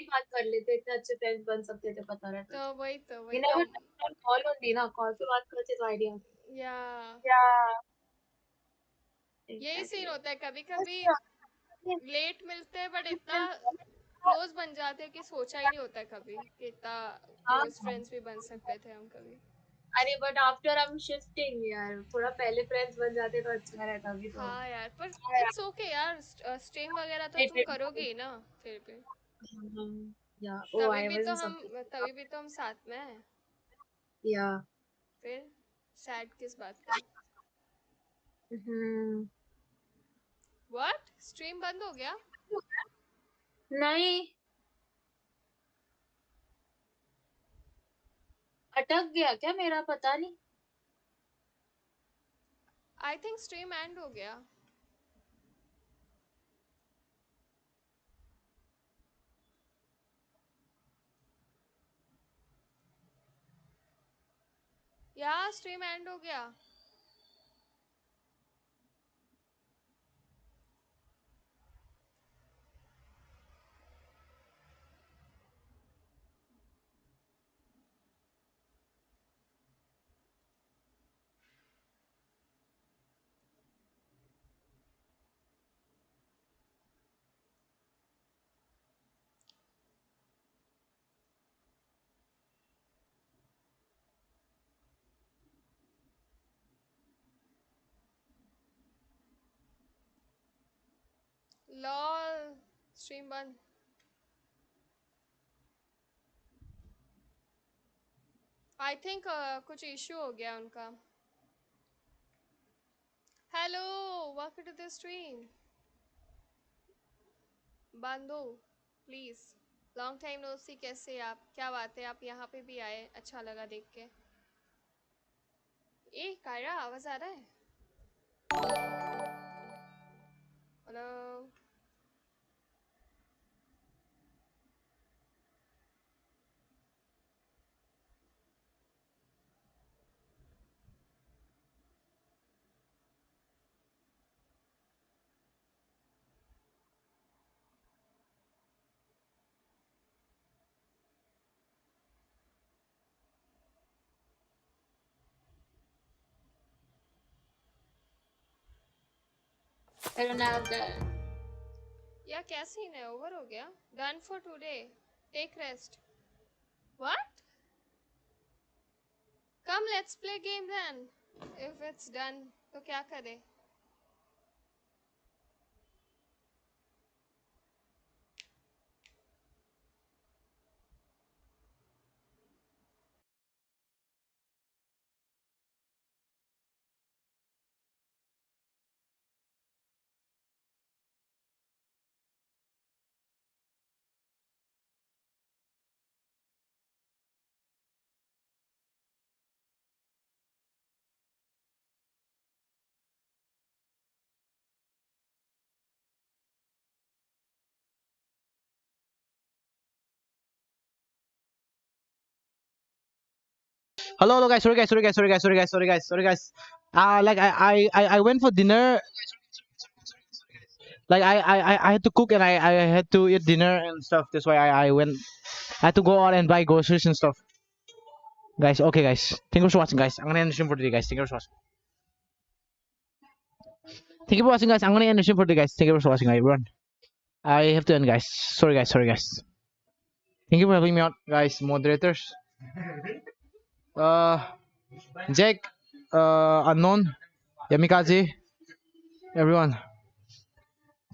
ही बात कर लेते इतने अच्छे फ्रेंड्स बन सकते थे पता रहता तो वही you never touched on call only ना कॉल पे बात करते तो आइडिया या यही सीन होता है कभी कभी लेट मिलते हैं बट इतना क्लोज बन जाते हैं कि सोचा ही नहीं होता है कभी कि इतना क्लोज फ्रेंड्स भी बन सकते थे हम कभी अरे बट आफ्टर हम शिफ्टिंग यार थोड़ा पहले फ्रेंड्स बन जाते तो अच्छा रहता अभी तो हाँ यार पर इट्स ओके यार स्ट्रीम वगैरह तो तुम करोगे ही ना फिर भी या तभी भी तो हम साथ में हैं या फिर सैड किस बात का व्हाट स्ट्रीम बंद हो गया नहीं अटक गया क्या मेरा पता नहीं आई थिंक स्ट्रीम एंड हो गया यार स्ट्रीम एंड हो गया लॉल स्ट्रीम बंद आई थिंक कुछ इशू हो गया उनका hello welcome to the stream बंदो please long time no see कैसे आप क्या बात है आप यहाँ पे भी आए अच्छा लगा देख के ए कायरा आवाज आ रहा है hello I don't have that. या क्या सीन है ओवर हो गया done for today take rest what come let's play game then if it's done तो क्या करें Hello, guys. Sorry, guys. Like I went for dinner. Like I had to cook and I had to eat dinner and stuff. That's why I went. I had to go out and buy groceries and stuff. Guys, okay, guys. Thank you for watching, guys. I'm gonna end the stream for today, guys. Thank you for watching. Thank you for watching, guys. I'm gonna end the stream for today, guys. Thank you for watching, everyone. I have to end, guys. Sorry, guys. Thank you for helping me out, guys. Moderators. Jake, Unknown, Yamikaze, everyone.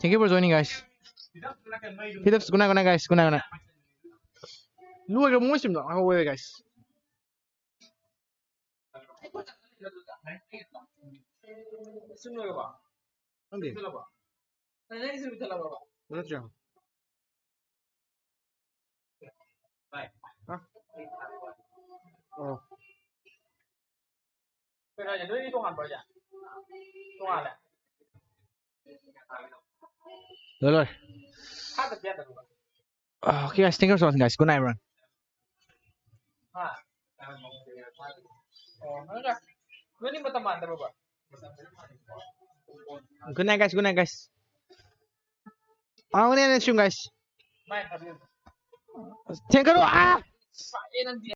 Thank you for joining, guys. Philips, good night, guys. Good night. Lu agak mau sim dah. Aku wait, guys. Sim lagi apa? Nanti. Sim apa? Nanti sim betul apa? Betul siapa? Bye. Hah? Oh. Kena aja. Dulu itu kan aja. Tuhan lah. Lol. Okay, guys. Thank you for watching, guys. Good night, everyone. Good night, guys. Good night, guys. Guys. Thank you.